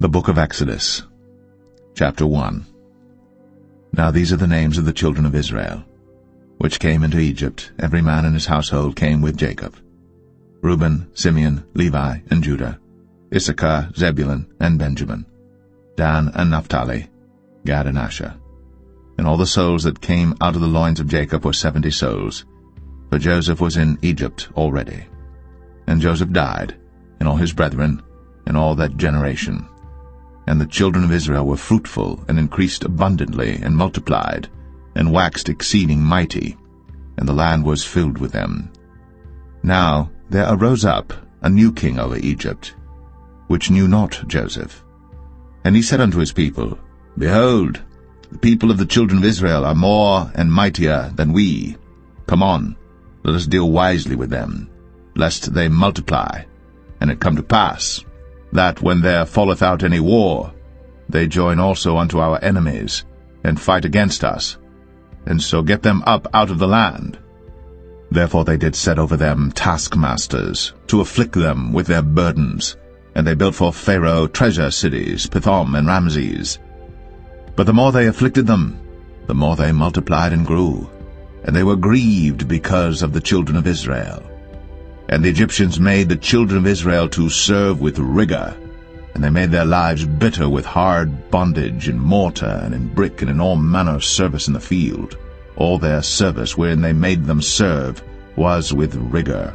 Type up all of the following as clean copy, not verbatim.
The Book of Exodus, Chapter 1. Now these are the names of the children of Israel, which came into Egypt. Every man in his household came with Jacob: Reuben, Simeon, Levi, and Judah, Issachar, Zebulun, and Benjamin, Dan and Naphtali, Gad and Asher. And all the souls that came out of the loins of Jacob were 70 souls, for Joseph was in Egypt already. And Joseph died, and all his brethren, and all that generation. And the children of Israel were fruitful, and increased abundantly, and multiplied, and waxed exceeding mighty, and the land was filled with them. Now there arose up a new king over Egypt, which knew not Joseph. And he said unto his people, Behold, the people of the children of Israel are more and mightier than we. Come on, let us deal wisely with them, lest they multiply. And it come to pass, that when there falleth out any war, they join also unto our enemies, and fight against us, and so get them up out of the land. Therefore they did set over them taskmasters, to afflict them with their burdens, and they built for Pharaoh treasure cities, Pithom and Ramses. But the more they afflicted them, the more they multiplied and grew, and they were grieved because of the children of Israel. And the Egyptians made the children of Israel to serve with rigor, and they made their lives bitter with hard bondage in mortar and in brick and in all manner of service in the field. All their service wherein they made them serve was with rigor.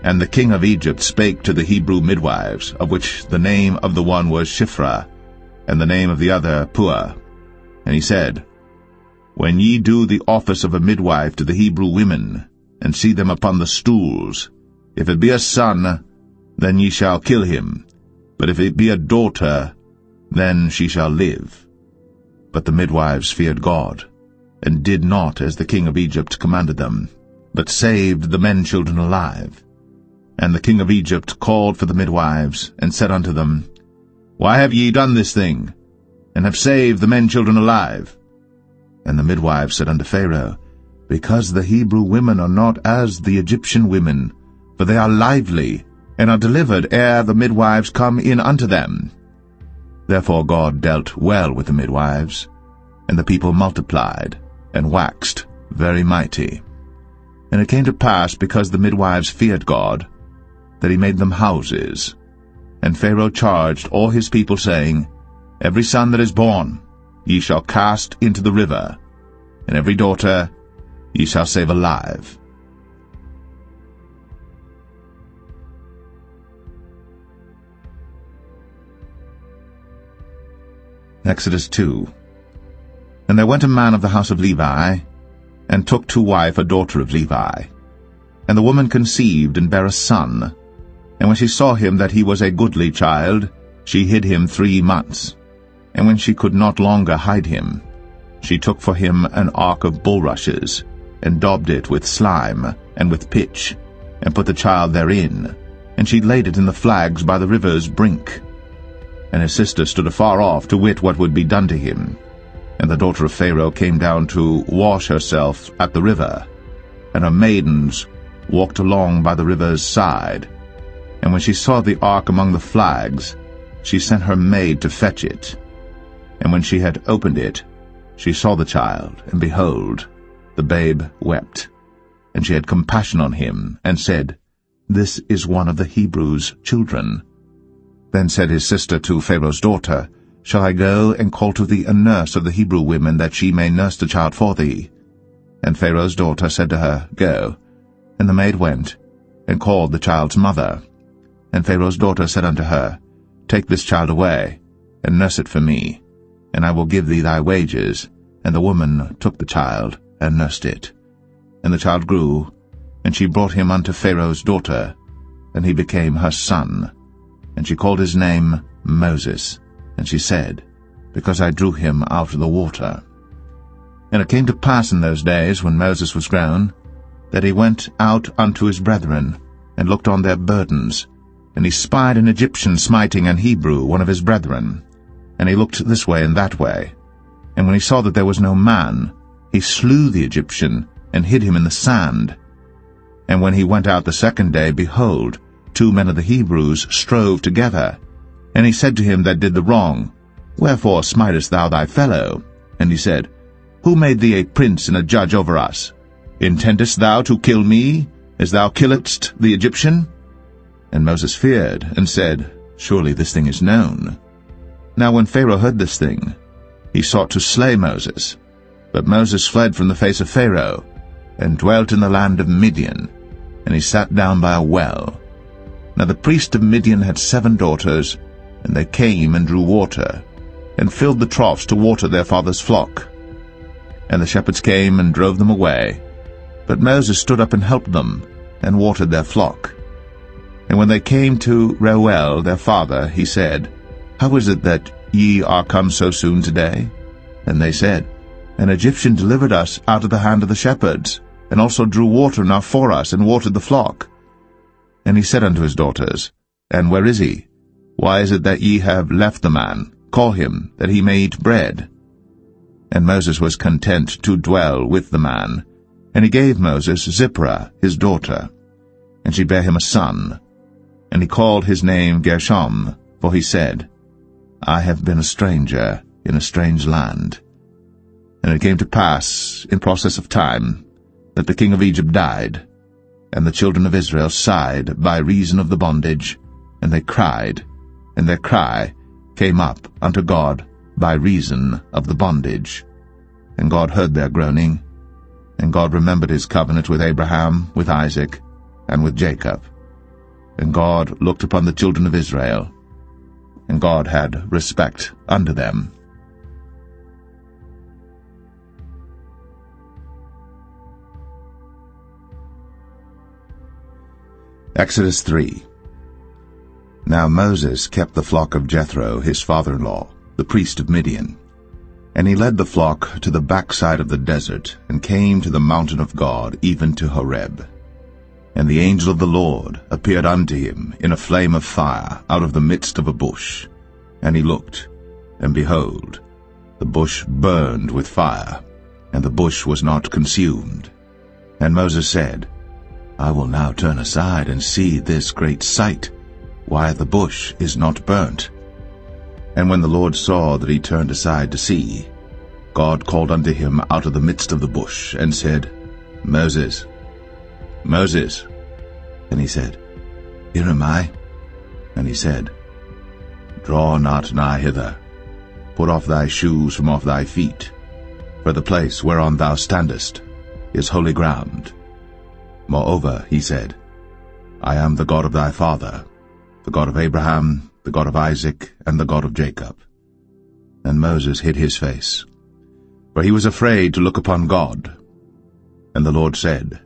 And the king of Egypt spake to the Hebrew midwives, of which the name of the one was Shiphrah, and the name of the other Puah. And he said, When ye do the office of a midwife to the Hebrew women, and see them upon the stools, if it be a son, then ye shall kill him, but if it be a daughter, then she shall live. But the midwives feared God, and did not as the king of Egypt commanded them, but saved the men-children alive. And the king of Egypt called for the midwives, and said unto them, Why have ye done this thing, and have saved the men-children alive? And the midwives said unto Pharaoh, Because the Hebrew women are not as the Egyptian women, for they are lively, and are delivered ere the midwives come in unto them. Therefore God dealt well with the midwives, and the people multiplied, and waxed very mighty. And it came to pass, because the midwives feared God, that he made them houses. And Pharaoh charged all his people, saying, Every son that is born ye shall cast into the river, and every daughter ye shall save alive. Exodus 2. And there went a man of the house of Levi, and took to wife a daughter of Levi. And the woman conceived, and bare a son. And when she saw him that he was a goodly child, she hid him 3 months. And when she could not longer hide him, she took for him an ark of bulrushes, and daubed it with slime, and with pitch, and put the child therein, and she laid it in the flags by the river's brink. And his sister stood afar off to wit what would be done to him. And the daughter of Pharaoh came down to wash herself at the river, and her maidens walked along by the river's side. And when she saw the ark among the flags, she sent her maid to fetch it. And when she had opened it, she saw the child, and behold, the babe wept. And she had compassion on him, and said, This is one of the Hebrews' children. Then said his sister to Pharaoh's daughter, Shall I go and call to thee a nurse of the Hebrew women, that she may nurse the child for thee? And Pharaoh's daughter said to her, Go. And the maid went, and called the child's mother. And Pharaoh's daughter said unto her, Take this child away, and nurse it for me, and I will give thee thy wages. And the woman took the child, and nursed it. And the child grew, and she brought him unto Pharaoh's daughter, and he became her son. And she called his name Moses, and she said, Because I drew him out of the water. And it came to pass in those days, when Moses was grown, that he went out unto his brethren, and looked on their burdens. And he spied an Egyptian smiting an Hebrew, one of his brethren. And he looked this way and that way. And when he saw that there was no man, he slew the Egyptian, and hid him in the sand. And when he went out the second day, behold, 2 men of the Hebrews strove together. And he said to him that did the wrong, Wherefore smitest thou thy fellow? And he said, Who made thee a prince and a judge over us? Intendest thou to kill me, as thou killedst the Egyptian? And Moses feared, and said, Surely this thing is known. Now when Pharaoh heard this thing, he sought to slay Moses. But Moses fled from the face of Pharaoh, and dwelt in the land of Midian, and he sat down by a well. Now the priest of Midian had 7 daughters, and they came and drew water, and filled the troughs to water their father's flock. And the shepherds came and drove them away. But Moses stood up and helped them, and watered their flock. And when they came to Reuel their father, he said, How is it that ye are come so soon today? And they said, An Egyptian delivered us out of the hand of the shepherds, and also drew water enough for us, and watered the flock. And he said unto his daughters, And where is he? Why is it that ye have left the man? Call him, that he may eat bread. And Moses was content to dwell with the man. And he gave Moses Zipporah his daughter, and she bare him a son. And he called his name Gershom, for he said, I have been a stranger in a strange land. And it came to pass, in process of time, that the king of Egypt died, and the children of Israel sighed by reason of the bondage, and they cried, and their cry came up unto God by reason of the bondage. And God heard their groaning, and God remembered his covenant with Abraham, with Isaac, and with Jacob. And God looked upon the children of Israel, and God had respect unto them. Exodus 3. Now Moses kept the flock of Jethro his father-in-law, the priest of Midian. And he led the flock to the backside of the desert, and came to the mountain of God, even to Horeb. And the angel of the Lord appeared unto him in a flame of fire out of the midst of a bush. And he looked, and behold, the bush burned with fire, and the bush was not consumed. And Moses said, I will now turn aside and see this great sight, why the bush is not burnt. And when the Lord saw that he turned aside to see, God called unto him out of the midst of the bush, and said, Moses, Moses. And he said, Here am I. And he said, Draw not nigh hither. Put off thy shoes from off thy feet, for the place whereon thou standest is holy ground. Moreover, he said, I am the God of thy father, the God of Abraham, the God of Isaac, and the God of Jacob. And Moses hid his face, for he was afraid to look upon God. And the Lord said,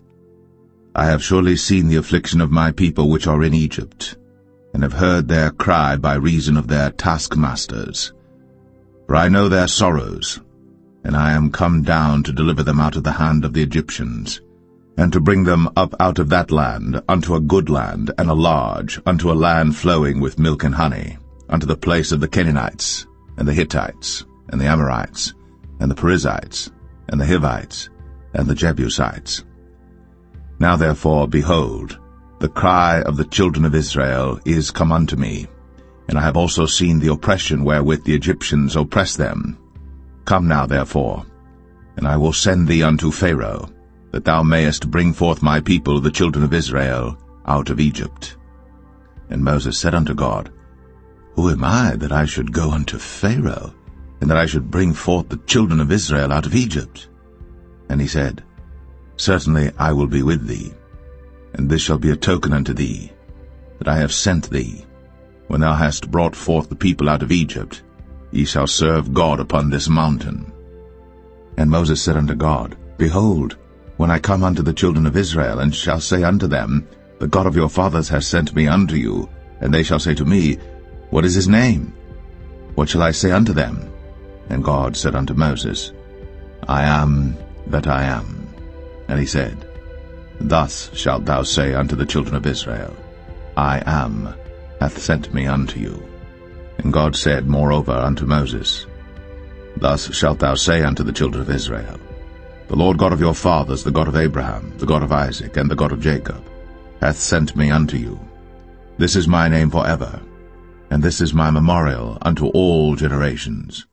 I have surely seen the affliction of my people which are in Egypt, and have heard their cry by reason of their taskmasters. For I know their sorrows, and I am come down to deliver them out of the hand of the Egyptians, and to bring them up out of that land unto a good land, and a large, unto a land flowing with milk and honey, unto the place of the Canaanites, and the Hittites, and the Amorites, and the Perizzites, and the Hivites, and the Jebusites. Now therefore, behold, the cry of the children of Israel is come unto me, and I have also seen the oppression wherewith the Egyptians oppress them. Come now therefore, and I will send thee unto Pharaoh, that thou mayest bring forth my people, the children of Israel, out of Egypt. And Moses said unto God, Who am I, that I should go unto Pharaoh, and that I should bring forth the children of Israel out of Egypt? And he said, Certainly I will be with thee, and this shall be a token unto thee, that I have sent thee. When thou hast brought forth the people out of Egypt, ye shall serve God upon this mountain. And Moses said unto God, Behold, when I come unto the children of Israel, and shall say unto them, The God of your fathers has sent me unto you, and they shall say to me, What is his name? What shall I say unto them? And God said unto Moses, I am that I am. And he said, Thus shalt thou say unto the children of Israel, I am hath sent me unto you. And God said moreover unto Moses, Thus shalt thou say unto the children of Israel, The Lord God of your fathers, the God of Abraham, the God of Isaac, and the God of Jacob, hath sent me unto you. This is my name forever, and this is my memorial unto all generations.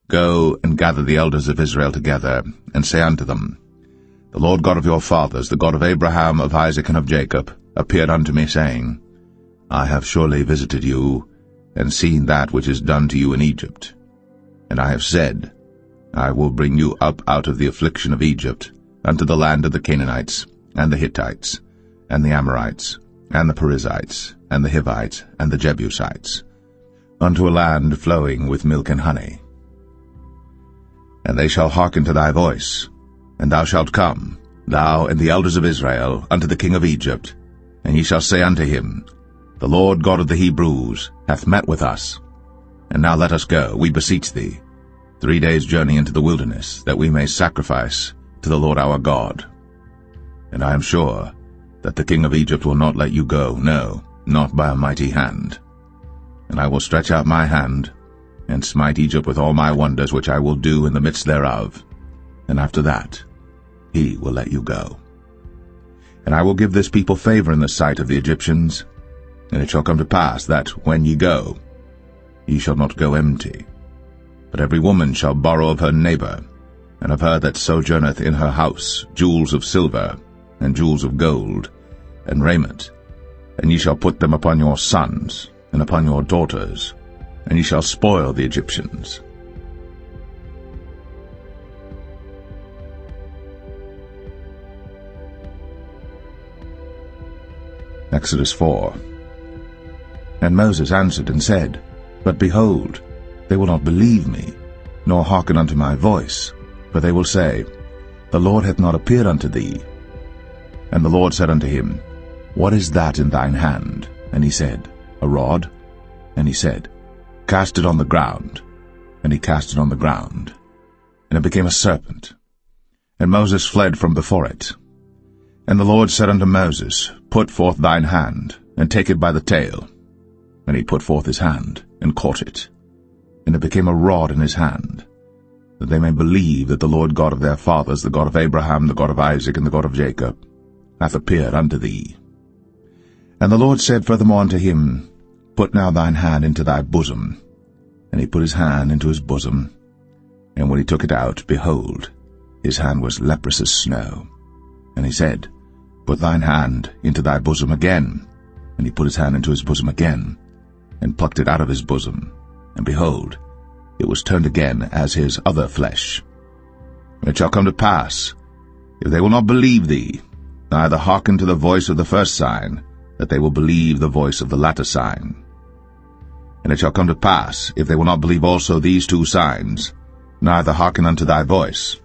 Go and gather the elders of Israel together, and say unto them, The Lord God of your fathers, the God of Abraham, of Isaac, and of Jacob, appeared unto me, saying, I have surely visited you, and seen that which is done to you in Egypt. And I have said, I will bring you up out of the affliction of Egypt, unto the land of the Canaanites, and the Hittites, and the Amorites, and the Perizzites, and the Hivites, and the Jebusites, unto a land flowing with milk and honey. And they shall hearken to thy voice, and thou shalt come, thou and the elders of Israel, unto the king of Egypt, and ye shall say unto him, The Lord God of the Hebrews hath met with us. And now let us go, we beseech thee, 3 days' journey into the wilderness, that we may sacrifice to the Lord our God. And I am sure that the king of Egypt will not let you go, no, not by a mighty hand. And I will stretch out my hand, and smite Egypt with all my wonders which I will do in the midst thereof. And after that he will let you go. And I will give this people favor in the sight of the Egyptians. And it shall come to pass that, when ye go, ye shall not go empty. But every woman shall borrow of her neighbor, and of her that sojourneth in her house, jewels of silver, and jewels of gold, and raiment. And ye shall put them upon your sons, and upon your daughters, and ye shall spoil the Egyptians. Exodus 4. And Moses answered and said, But behold, they will not believe me, nor hearken unto my voice, for they will say, The Lord hath not appeared unto thee. And the Lord said unto him, What is that in thine hand? And he said, A rod. And he said, Cast it on the ground. And he cast it on the ground, and it became a serpent. And Moses fled from before it. And the Lord said unto Moses, Put forth thine hand, and take it by the tail. And he put forth his hand, and caught it. And it became a rod in his hand, that they may believe that the Lord God of their fathers, the God of Abraham, the God of Isaac, and the God of Jacob, hath appeared unto thee. And the Lord said furthermore unto him, Put now thine hand into thy bosom. And he put his hand into his bosom. And when he took it out, behold, his hand was leprous as snow. And he said, Put thine hand into thy bosom again. And he put his hand into his bosom again, and plucked it out of his bosom. And behold, it was turned again as his other flesh. And it shall come to pass, if they will not believe thee, neither hearken to the voice of the first sign, that they will believe the voice of the latter sign. And it shall come to pass, if they will not believe also these 2 signs, neither hearken unto thy voice,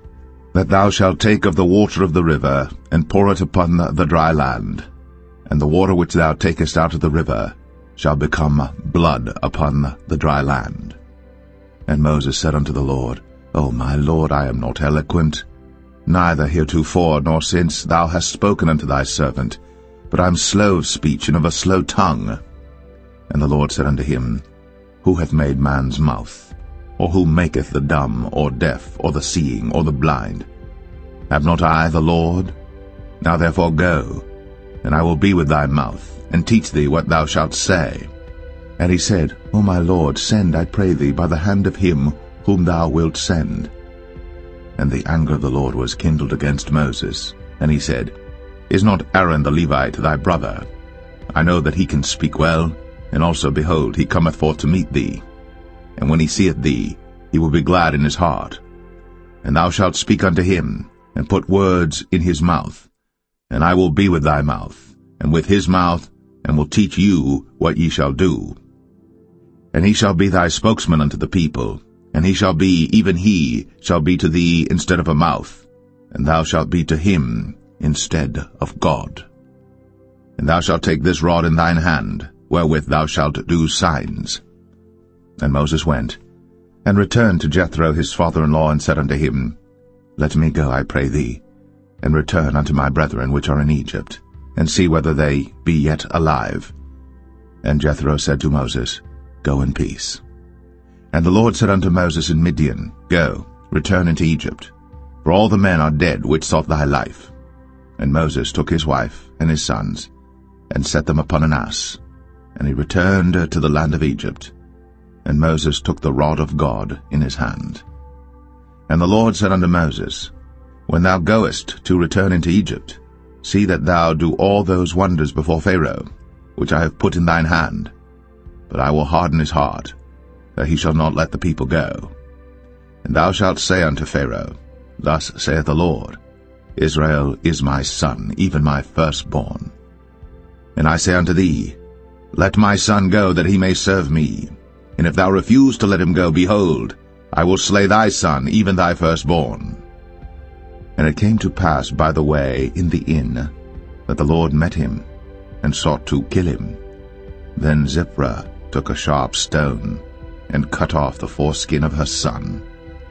that thou shalt take of the water of the river, and pour it upon the dry land, and the water which thou takest out of the river shall become blood upon the dry land. And Moses said unto the Lord, O my Lord, I am not eloquent, neither heretofore nor since thou hast spoken unto thy servant, but I am slow of speech and of a slow tongue. And the Lord said unto him, Who hath made man's mouth? Or who maketh the dumb, or deaf, or the seeing, or the blind? Have not I the Lord? Now therefore go, and I will be with thy mouth, and teach thee what thou shalt say. And he said, O my Lord, send, I pray thee, by the hand of him whom thou wilt send. And the anger of the Lord was kindled against Moses. And he said, Is not Aaron the Levite thy brother? I know that he can speak well, and also, behold, he cometh forth to meet thee. And when he seeth thee, he will be glad in his heart. And thou shalt speak unto him, and put words in his mouth. And I will be with thy mouth, and with his mouth, and will teach you what ye shall do. And he shall be thy spokesman unto the people, and he shall be, even he shall be to thee instead of a mouth, and thou shalt be to him instead of God. And thou shalt take this rod in thine hand, wherewith thou shalt do signs. And Moses went, and returned to Jethro his father-in-law, and said unto him, Let me go, I pray thee, and return unto my brethren which are in Egypt, and see whether they be yet alive. And Jethro said to Moses, Go in peace. And the Lord said unto Moses in Midian, Go, return into Egypt, for all the men are dead which sought thy life. And Moses took his wife and his sons, and set them upon an ass, And he returned to the land of Egypt, and Moses took the rod of God in his hand. And the Lord said unto Moses, When thou goest to return into Egypt, see that thou do all those wonders before Pharaoh, which I have put in thine hand. But I will harden his heart, that he shall not let the people go. And thou shalt say unto Pharaoh, Thus saith the Lord, Israel is my son, even my firstborn. And I say unto thee, Let my son go, that he may serve me. And if thou refuse to let him go, behold, I will slay thy son, even thy firstborn. And it came to pass by the way in the inn, that the Lord met him, and sought to kill him. Then Zipporah took a sharp stone, and cut off the foreskin of her son,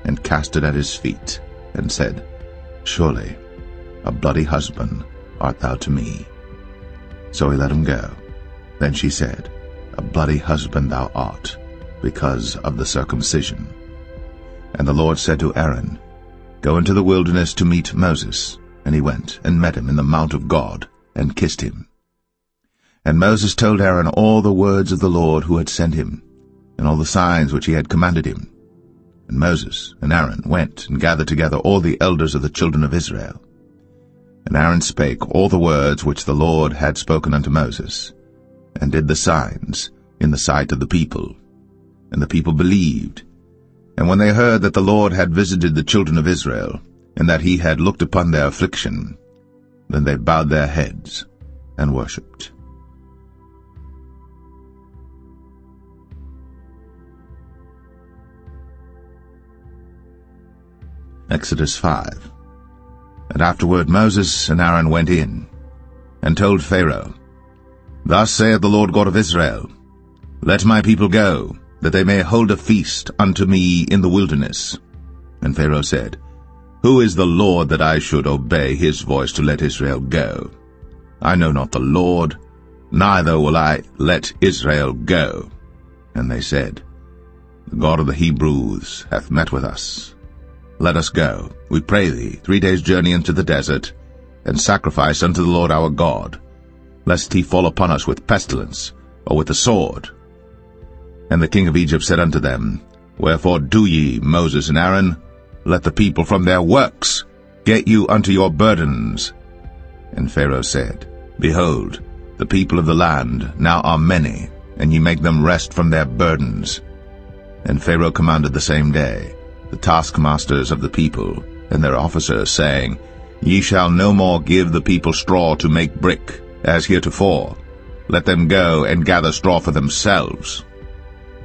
and cast it at his feet, and said, Surely a bloody husband art thou to me. So he let him go. Then she said, A bloody husband thou art, because of the circumcision. And the Lord said to Aaron, Go into the wilderness to meet Moses. And he went, and met him in the mount of God, and kissed him. And Moses told Aaron all the words of the Lord who had sent him, and all the signs which he had commanded him. And Moses and Aaron went and gathered together all the elders of the children of Israel. And Aaron spake all the words which the Lord had spoken unto Moses, and did the signs in the sight of the people. And the people believed. And when they heard that the Lord had visited the children of Israel, and that he had looked upon their affliction, then they bowed their heads and worshipped. Exodus 5. And afterward Moses and Aaron went in, and told Pharaoh, Thus saith the Lord God of Israel, Let my people go, that they may hold a feast unto me in the wilderness. And Pharaoh said, Who is the Lord that I should obey his voice to let Israel go? I know not the Lord, neither will I let Israel go. And they said, The God of the Hebrews hath met with us. Let us go, we pray thee, 3 days' journey into the desert, and sacrifice unto the Lord our God, lest he fall upon us with pestilence, or with the sword. And the king of Egypt said unto them, Wherefore do ye, Moses and Aaron? Let the people from their works get you unto your burdens. And Pharaoh said, Behold, the people of the land now are many, and ye make them rest from their burdens. And Pharaoh commanded the same day the taskmasters of the people and their officers, saying, Ye shall no more give the people straw to make brick, as heretofore. Let them go and gather straw for themselves.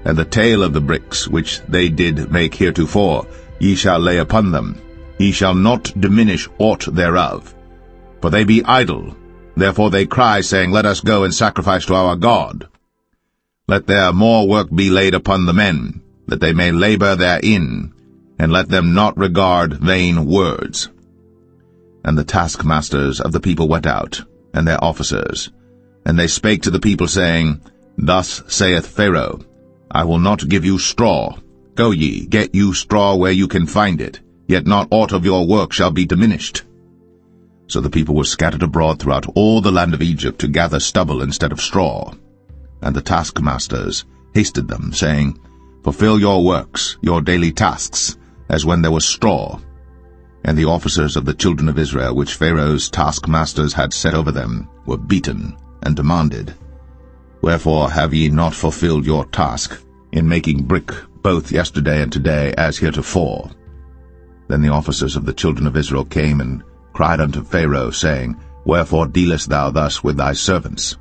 And the tale of the bricks which they did make heretofore ye shall lay upon them. Ye shall not diminish aught thereof. For they be idle, therefore they cry, saying, Let us go and sacrifice to our God. Let their more work be laid upon the men, that they may labor therein, and let them not regard vain words. And the taskmasters of the people went out, and their officers, and they spake to the people, saying, Thus saith Pharaoh, I will not give you straw. Go ye, get you straw where you can find it, yet not aught of your work shall be diminished. So the people were scattered abroad throughout all the land of Egypt to gather stubble instead of straw. And the taskmasters hasted them, saying, Fulfill your works, your daily tasks, as when there was straw. And the officers of the children of Israel, which Pharaoh's taskmasters had set over them, were beaten, and demanded, Wherefore have ye not fulfilled your task in making brick both yesterday and today as heretofore? Then the officers of the children of Israel came and cried unto Pharaoh, saying, Wherefore dealest thou thus with thy servants?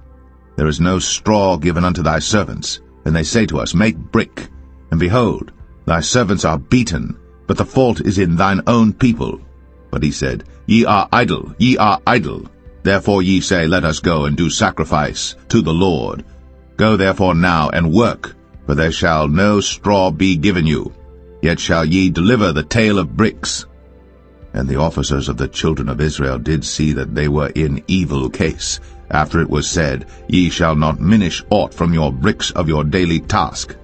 There is no straw given unto thy servants. And they say to us, Make brick. And behold, thy servants are beaten, but the fault is in thine own people. But he said, Ye are idle, ye are idle. Therefore ye say, Let us go and do sacrifice to the Lord. Go therefore now and work, for there shall no straw be given you. Yet shall ye deliver the tale of bricks. And the officers of the children of Israel did see that they were in evil case, after it was said, Ye shall not minish aught from your bricks of your daily task.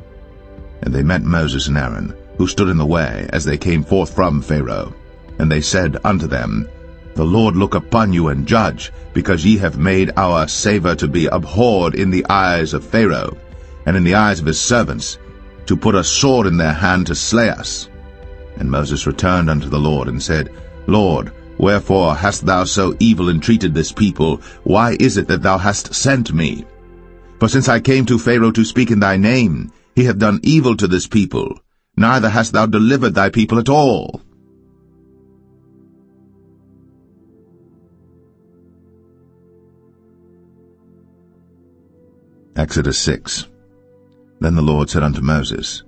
And they met Moses and Aaron, who stood in the way, as they came forth from Pharaoh. And they said unto them, The Lord look upon you and judge, because ye have made our savour to be abhorred in the eyes of Pharaoh, and in the eyes of his servants, to put a sword in their hand to slay us. And Moses returned unto the Lord, and said, Lord, wherefore hast thou so evil entreated this people? Why is it that thou hast sent me? For since I came to Pharaoh to speak in thy name, he hath done evil to this people, neither hast thou delivered thy people at all. Exodus 6. Then the Lord said unto Moses,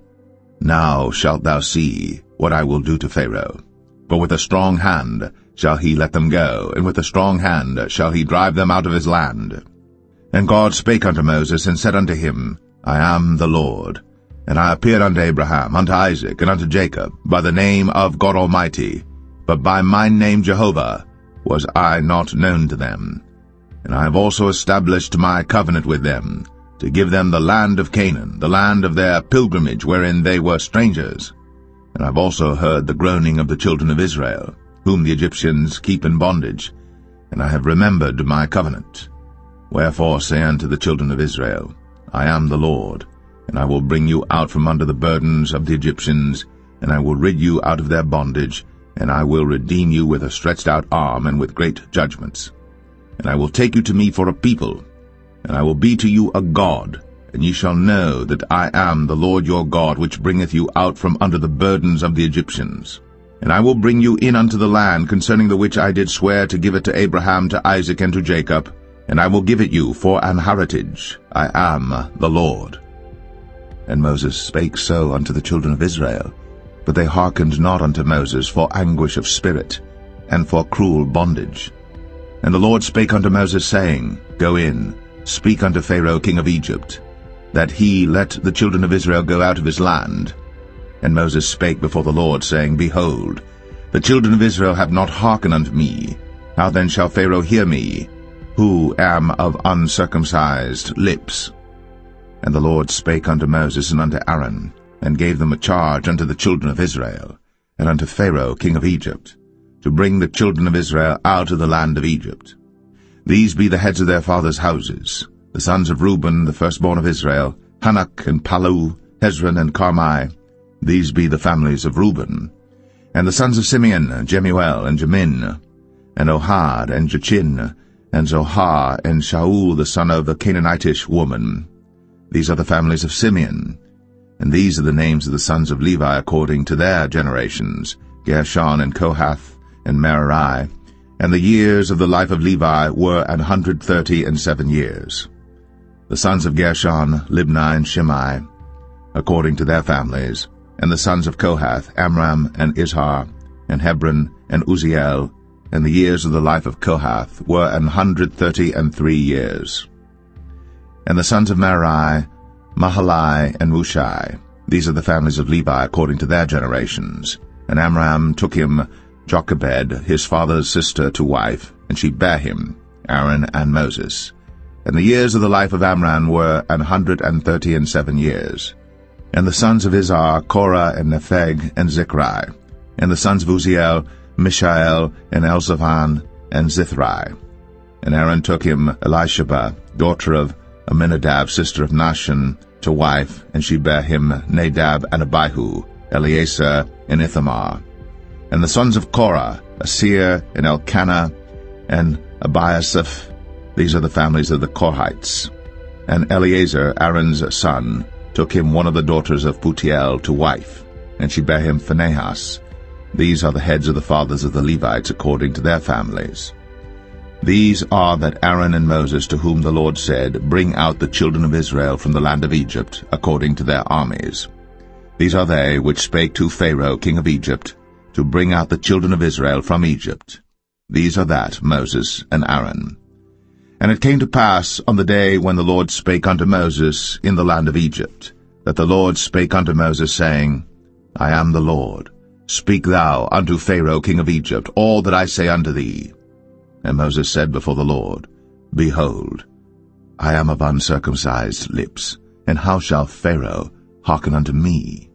Now shalt thou see what I will do to Pharaoh. For with a strong hand shall he let them go, and with a strong hand shall he drive them out of his land. And God spake unto Moses, and said unto him, I am the Lord. And I appeared unto Abraham, unto Isaac, and unto Jacob, by the name of God Almighty, but by my name Jehovah was I not known to them. And I have also established my covenant with them, to give them the land of Canaan, the land of their pilgrimage, wherein they were strangers. And I have also heard the groaning of the children of Israel, whom the Egyptians keep in bondage, and I have remembered my covenant. Wherefore say unto the children of Israel, I am the Lord, and I will bring you out from under the burdens of the Egyptians, and I will rid you out of their bondage, and I will redeem you with a stretched out arm and with great judgments. And I will take you to me for a people, and I will be to you a God, and ye shall know that I am the Lord your God, which bringeth you out from under the burdens of the Egyptians. And I will bring you in unto the land, concerning the which I did swear to give it to Abraham, to Isaac, and to Jacob, and I will give it you for an heritage. I am the Lord. And Moses spake so unto the children of Israel, but they hearkened not unto Moses for anguish of spirit, and for cruel bondage. And the Lord spake unto Moses, saying, Go in, speak unto Pharaoh king of Egypt, that he let the children of Israel go out of his land. And Moses spake before the Lord, saying, Behold, the children of Israel have not hearkened unto me. How then shall Pharaoh hear me, who am of uncircumcised lips? And the Lord spake unto Moses and unto Aaron, and gave them a charge unto the children of Israel, and unto Pharaoh king of Egypt, to bring the children of Israel out of the land of Egypt. These be the heads of their fathers' houses, the sons of Reuben, the firstborn of Israel, Hanok and Palu, Hezron and Carmi. These be the families of Reuben. And the sons of Simeon, Jemuel and Jamin, and Ohad and Jachin, and Zohar and Shaul the son of a Canaanitish woman. These are the families of Simeon. And these are the names of the sons of Levi according to their generations, Gershon and Kohath and Merari. And the years of the life of Levi were 137 years. The sons of Gershon, Libni and Shimei, according to their families. And the sons of Kohath, Amram and Izhar, and Hebron and Uzziel. And the years of the life of Kohath were 133 years. And the sons of Merari, Mahalai and Mushai. These are the families of Levi according to their generations. And Amram took him Jochebed, his father's sister, to wife, and she bare him, Aaron and Moses. And the years of the life of Amram were 137 years. And the sons of Izhar, Korah and Nepheg and Zichri. And the sons of Uzziel, Mishael and Elzaphan and Zithri. And Aaron took him Elisheba, daughter of Aminadab, sister of Nahshon, to wife, and she bare him Nadab and Abihu, Eleazar and Ithamar. And the sons of Korah, Asir and Elkanah and Abiasaph. These are the families of the Korhites. And Eleazar, Aaron's son, took him one of the daughters of Putiel to wife, and she bare him Phinehas. These are the heads of the fathers of the Levites according to their families. These are that Aaron and Moses, to whom the Lord said, Bring out the children of Israel from the land of Egypt, according to their armies. These are they which spake to Pharaoh king of Egypt, to bring out the children of Israel from Egypt. These are that Moses and Aaron. And it came to pass on the day when the Lord spake unto Moses in the land of Egypt, that the Lord spake unto Moses, saying, I am the Lord. Speak thou unto Pharaoh king of Egypt all that I say unto thee. And Moses said before the Lord, Behold, I am of uncircumcised lips, and how shall Pharaoh hearken unto me?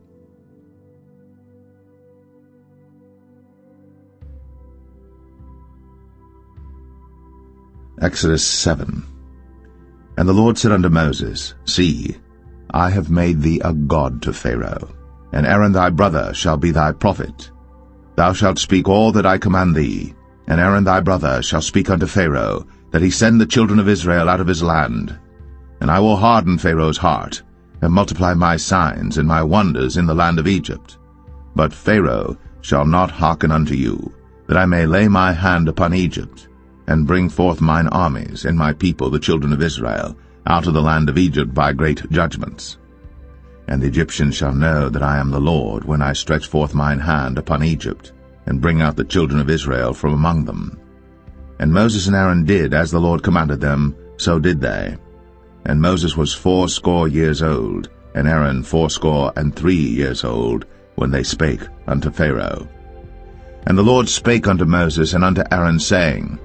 Exodus 7. And the Lord said unto Moses, See, I have made thee a god to Pharaoh, and Aaron thy brother shall be thy prophet. Thou shalt speak all that I command thee, and Aaron thy brother shall speak unto Pharaoh, that he send the children of Israel out of his land. And I will harden Pharaoh's heart, and multiply my signs and my wonders in the land of Egypt. But Pharaoh shall not hearken unto you, that I may lay my hand upon Egypt, and bring forth mine armies and my people the children of Israel out of the land of Egypt by great judgments. And the Egyptians shall know that I am the Lord, when I stretch forth mine hand upon Egypt, and bring out the children of Israel from among them. And Moses and Aaron did as the Lord commanded them, so did they. And Moses was 80 years old, and Aaron 83 years old, when they spake unto Pharaoh. And the Lord spake unto Moses and unto Aaron, saying,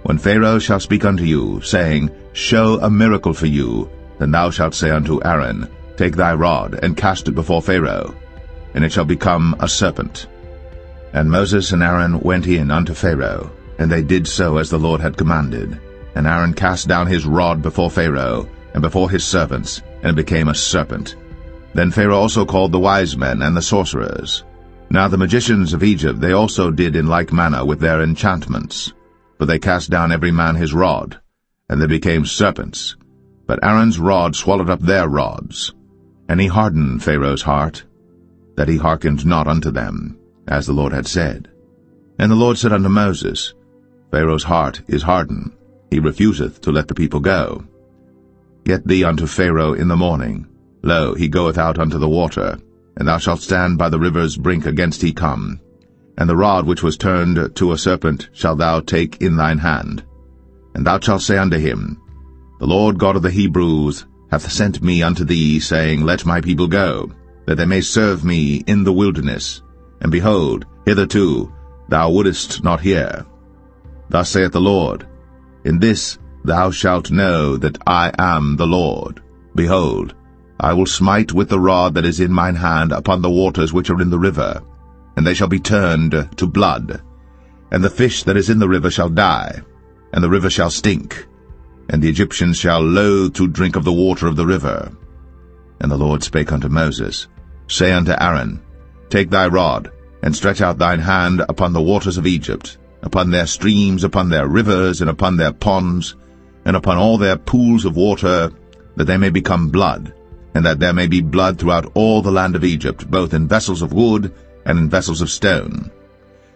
When Pharaoh shall speak unto you, saying, Show a miracle for you, then thou shalt say unto Aaron, Take thy rod, and cast it before Pharaoh, and it shall become a serpent. And Moses and Aaron went in unto Pharaoh, and they did so as the Lord had commanded. And Aaron cast down his rod before Pharaoh, and before his servants, and it became a serpent. Then Pharaoh also called the wise men and the sorcerers. Now the magicians of Egypt they also did in like manner with their enchantments. For they cast down every man his rod, and they became serpents. But Aaron's rod swallowed up their rods. And he hardened Pharaoh's heart, that he hearkened not unto them, as the Lord had said. And the Lord said unto Moses, Pharaoh's heart is hardened, he refuseth to let the people go. Get thee unto Pharaoh in the morning. Lo, he goeth out unto the water, and thou shalt stand by the river's brink against he come. And the rod which was turned to a serpent shalt thou take in thine hand. And thou shalt say unto him, The Lord God of the Hebrews hath sent me unto thee, saying, Let my people go, that they may serve me in the wilderness. And behold, hitherto thou wouldest not hear. Thus saith the Lord, In this thou shalt know that I am the Lord. Behold, I will smite with the rod that is in mine hand upon the waters which are in the river, and they shall be turned to blood. And the fish that is in the river shall die, and the river shall stink, and the Egyptians shall loathe to drink of the water of the river. And the Lord spake unto Moses, Say unto Aaron, Take thy rod, and stretch out thine hand upon the waters of Egypt, upon their streams, upon their rivers, and upon their ponds, and upon all their pools of water, that they may become blood, and that there may be blood throughout all the land of Egypt, both in vessels of wood and in vessels of stone.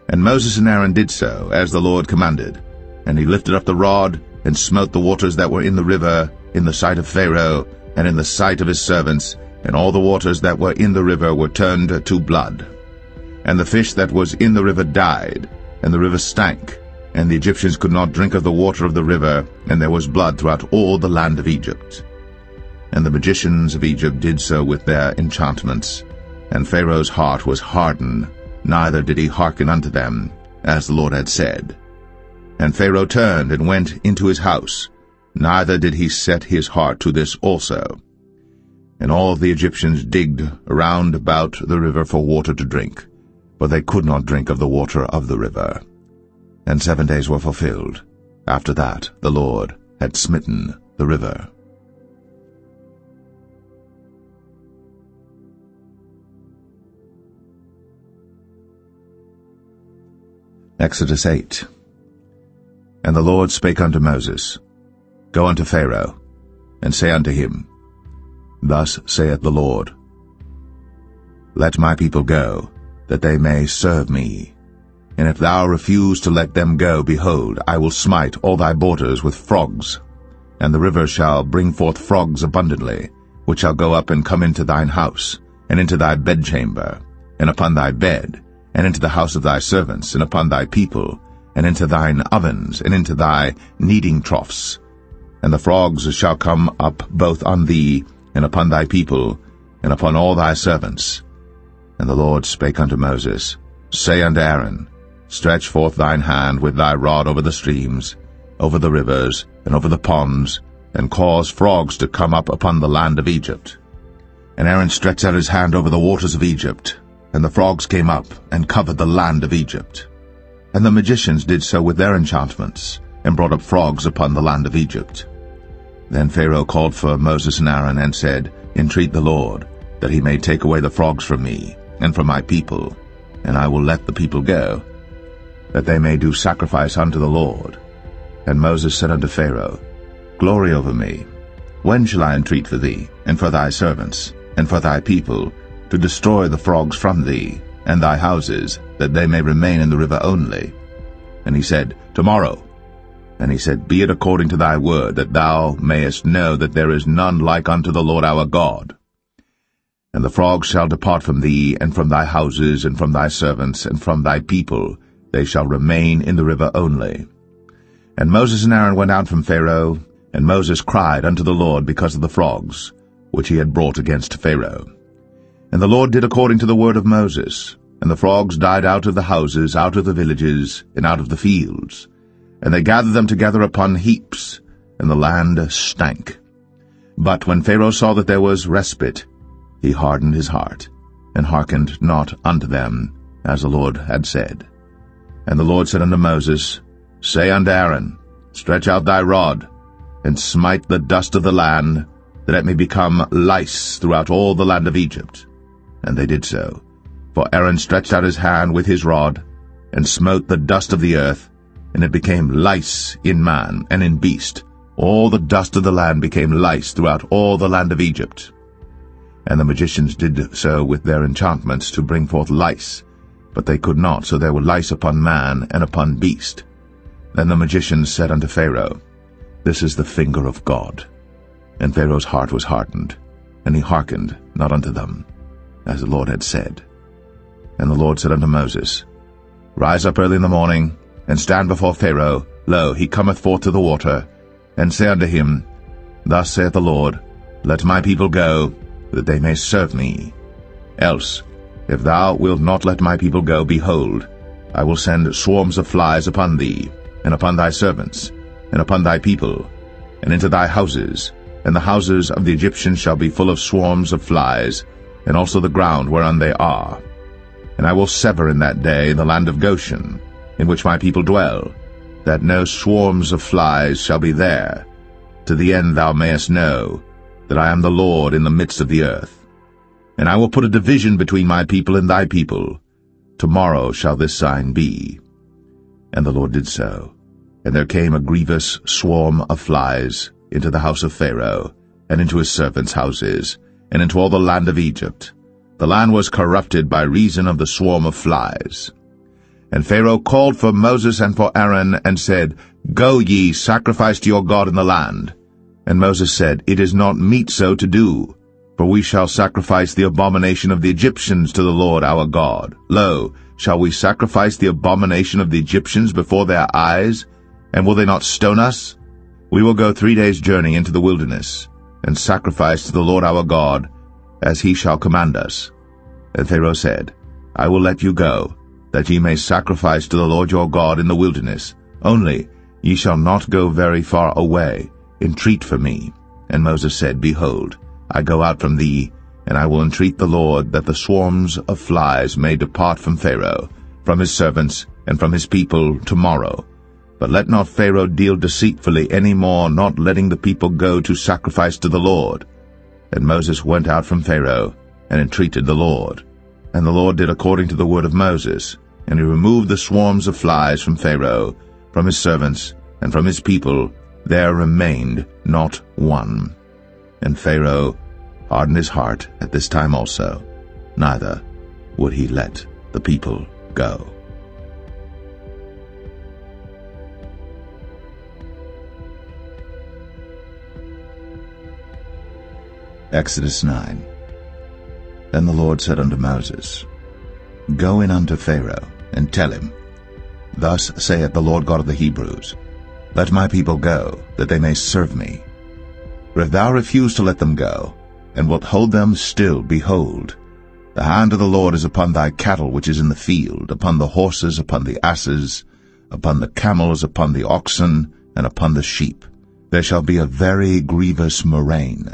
And Moses and Aaron did so, as the Lord commanded. And he lifted up the rod, and smote the waters that were in the river, in the sight of Pharaoh, and in the sight of his servants, and all the waters that were in the river were turned to blood. And the fish that was in the river died, and the river stank, and the Egyptians could not drink of the water of the river, and there was blood throughout all the land of Egypt. And the magicians of Egypt did so with their enchantments, and Pharaoh's heart was hardened, neither did he hearken unto them, as the Lord had said. And Pharaoh turned and went into his house, neither did he set his heart to this also. And all the Egyptians digged around about the river for water to drink, for they could not drink of the water of the river. And 7 days were fulfilled. After that the Lord had smitten the river. Exodus 8. And the Lord spake unto Moses, Go unto Pharaoh, and say unto him, Thus saith the Lord, Let my people go, that they may serve me. And if thou refuse to let them go, behold, I will smite all thy borders with frogs, and the river shall bring forth frogs abundantly, which shall go up and come into thine house, and into thy bedchamber, and upon thy bed, and into the house of thy servants, and upon thy people, and into thine ovens, and into thy kneading troughs. And the frogs shall come up both on thee, and upon thy people, and upon all thy servants. And the Lord spake unto Moses, Say unto Aaron, Stretch forth thine hand with thy rod over the streams, over the rivers, and over the ponds, and cause frogs to come up upon the land of Egypt. And Aaron stretched out his hand over the waters of Egypt, and the frogs came up and covered the land of Egypt. And the magicians did so with their enchantments, and brought up frogs upon the land of Egypt. Then Pharaoh called for Moses and Aaron, and said, Entreat the Lord, that he may take away the frogs from me, and from my people, and I will let the people go, that they may do sacrifice unto the Lord. And Moses said unto Pharaoh, Glory over me. When shall I entreat for thee, and for thy servants, and for thy people, to destroy the frogs from thee, and thy houses, that they may remain in the river only? And he said, Tomorrow. And he said, Be it according to thy word, that thou mayest know that there is none like unto the Lord our God. And the frogs shall depart from thee, and from thy houses, and from thy servants, and from thy people. They shall remain in the river only. And Moses and Aaron went out from Pharaoh, and Moses cried unto the Lord because of the frogs, which he had brought against Pharaoh. And the Lord did according to the word of Moses, and the frogs died out of the houses, out of the villages, and out of the fields. And they gathered them together upon heaps, and the land stank. But when Pharaoh saw that there was respite, he hardened his heart, and hearkened not unto them, as the Lord had said. And the Lord said unto Moses, Say unto Aaron, Stretch out thy rod, and smite the dust of the land, that it may become lice throughout all the land of Egypt. And they did so. For Aaron stretched out his hand with his rod, and smote the dust of the earth, and it became lice in man and in beast. All the dust of the land became lice throughout all the land of Egypt. And the magicians did so with their enchantments to bring forth lice, but they could not, so there were lice upon man and upon beast. Then the magicians said unto Pharaoh, This is the finger of God. And Pharaoh's heart was hardened, and he hearkened not unto them, as the Lord had said. And the Lord said unto Moses, Rise up early in the morning, and stand before Pharaoh. Lo, he cometh forth to the water. And say unto him, Thus saith the Lord, Let my people go, that they may serve me. Else, if thou wilt not let my people go, behold, I will send swarms of flies upon thee, and upon thy servants, and upon thy people, and into thy houses, and the houses of the Egyptians shall be full of swarms of flies, and also the ground whereon they are. And I will sever in that day the land of Goshen, in which my people dwell, that no swarms of flies shall be there, to the end thou mayest know that I am the Lord in the midst of the earth. And I will put a division between my people and thy people. Tomorrow shall this sign be. And the Lord did so. And there came a grievous swarm of flies into the house of Pharaoh, and into his servants' houses, and into all the land of Egypt. The land was corrupted by reason of the swarm of flies. And Pharaoh called for Moses and for Aaron, and said, Go ye, sacrifice to your God in the land. And Moses said, It is not meet so to do, for we shall sacrifice the abomination of the Egyptians to the Lord our God. Lo, shall we sacrifice the abomination of the Egyptians before their eyes? And will they not stone us? We will go 3 days' journey into the wilderness, and sacrifice to the Lord our God, as he shall command us. And Pharaoh said, I will let you go, that ye may sacrifice to the Lord your God in the wilderness. Only ye shall not go very far away. Entreat for me. And Moses said, Behold, I go out from thee, and I will entreat the Lord that the swarms of flies may depart from Pharaoh, from his servants, and from his people tomorrow. But let not Pharaoh deal deceitfully any more, not letting the people go to sacrifice to the Lord. And Moses went out from Pharaoh, and entreated the Lord. And the Lord did according to the word of Moses, and he removed the swarms of flies from Pharaoh, from his servants, and from his people. There remained not one. And Pharaoh hardened his heart at this time also, neither would he let the people go. Exodus 9. Then the Lord said unto Moses, Go in unto Pharaoh, and tell him, Thus saith the Lord God of the Hebrews, Let my people go, that they may serve me. For if thou refuse to let them go, and wilt hold them still, behold, the hand of the Lord is upon thy cattle which is in the field, upon the horses, upon the asses, upon the camels, upon the oxen, and upon the sheep. There shall be a very grievous murrain.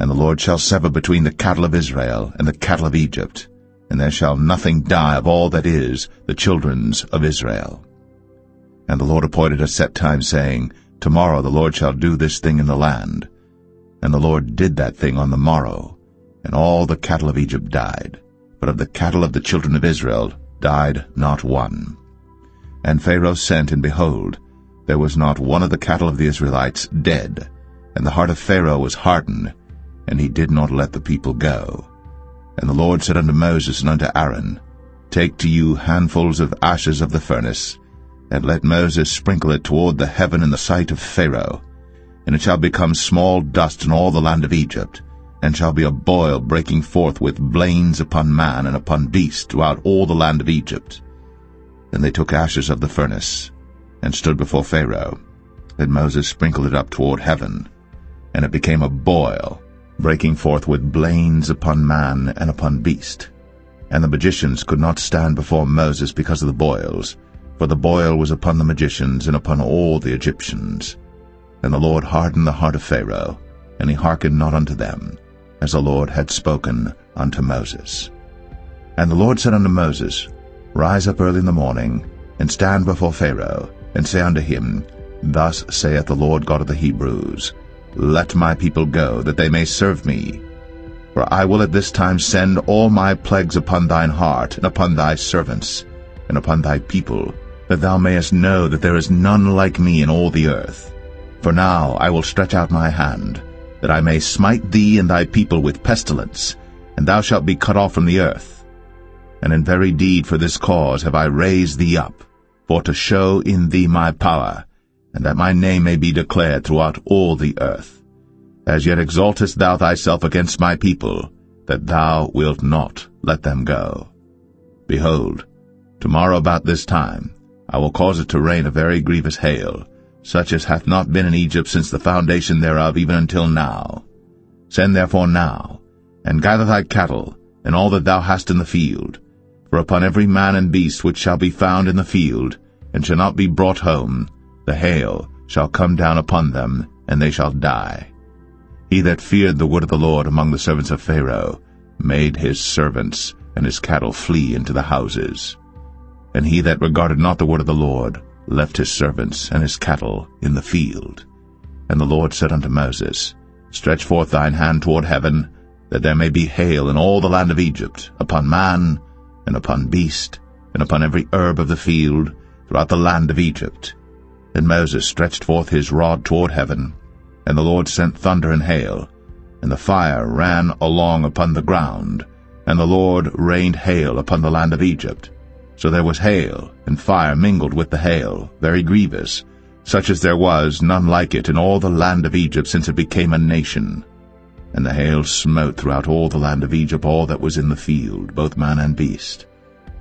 And the Lord shall sever between the cattle of Israel and the cattle of Egypt, and there shall nothing die of all that is the children's of Israel. And the Lord appointed a set time, saying, Tomorrow the Lord shall do this thing in the land. And the Lord did that thing on the morrow, and all the cattle of Egypt died, but of the cattle of the children of Israel died not one. And Pharaoh sent, and behold, there was not one of the cattle of the Israelites dead, and the heart of Pharaoh was hardened, and he did not let the people go. And the Lord said unto Moses and unto Aaron, Take to you handfuls of ashes of the furnace, and let Moses sprinkle it toward the heaven in the sight of Pharaoh. And it shall become small dust in all the land of Egypt, and shall be a boil breaking forth with blains upon man and upon beast throughout all the land of Egypt. Then they took ashes of the furnace, and stood before Pharaoh. And Moses sprinkled it up toward heaven, and it became a boil, breaking forth with blains upon man and upon beast. And the magicians could not stand before Moses because of the boils, for the boil was upon the magicians and upon all the Egyptians. And the Lord hardened the heart of Pharaoh, and he hearkened not unto them, as the Lord had spoken unto Moses. And the Lord said unto Moses, Rise up early in the morning, and stand before Pharaoh, and say unto him, Thus saith the Lord God of the Hebrews, Let my people go, that they may serve me. For I will at this time send all my plagues upon thine heart, and upon thy servants, and upon thy people, that thou mayest know that there is none like me in all the earth. For now I will stretch out my hand, that I may smite thee and thy people with pestilence, and thou shalt be cut off from the earth. And in very deed for this cause have I raised thee up, for to show in thee my power, and that my name may be declared throughout all the earth. As yet exaltest thou thyself against my people, that thou wilt not let them go. Behold, tomorrow about this time I will cause it to rain a very grievous hail, such as hath not been in Egypt since the foundation thereof even until now. Send therefore now, and gather thy cattle, and all that thou hast in the field. For upon every man and beast which shall be found in the field, and shall not be brought home, the hail shall come down upon them, and they shall die. He that feared the word of the Lord among the servants of Pharaoh made his servants and his cattle flee into the houses. And he that regarded not the word of the Lord left his servants and his cattle in the field. And the Lord said unto Moses, Stretch forth thine hand toward heaven, that there may be hail in all the land of Egypt, upon man, and upon beast, and upon every herb of the field, throughout the land of Egypt. And Moses stretched forth his rod toward heaven, and the Lord sent thunder and hail, and the fire ran along upon the ground, and the Lord rained hail upon the land of Egypt. So there was hail, and fire mingled with the hail, very grievous, such as there was none like it in all the land of Egypt since it became a nation. And the hail smote throughout all the land of Egypt all that was in the field, both man and beast.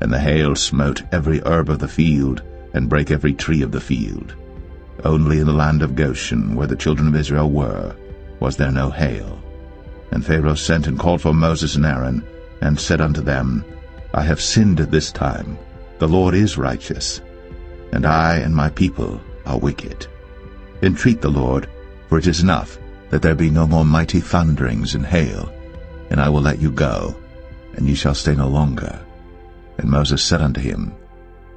And the hail smote every herb of the field, and brake every tree of the field. Only in the land of Goshen, where the children of Israel were, was there no hail. And Pharaoh sent and called for Moses and Aaron, and said unto them, I have sinned at this time. The Lord is righteous, and I and my people are wicked. Entreat the Lord, for it is enough that there be no more mighty thunderings and hail, and I will let you go, and ye shall stay no longer. And Moses said unto him,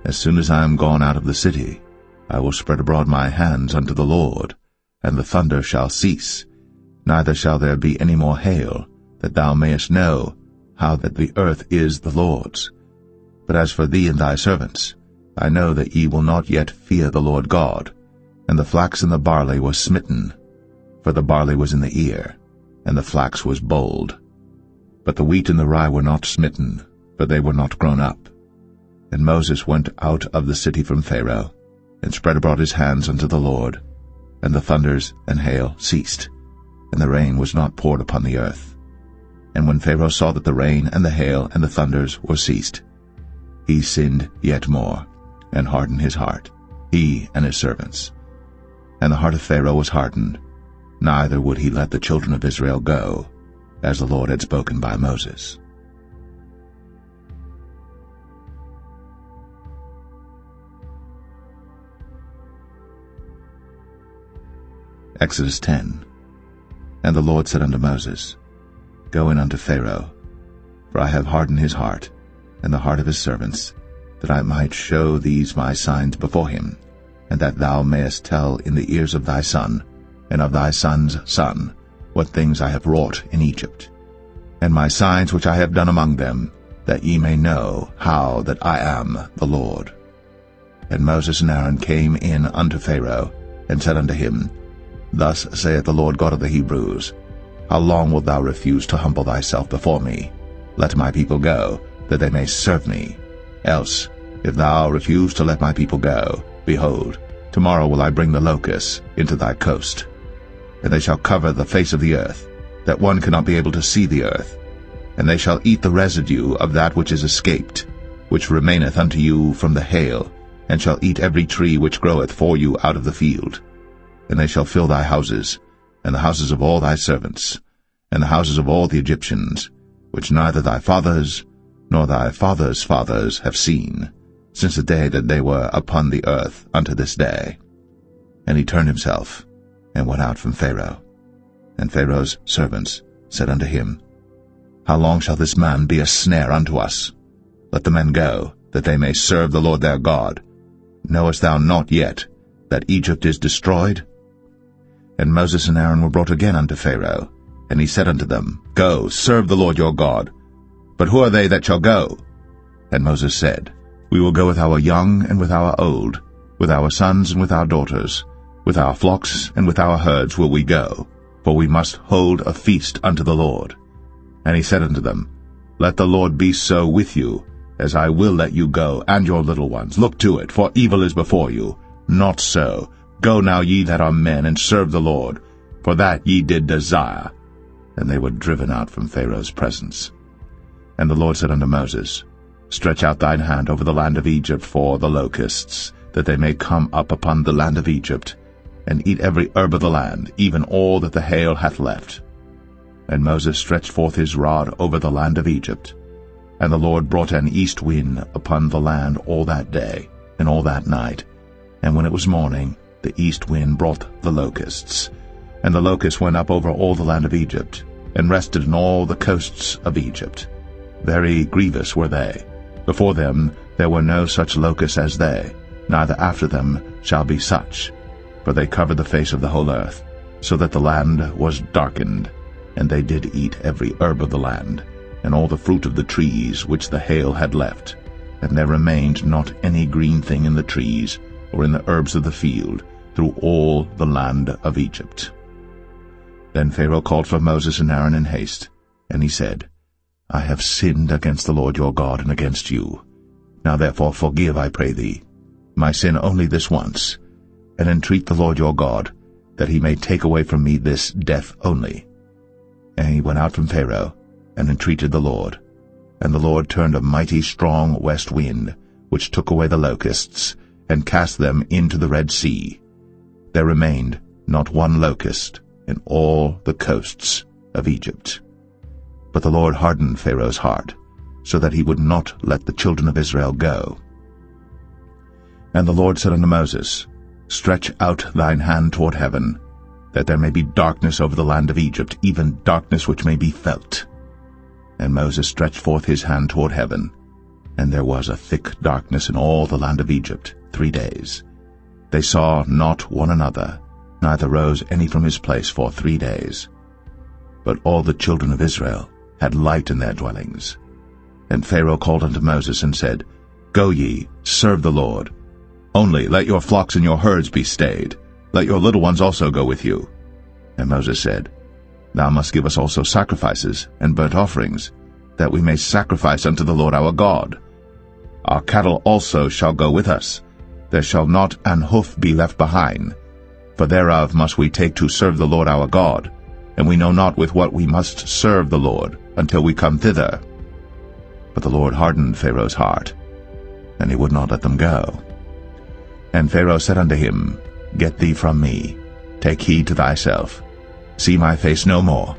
As soon as I am gone out of the city, I will spread abroad my hands unto the Lord, and the thunder shall cease, neither shall there be any more hail, that thou mayest know how that the earth is the Lord's. But as for thee and thy servants, I know that ye will not yet fear the Lord God. And the flax and the barley were smitten, for the barley was in the ear, and the flax was bold. But the wheat and the rye were not smitten, for they were not grown up. And Moses went out of the city from Pharaoh, and spread abroad his hands unto the Lord, and the thunders and hail ceased, and the rain was not poured upon the earth. And when Pharaoh saw that the rain and the hail and the thunders were ceased, he sinned yet more, and hardened his heart, he and his servants. And the heart of Pharaoh was hardened, neither would he let the children of Israel go, as the Lord had spoken by Moses. Exodus 10. And the Lord said unto Moses, Go in unto Pharaoh, for I have hardened his heart, and the heart of his servants, that I might show these my signs before him, and that thou mayest tell in the ears of thy son, and of thy son's son, what things I have wrought in Egypt, and my signs which I have done among them, that ye may know how that I am the Lord. And Moses and Aaron came in unto Pharaoh, and said unto him, Thus saith the Lord God of the Hebrews, How long wilt thou refuse to humble thyself before me? Let my people go, that they may serve me. Else, if thou refuse to let my people go, behold, tomorrow will I bring the locusts into thy coast, and they shall cover the face of the earth, that one cannot be able to see the earth. And they shall eat the residue of that which is escaped, which remaineth unto you from the hail, and shall eat every tree which groweth for you out of the field. And they shall fill thy houses, and the houses of all thy servants, and the houses of all the Egyptians, which neither thy fathers nor thy fathers' fathers have seen, since the day that they were upon the earth unto this day. And he turned himself, and went out from Pharaoh. And Pharaoh's servants said unto him, How long shall this man be a snare unto us? Let the men go, that they may serve the Lord their God. Knowest thou not yet that Egypt is destroyed? And Moses and Aaron were brought again unto Pharaoh, and he said unto them, Go, serve the Lord your God. But who are they that shall go? And Moses said, We will go with our young and with our old, with our sons and with our daughters, with our flocks and with our herds will we go, for we must hold a feast unto the Lord. And he said unto them, Let the Lord be so with you, as I will let you go, and your little ones. Look to it, for evil is before you. Not so. Go now, ye that are men, and serve the Lord, for that ye did desire. And they were driven out from Pharaoh's presence. And the Lord said unto Moses, Stretch out thine hand over the land of Egypt for the locusts, that they may come up upon the land of Egypt, and eat every herb of the land, even all that the hail hath left. And Moses stretched forth his rod over the land of Egypt. And the Lord brought an east wind upon the land all that day, and all that night. And when it was morning, the east wind brought the locusts. And the locusts went up over all the land of Egypt, and rested in all the coasts of Egypt. Very grievous were they. Before them there were no such locusts as they, neither after them shall be such. For they covered the face of the whole earth, so that the land was darkened. And they did eat every herb of the land, and all the fruit of the trees which the hail had left. And there remained not any green thing in the trees, or in the herbs of the field, through all the land of Egypt. Then Pharaoh called for Moses and Aaron in haste, and he said, I have sinned against the Lord your God and against you. Now therefore forgive, I pray thee, my sin only this once, and entreat the Lord your God, that he may take away from me this death only. And he went out from Pharaoh, and entreated the Lord. And the Lord turned a mighty strong west wind, which took away the locusts, and cast them into the Red Sea. There remained not one locust in all the coasts of Egypt. But the Lord hardened Pharaoh's heart, so that he would not let the children of Israel go. And the Lord said unto Moses, Stretch out thine hand toward heaven, that there may be darkness over the land of Egypt, even darkness which may be felt. And Moses stretched forth his hand toward heaven, and there was a thick darkness in all the land of Egypt 3 days. They saw not one another, neither rose any from his place for 3 days. But all the children of Israel had light in their dwellings. And Pharaoh called unto Moses and said, Go ye, serve the Lord. Only let your flocks and your herds be stayed. Let your little ones also go with you. And Moses said, Thou must give us also sacrifices and burnt offerings, that we may sacrifice unto the Lord our God. Our cattle also shall go with us. There shall not an hoof be left behind, for thereof must we take to serve the Lord our God, and we know not with what we must serve the Lord until we come thither. But the Lord hardened Pharaoh's heart, and he would not let them go. And Pharaoh said unto him, Get thee from me, take heed to thyself, see my face no more,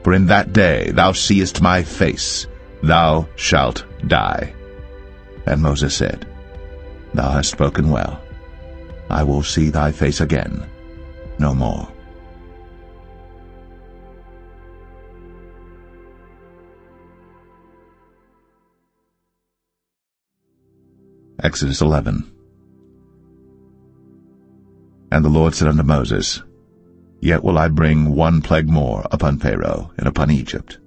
for in that day thou seest my face, thou shalt die. And Moses said, Thou hast spoken well. I will see thy face again no more. Exodus 11. And the Lord said unto Moses, Yet will I bring one plague more upon Pharaoh and upon Egypt.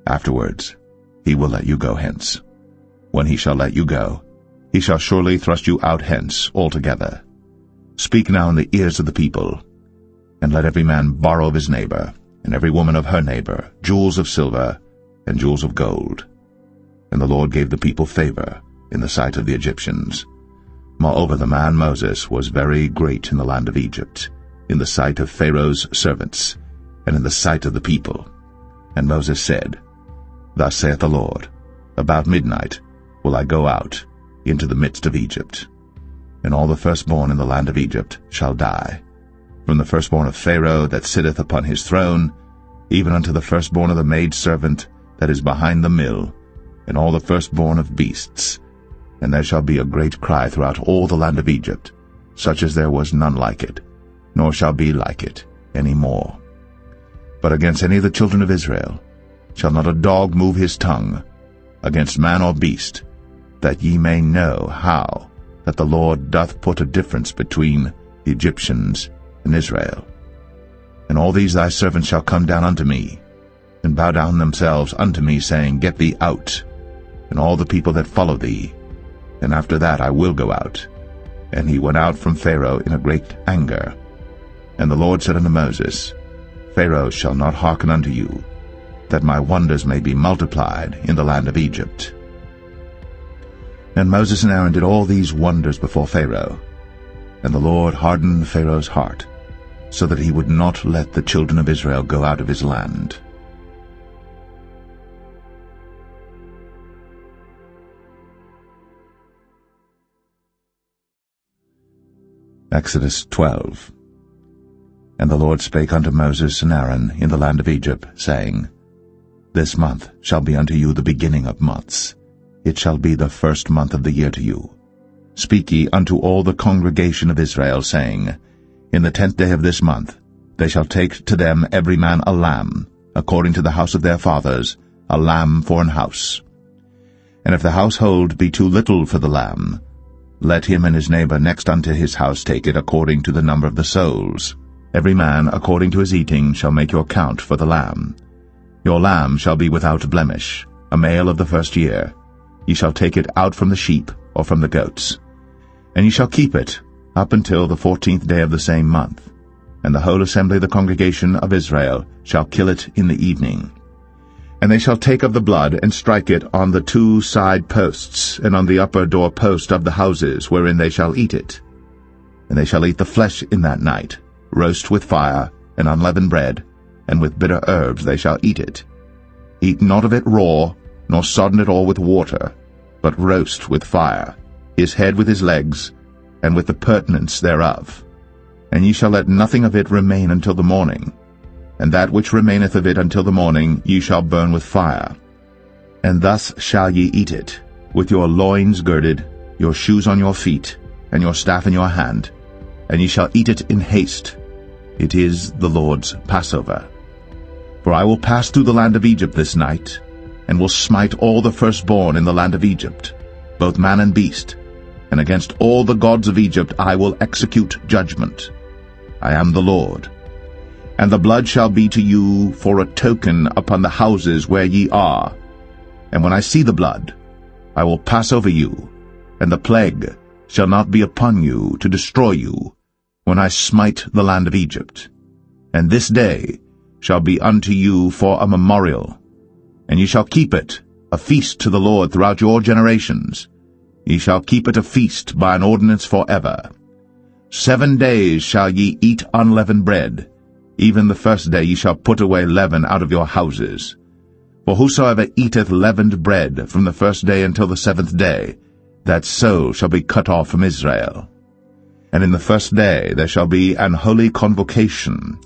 Afterwards he will let you go hence. When he shall let you go, he shall surely thrust you out hence altogether. Speak now in the ears of the people, and let every man borrow of his neighbor, and every woman of her neighbor, jewels of silver and jewels of gold. And the Lord gave the people favor in the sight of the Egyptians. Moreover, the man Moses was very great in the land of Egypt, in the sight of Pharaoh's servants, and in the sight of the people. And Moses said, Thus saith the Lord, About midnight will I go out into the midst of Egypt, and all the firstborn in the land of Egypt shall die, from the firstborn of Pharaoh that sitteth upon his throne, even unto the firstborn of the maidservant that is behind the mill, and all the firstborn of beasts. And there shall be a great cry throughout all the land of Egypt, such as there was none like it, nor shall be like it any more. But against any of the children of Israel shall not a dog move his tongue, against man or beast, that ye may know how that the Lord doth put a difference between the Egyptians and Israel. And all these thy servants shall come down unto me, and bow down themselves unto me, saying, Get thee out, and all the people that follow thee, and after that I will go out. And he went out from Pharaoh in a great anger. And the Lord said unto Moses, Pharaoh shall not hearken unto you, that my wonders may be multiplied in the land of Egypt. And Moses and Aaron did all these wonders before Pharaoh. And the Lord hardened Pharaoh's heart, so that he would not let the children of Israel go out of his land. Exodus 12. And the Lord spake unto Moses and Aaron in the land of Egypt, saying, This month shall be unto you the beginning of months. It shall be the first month of the year to you. Speak ye unto all the congregation of Israel, saying, In the 10th day of this month they shall take to them every man a lamb, according to the house of their fathers, a lamb for an house. And if the household be too little for the lamb, let him and his neighbor next unto his house take it according to the number of the souls. Every man according to his eating shall make your count for the lamb. Your lamb shall be without blemish, a male of the first year. Ye shall take it out from the sheep or from the goats. And ye shall keep it up until the 14th day of the same month. And the whole assembly of the congregation of Israel shall kill it in the evening. And they shall take of the blood, and strike it on the 2 side posts, and on the upper door post of the houses wherein they shall eat it. And they shall eat the flesh in that night, roast with fire, and unleavened bread, and with bitter herbs they shall eat it. Eat not of it raw, nor sodden it all with water, but roast with fire, his head with his legs, and with the purtenance thereof. And ye shall let nothing of it remain until the morning. And that which remaineth of it until the morning ye shall burn with fire. And thus shall ye eat it, with your loins girded, your shoes on your feet, and your staff in your hand, and ye shall eat it in haste. It is the Lord's Passover. For I will pass through the land of Egypt this night, and will smite all the firstborn in the land of Egypt, both man and beast, and against all the gods of Egypt I will execute judgment. I am the Lord. And the blood shall be to you for a token upon the houses where ye are. And when I see the blood, I will pass over you, and the plague shall not be upon you to destroy you, when I smite the land of Egypt. And this day shall be unto you for a memorial, and ye shall keep it a feast to the Lord throughout your generations. Ye shall keep it a feast by an ordinance forever. 7 days shall ye eat unleavened bread. Even the first day ye shall put away leaven out of your houses. For whosoever eateth leavened bread from the first day until the 7th day, that soul shall be cut off from Israel. And in the first day there shall be an holy convocation,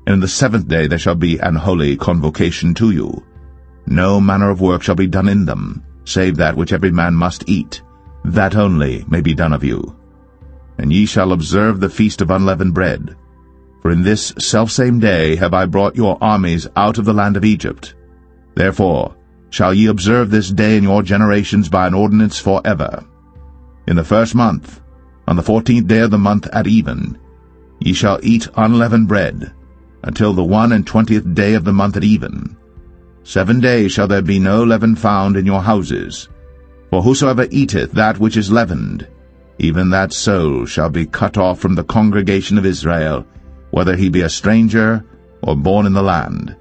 and in the 7th day there shall be an holy convocation to you. No manner of work shall be done in them, save that which every man must eat, that only may be done of you. And ye shall observe the feast of unleavened bread. For in this selfsame day have I brought your armies out of the land of Egypt. Therefore shall ye observe this day in your generations by an ordinance forever. In the 1st month, on the 14th day of the month at even, Ye shall eat unleavened bread, until the 21st day of the month at even. 7 days shall there be no leaven found in your houses. For whosoever eateth that which is leavened, even that soul shall be cut off from the congregation of Israel, whether he be a stranger or born in the land.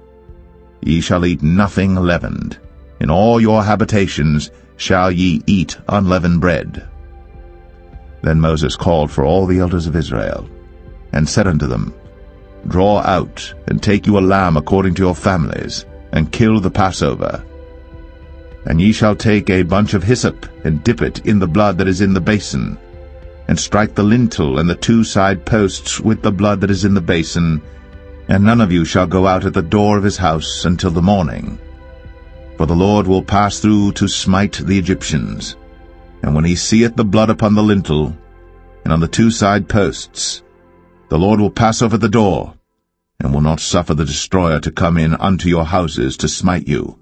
Ye shall eat nothing leavened. In all your habitations shall ye eat unleavened bread. Then Moses called for all the elders of Israel, and said unto them, Draw out, and take you a lamb according to your families, and kill the Passover. And ye shall take a bunch of hyssop, and dip it in the blood that is in the basin, and strike the lintel and the 2 side posts with the blood that is in the basin, and none of you shall go out at the door of his house until the morning. For the Lord will pass through to smite the Egyptians. And when he seeth the blood upon the lintel, and on the 2 side posts, the Lord will pass over the door, and will not suffer the destroyer to come in unto your houses to smite you.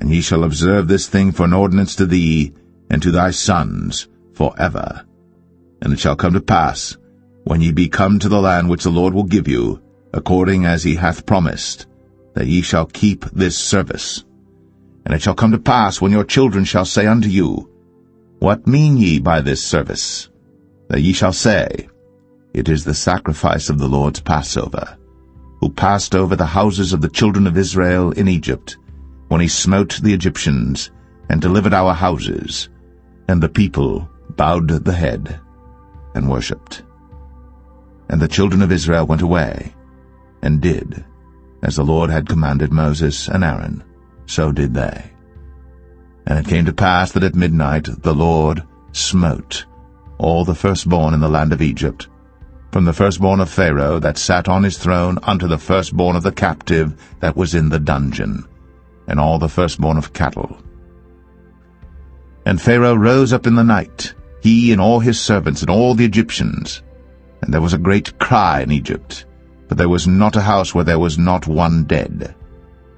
And ye shall observe this thing for an ordinance to thee, and to thy sons, for ever. And it shall come to pass, when ye be come to the land which the Lord will give you, according as he hath promised, that ye shall keep this service. And it shall come to pass, when your children shall say unto you, What mean ye by this service? That ye shall say, It is the sacrifice of the Lord's Passover, who passed over the houses of the children of Israel in Egypt, when he smote the Egyptians, and delivered our houses. And the people bowed the head, and worshipped. And the children of Israel went away, and did, as the Lord had commanded Moses and Aaron, so did they. And it came to pass that at midnight the Lord smote all the firstborn in the land of Egypt, from the firstborn of Pharaoh that sat on his throne unto the firstborn of the captive that was in the dungeon, and all the firstborn of cattle. And Pharaoh rose up in the night, he and all his servants and all the Egyptians. And there was a great cry in Egypt, but there was not a house where there was not one dead.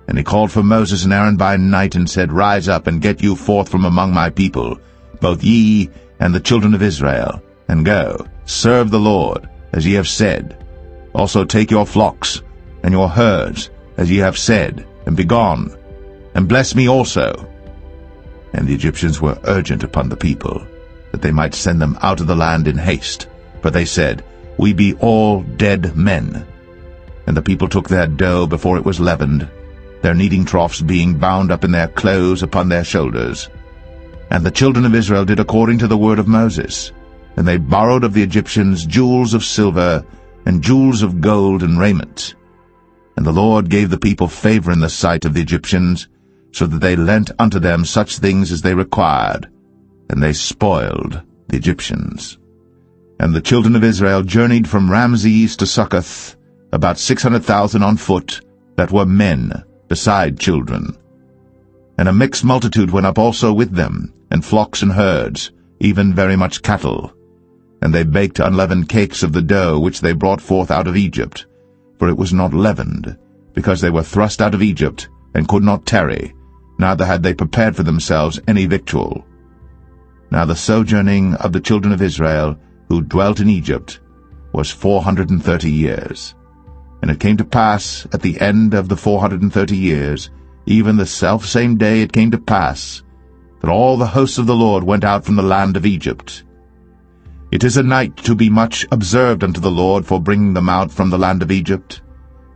And he called for Moses and Aaron by night, and said, Rise up, and get you forth from among my people, both ye and the children of Israel, and go, serve the Lord, as ye have said. Also take your flocks and your herds, as ye have said, and be gone, and bless me also. And the Egyptians were urgent upon the people, that they might send them out of the land in haste. For they said, We be all dead men. And the people took their dough before it was leavened, their kneading troughs being bound up in their clothes upon their shoulders. And the children of Israel did according to the word of Moses. And they borrowed of the Egyptians jewels of silver, and jewels of gold and raiment. And the Lord gave the people favor in the sight of the Egyptians, so that they lent unto them such things as they required, and they spoiled the Egyptians. And the children of Israel journeyed from Ramses to Succoth, about 600,000 on foot, that were men, beside children. And a mixed multitude went up also with them, and flocks and herds, even very much cattle. And they baked unleavened cakes of the dough which they brought forth out of Egypt, for it was not leavened, because they were thrust out of Egypt, and could not tarry, neither had they prepared for themselves any victual. Now the sojourning of the children of Israel, who dwelt in Egypt, was 430 years. And it came to pass at the end of the 430 years, even the selfsame day it came to pass, that all the hosts of the Lord went out from the land of Egypt. It is a night to be much observed unto the Lord for bringing them out from the land of Egypt.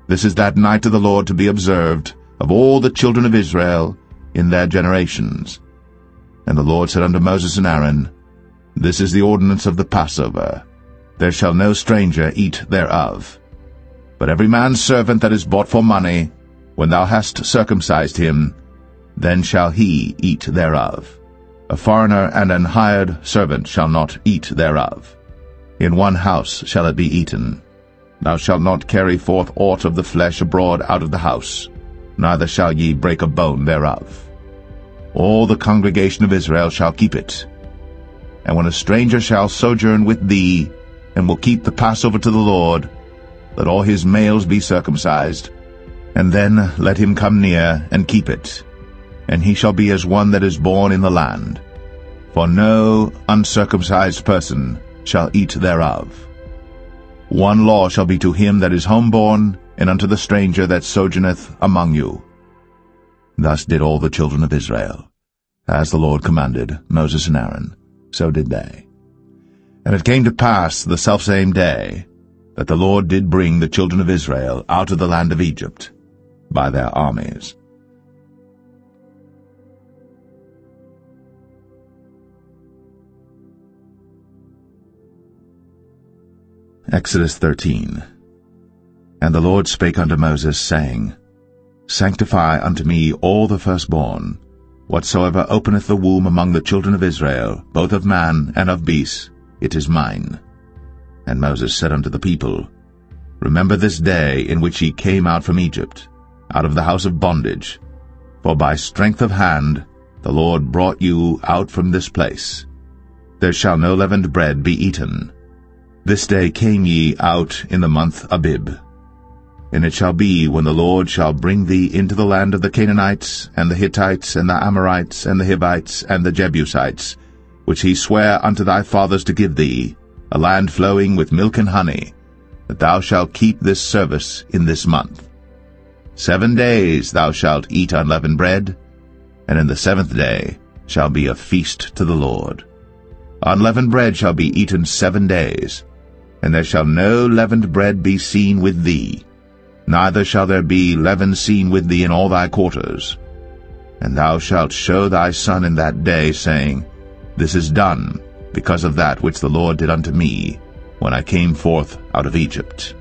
This is that night of the Lord to be observed of all the children of Israel in their generations. And the Lord said unto Moses and Aaron, This is the ordinance of the Passover. There shall no stranger eat thereof. But every man's servant that is bought for money, when thou hast circumcised him, then shall he eat thereof. A foreigner and an hired servant shall not eat thereof. In one house shall it be eaten. Thou shalt not carry forth aught of the flesh abroad out of the house, neither shall ye break a bone thereof. All the congregation of Israel shall keep it. And when a stranger shall sojourn with thee, and will keep the Passover to the Lord, let all his males be circumcised, and then let him come near and keep it. And he shall be as one that is born in the land. For no uncircumcised person shall eat thereof. One law shall be to him that is homeborn, and unto the stranger that sojourneth among you. Thus did all the children of Israel. As the Lord commanded Moses and Aaron, so did they. And it came to pass the selfsame day, that the Lord did bring the children of Israel out of the land of Egypt by their armies. Exodus 13. And the Lord spake unto Moses, saying, Sanctify unto me all the firstborn, whatsoever openeth the womb among the children of Israel, both of man and of beast, it is mine. And Moses said unto the people, Remember this day in which ye came out from Egypt, out of the house of bondage, for by strength of hand the Lord brought you out from this place. There shall no leavened bread be eaten. This day came ye out in the month Abib. And it shall be, when the Lord shall bring thee into the land of the Canaanites, and the Hittites, and the Amorites, and the Hivites, and the Jebusites, which he sware unto thy fathers to give thee, a land flowing with milk and honey, that thou shalt keep this service in this month. 7 days thou shalt eat unleavened bread, and in the 7th day shall be a feast to the Lord. Unleavened bread shall be eaten 7 days, and there shall no leavened bread be seen with thee, neither shall there be leaven seen with thee in all thy quarters. And thou shalt show thy son in that day, saying, This is done because of that which the Lord did unto me, when I came forth out of Egypt.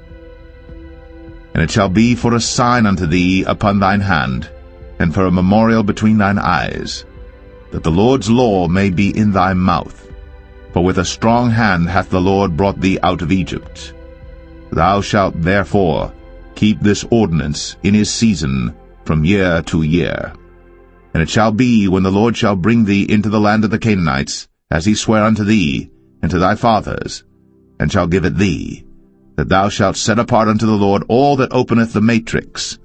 And it shall be for a sign unto thee upon thine hand, and for a memorial between thine eyes, that the Lord's law may be in thy mouth. For with a strong hand hath the Lord brought thee out of Egypt. Thou shalt therefore keep this ordinance in his season from year to year. And it shall be, when the Lord shall bring thee into the land of the Canaanites, as he sware unto thee and to thy fathers, and shall give it thee, that thou shalt set apart unto the Lord all that openeth the matrix,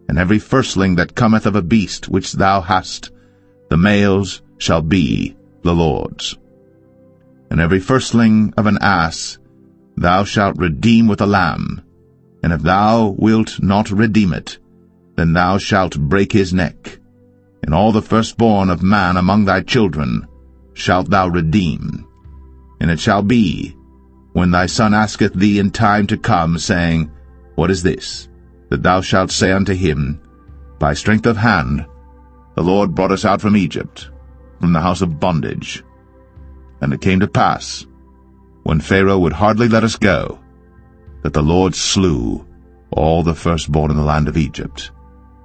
and every firstling that cometh of a beast which thou hast, the males shall be the Lord's. And every firstling of an ass thou shalt redeem with a lamb, and if thou wilt not redeem it, then thou shalt break his neck. And all the firstborn of man among thy children shalt thou redeem. And it shall be, when thy son asketh thee in time to come, saying, What is this? That thou shalt say unto him, By strength of hand the Lord brought us out from Egypt, from the house of bondage. And it came to pass, when Pharaoh would hardly let us go, that the Lord slew all the firstborn in the land of Egypt,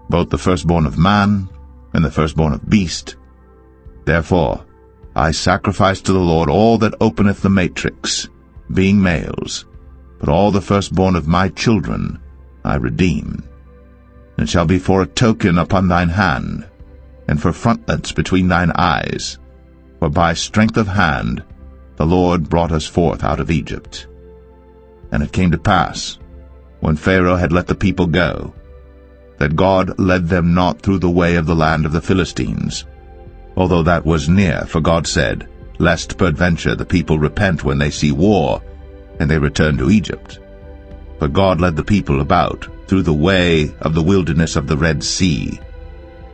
both the firstborn of man and the firstborn of beast. Therefore I sacrifice to the Lord all that openeth the matrix, being males, but all the firstborn of my children I redeem. And it shall be for a token upon thine hand, and for frontlets between thine eyes, for by strength of hand the Lord brought us forth out of Egypt. And it came to pass, when Pharaoh had let the people go, that God led them not through the way of the land of the Philistines, although that was near, for God said, Lest peradventure the people repent when they see war, and they return to Egypt. But God led the people about through the way of the wilderness of the Red Sea.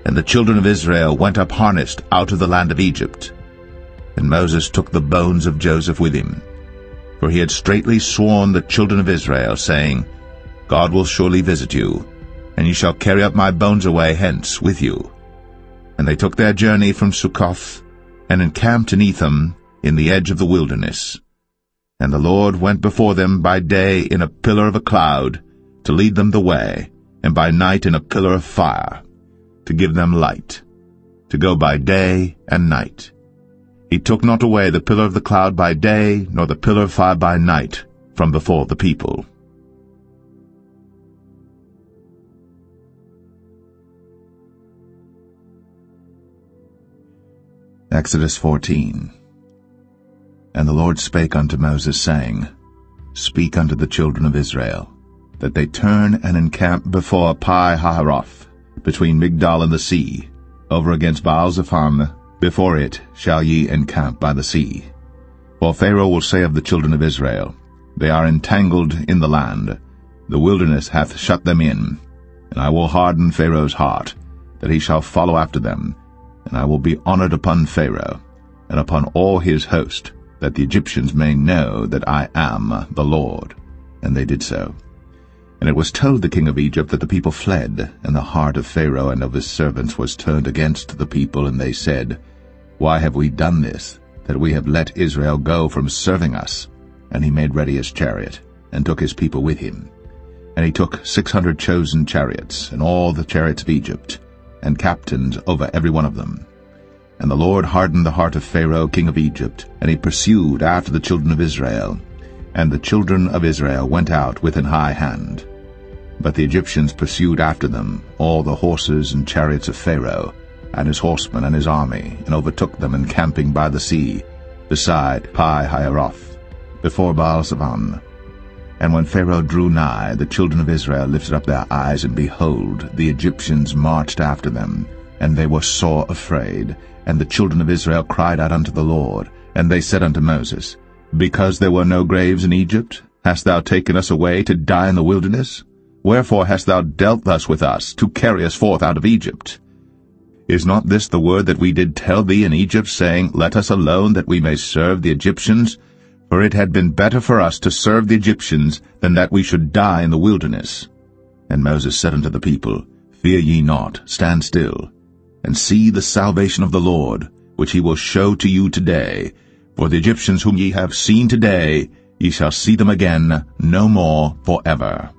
And the children of Israel went up harnessed out of the land of Egypt. And Moses took the bones of Joseph with him, for he had straitly sworn the children of Israel, saying, God will surely visit you, and ye shall carry up my bones away hence with you. And they took their journey from Succoth, and encamped in Etham, in the edge of the wilderness. And the Lord went before them by day in a pillar of a cloud, to lead them the way, and by night in a pillar of fire, to give them light, to go by day and night. He took not away the pillar of the cloud by day, nor the pillar of fire by night, from before the people. Exodus 14. And the Lord spake unto Moses, saying, Speak unto the children of Israel, that they turn and encamp before Pi-hahiroth, between Migdol and the sea, over against Baal-zephon. Before it shall ye encamp by the sea. For Pharaoh will say of the children of Israel, They are entangled in the land. The wilderness hath shut them in. And I will harden Pharaoh's heart, that he shall follow after them. And I will be honored upon Pharaoh, and upon all his host, that the Egyptians may know that I am the Lord. And they did so. And it was told the king of Egypt that the people fled, and the heart of Pharaoh and of his servants was turned against the people, and they said, Why have we done this, that we have let Israel go from serving us? And he made ready his chariot, and took his people with him. And he took 600 chosen chariots, and all the chariots of Egypt, and captains over every one of them. And the Lord hardened the heart of Pharaoh king of Egypt, and he pursued after the children of Israel. And the children of Israel went out with an high hand. But the Egyptians pursued after them, all the horses and chariots of Pharaoh, and his horsemen and his army, and overtook them encamping by the sea, beside Pi-hahiroth, before Baal-Zephon. And when Pharaoh drew nigh, the children of Israel lifted up their eyes, and behold, the Egyptians marched after them, and they were sore afraid. And the children of Israel cried out unto the Lord, and they said unto Moses, Because there were no graves in Egypt, hast thou taken us away to die in the wilderness? Wherefore hast thou dealt thus with us, to carry us forth out of Egypt? Is not this the word that we did tell thee in Egypt, saying, Let us alone, that we may serve the Egyptians? For it had been better for us to serve the Egyptians, than that we should die in the wilderness. And Moses said unto the people, Fear ye not, stand still, and see the salvation of the Lord, which he will show to you today. For the Egyptians whom ye have seen today, ye shall see them again no more forever.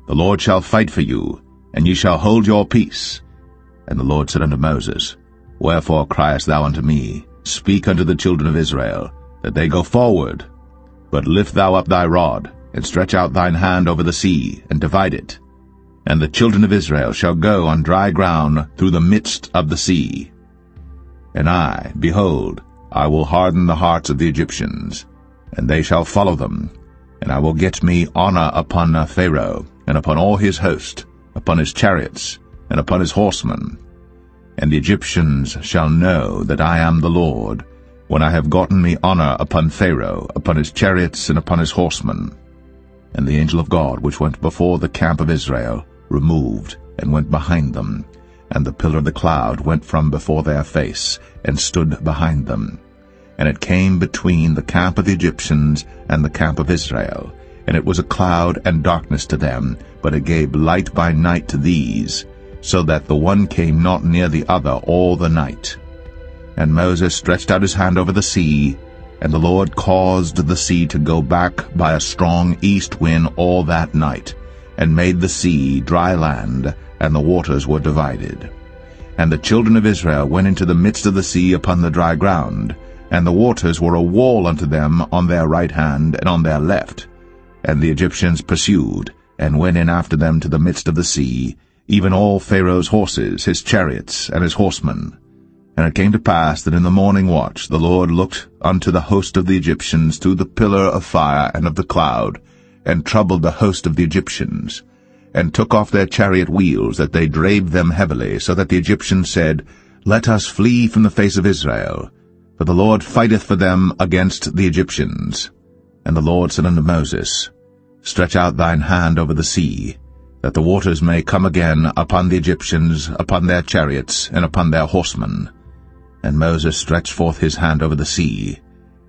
The Lord shall fight for you, and ye shall hold your peace. And the Lord said unto Moses, Wherefore criest thou unto me? Speak unto the children of Israel, that they go forward. But lift thou up thy rod, and stretch out thine hand over the sea, and divide it. And the children of Israel shall go on dry ground through the midst of the sea. And I, behold, I will harden the hearts of the Egyptians, and they shall follow them. And I will get me honor upon Pharaoh, and upon all his host, upon his chariots, and upon his horsemen. And the Egyptians shall know that I am the Lord, when I have gotten me honor upon Pharaoh, upon his chariots, and upon his horsemen. And the angel of God, which went before the camp of Israel, removed, and went behind them. And the pillar of the cloud went from before their face, and stood behind them. And it came between the camp of the Egyptians and the camp of Israel. And it was a cloud and darkness to them, but it gave light by night to these, so that the one came not near the other all the night. And Moses stretched out his hand over the sea, and the Lord caused the sea to go back by a strong east wind all that night, and made the sea dry land, and the waters were divided. And the children of Israel went into the midst of the sea upon the dry ground, and the waters were a wall unto them on their right hand and on their left. And the Egyptians pursued, and went in after them to the midst of the sea, even all Pharaoh's horses, his chariots, and his horsemen. And it came to pass that in the morning watch the Lord looked unto the host of the Egyptians through the pillar of fire and of the cloud, and troubled the host of the Egyptians, and took off their chariot wheels, that they drave them heavily, so that the Egyptians said, Let us flee from the face of Israel, for the Lord fighteth for them against the Egyptians. And the Lord said unto Moses, Stretch out thine hand over the sea, that the waters may come again upon the Egyptians, upon their chariots, and upon their horsemen. And Moses stretched forth his hand over the sea,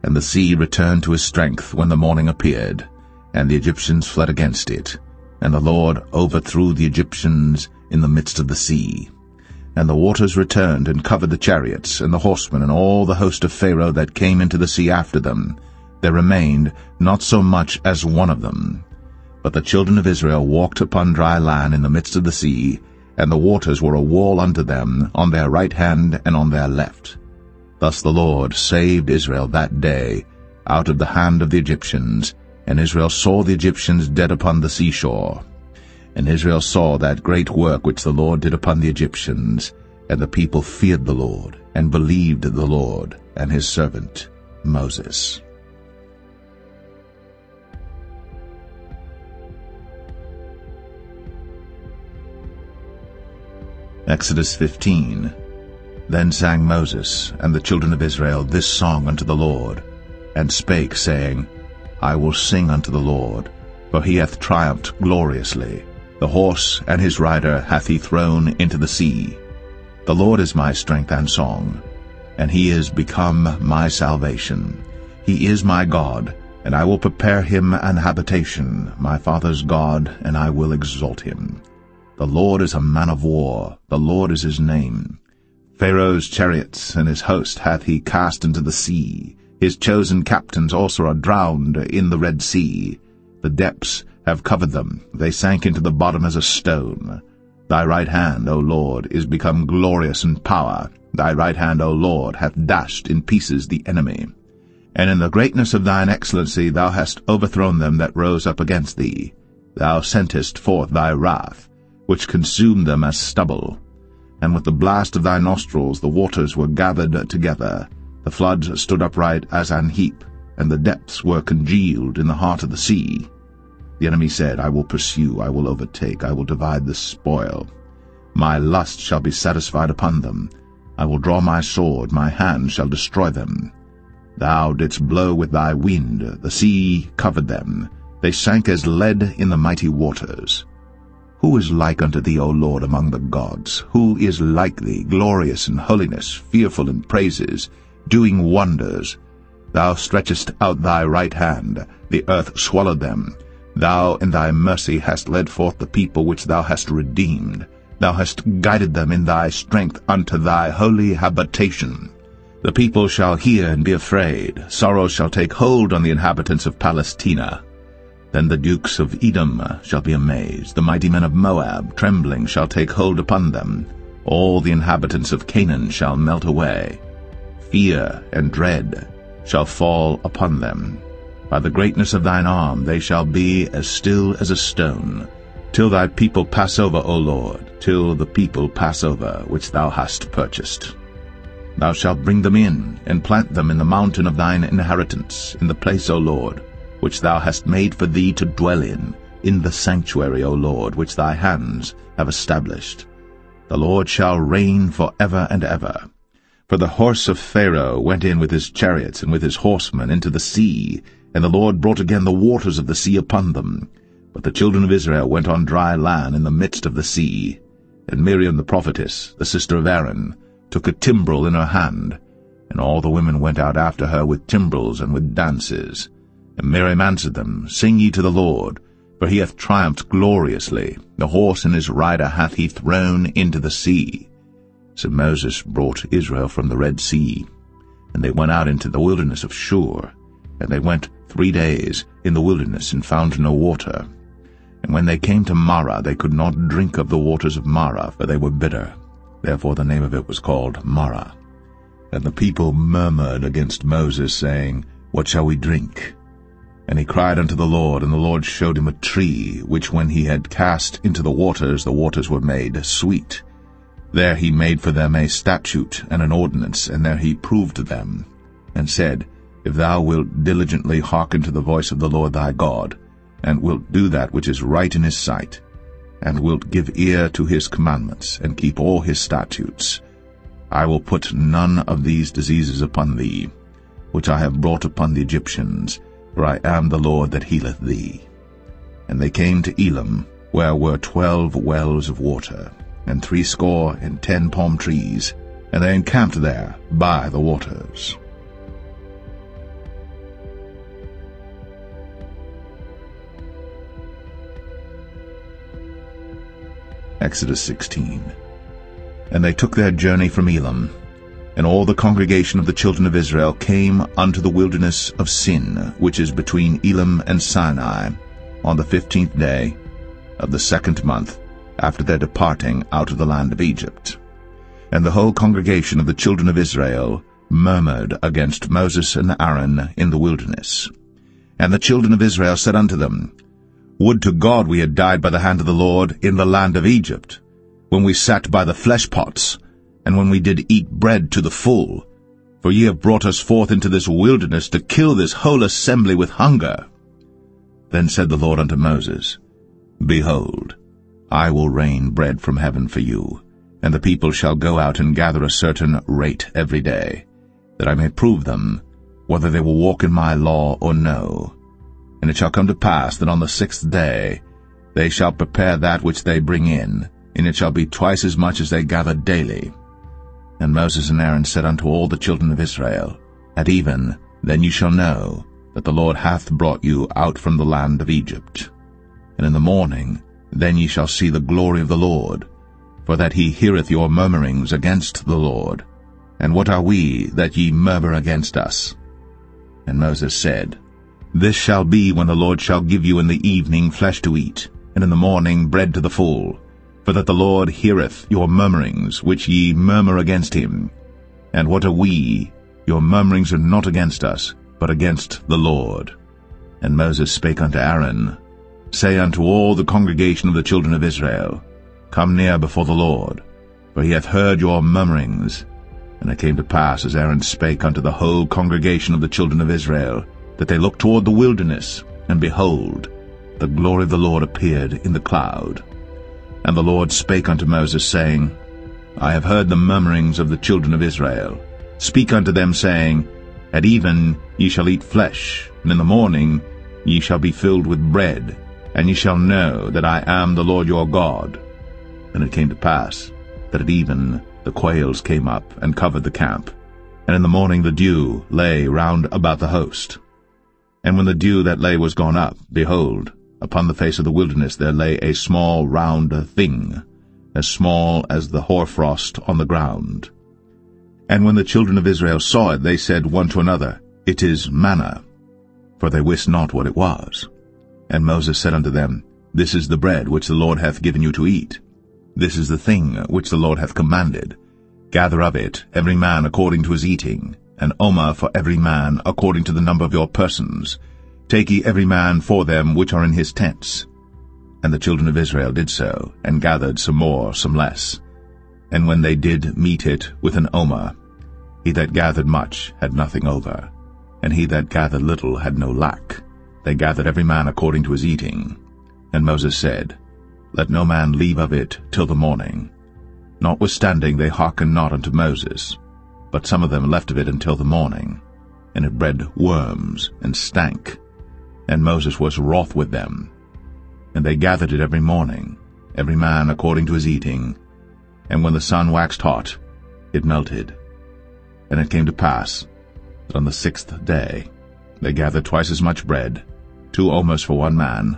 and the sea returned to his strength when the morning appeared, and the Egyptians fled against it. And the Lord overthrew the Egyptians in the midst of the sea. And the waters returned and covered the chariots, and the horsemen, and all the host of Pharaoh that came into the sea after them. There remained not so much as one of them. But the children of Israel walked upon dry land in the midst of the sea, and the waters were a wall unto them on their right hand and on their left. Thus the Lord saved Israel that day out of the hand of the Egyptians, and Israel saw the Egyptians dead upon the seashore. And Israel saw that great work which the Lord did upon the Egyptians, and the people feared the Lord, and believed the Lord and his servant Moses. Exodus 15. Then sang Moses and the children of Israel this song unto the Lord, and spake, saying, I will sing unto the Lord, for he hath triumphed gloriously. The horse and his rider hath he thrown into the sea. The Lord is my strength and song, and he is become my salvation. He is my God, and I will prepare him an habitation, my father's God, and I will exalt him. The Lord is a man of war, the Lord is his name. Pharaoh's chariots and his host hath he cast into the sea. His chosen captains also are drowned in the Red Sea. The depths have covered them, they sank into the bottom as a stone. Thy right hand, O Lord, is become glorious in power. Thy right hand, O Lord, hath dashed in pieces the enemy. And in the greatness of thine excellency thou hast overthrown them that rose up against thee. Thou sentest forth thy wrath, which consumed them as stubble. And with the blast of thy nostrils the waters were gathered together. The floods stood upright as an heap, and the depths were congealed in the heart of the sea. The enemy said, I will pursue, I will overtake, I will divide the spoil. My lust shall be satisfied upon them. I will draw my sword, my hand shall destroy them. Thou didst blow with thy wind, the sea covered them. They sank as lead in the mighty waters. Who is like unto thee, O Lord, among the gods? Who is like thee, glorious in holiness, fearful in praises, doing wonders? Thou stretchest out thy right hand, the earth swallowed them. Thou in thy mercy hast led forth the people which thou hast redeemed. Thou hast guided them in thy strength unto thy holy habitation. The people shall hear and be afraid. Sorrow shall take hold on the inhabitants of Palestina. Then the dukes of Edom shall be amazed. The mighty men of Moab, trembling, shall take hold upon them. All the inhabitants of Canaan shall melt away. Fear and dread shall fall upon them. By the greatness of thine arm they shall be as still as a stone, till thy people pass over, O Lord, till the people pass over, which thou hast purchased. Thou shalt bring them in, and plant them in the mountain of thine inheritance, in the place, O Lord, which thou hast made for thee to dwell in the sanctuary, O Lord, which thy hands have established. The Lord shall reign for ever and ever. For the horse of Pharaoh went in with his chariots and with his horsemen into the sea, and the Lord brought again the waters of the sea upon them. But the children of Israel went on dry land in the midst of the sea. And Miriam the prophetess, the sister of Aaron, took a timbrel in her hand, and all the women went out after her with timbrels and with dances. And Miriam answered them, Sing ye to the Lord, for he hath triumphed gloriously. The horse and his rider hath he thrown into the sea. So Moses brought Israel from the Red Sea, and they went out into the wilderness of Shur. And they went 3 days in the wilderness, and found no water. And when they came to Marah, they could not drink of the waters of Marah, for they were bitter. Therefore the name of it was called Marah. And the people murmured against Moses, saying, What shall we drink? And he cried unto the Lord, and the Lord showed him a tree, which when he had cast into the waters were made sweet. There he made for them a statute and an ordinance, and there he proved them, and said, If thou wilt diligently hearken to the voice of the Lord thy God, and wilt do that which is right in his sight, and wilt give ear to his commandments, and keep all his statutes, I will put none of these diseases upon thee, which I have brought upon the Egyptians, for I am the Lord that healeth thee. And they came to Elim, where were 12 wells of water, and 70 palm trees, and they encamped there by the waters. Exodus 16. And they took their journey from Elim, and all the congregation of the children of Israel came unto the wilderness of Sin, which is between Elim and Sinai, on the 15th day of the 2nd month, after their departing out of the land of Egypt. And the whole congregation of the children of Israel murmured against Moses and Aaron in the wilderness. And the children of Israel said unto them, Would to God we had died by the hand of the Lord in the land of Egypt, when we sat by the flesh pots, and when we did eat bread to the full. For ye have brought us forth into this wilderness to kill this whole assembly with hunger. Then said the Lord unto Moses, Behold, I will rain bread from heaven for you, and the people shall go out and gather a certain rate every day, that I may prove them, whether they will walk in my law or no. And it shall come to pass that on the 6th day they shall prepare that which they bring in, and it shall be twice as much as they gather daily. And Moses and Aaron said unto all the children of Israel, At even, then you shall know that the Lord hath brought you out from the land of Egypt. And in the morning then ye shall see the glory of the Lord, for that he heareth your murmurings against the Lord. And what are we that ye murmur against us? And Moses said, This shall be when the Lord shall give you in the evening flesh to eat, and in the morning bread to the full, for that the Lord heareth your murmurings, which ye murmur against him. And what are we? Your murmurings are not against us, but against the Lord. And Moses spake unto Aaron, Say unto all the congregation of the children of Israel, Come near before the Lord, for he hath heard your murmurings. And it came to pass, as Aaron spake unto the whole congregation of the children of Israel, that they looked toward the wilderness, and behold, the glory of the Lord appeared in the cloud. And the Lord spake unto Moses, saying, I have heard the murmurings of the children of Israel. Speak unto them, saying, At even ye shall eat flesh, and in the morning ye shall be filled with bread, and ye shall know that I am the Lord your God. And it came to pass that at even the quails came up and covered the camp, and in the morning the dew lay round about the host. And when the dew that lay was gone up, behold, upon the face of the wilderness there lay a small round thing, as small as the hoarfrost on the ground. And when the children of Israel saw it, they said one to another, It is manna, for they wist not what it was. And Moses said unto them, This is the bread which the Lord hath given you to eat. This is the thing which the Lord hath commanded. Gather of it every man according to his eating, an omer for every man according to the number of your persons. Take ye every man for them which are in his tents. And the children of Israel did so, and gathered some more, some less. And when they did meet it with an omer, he that gathered much had nothing over, and he that gathered little had no lack. They gathered every man according to his eating. And Moses said, Let no man leave of it till the morning. Notwithstanding they hearkened not unto Moses, but some of them left of it until the morning. And it bred worms, and stank. And Moses was wroth with them. And they gathered it every morning, every man according to his eating. And when the sun waxed hot, it melted. And it came to pass that on the 6th day they gathered twice as much bread, 2 omers for one man.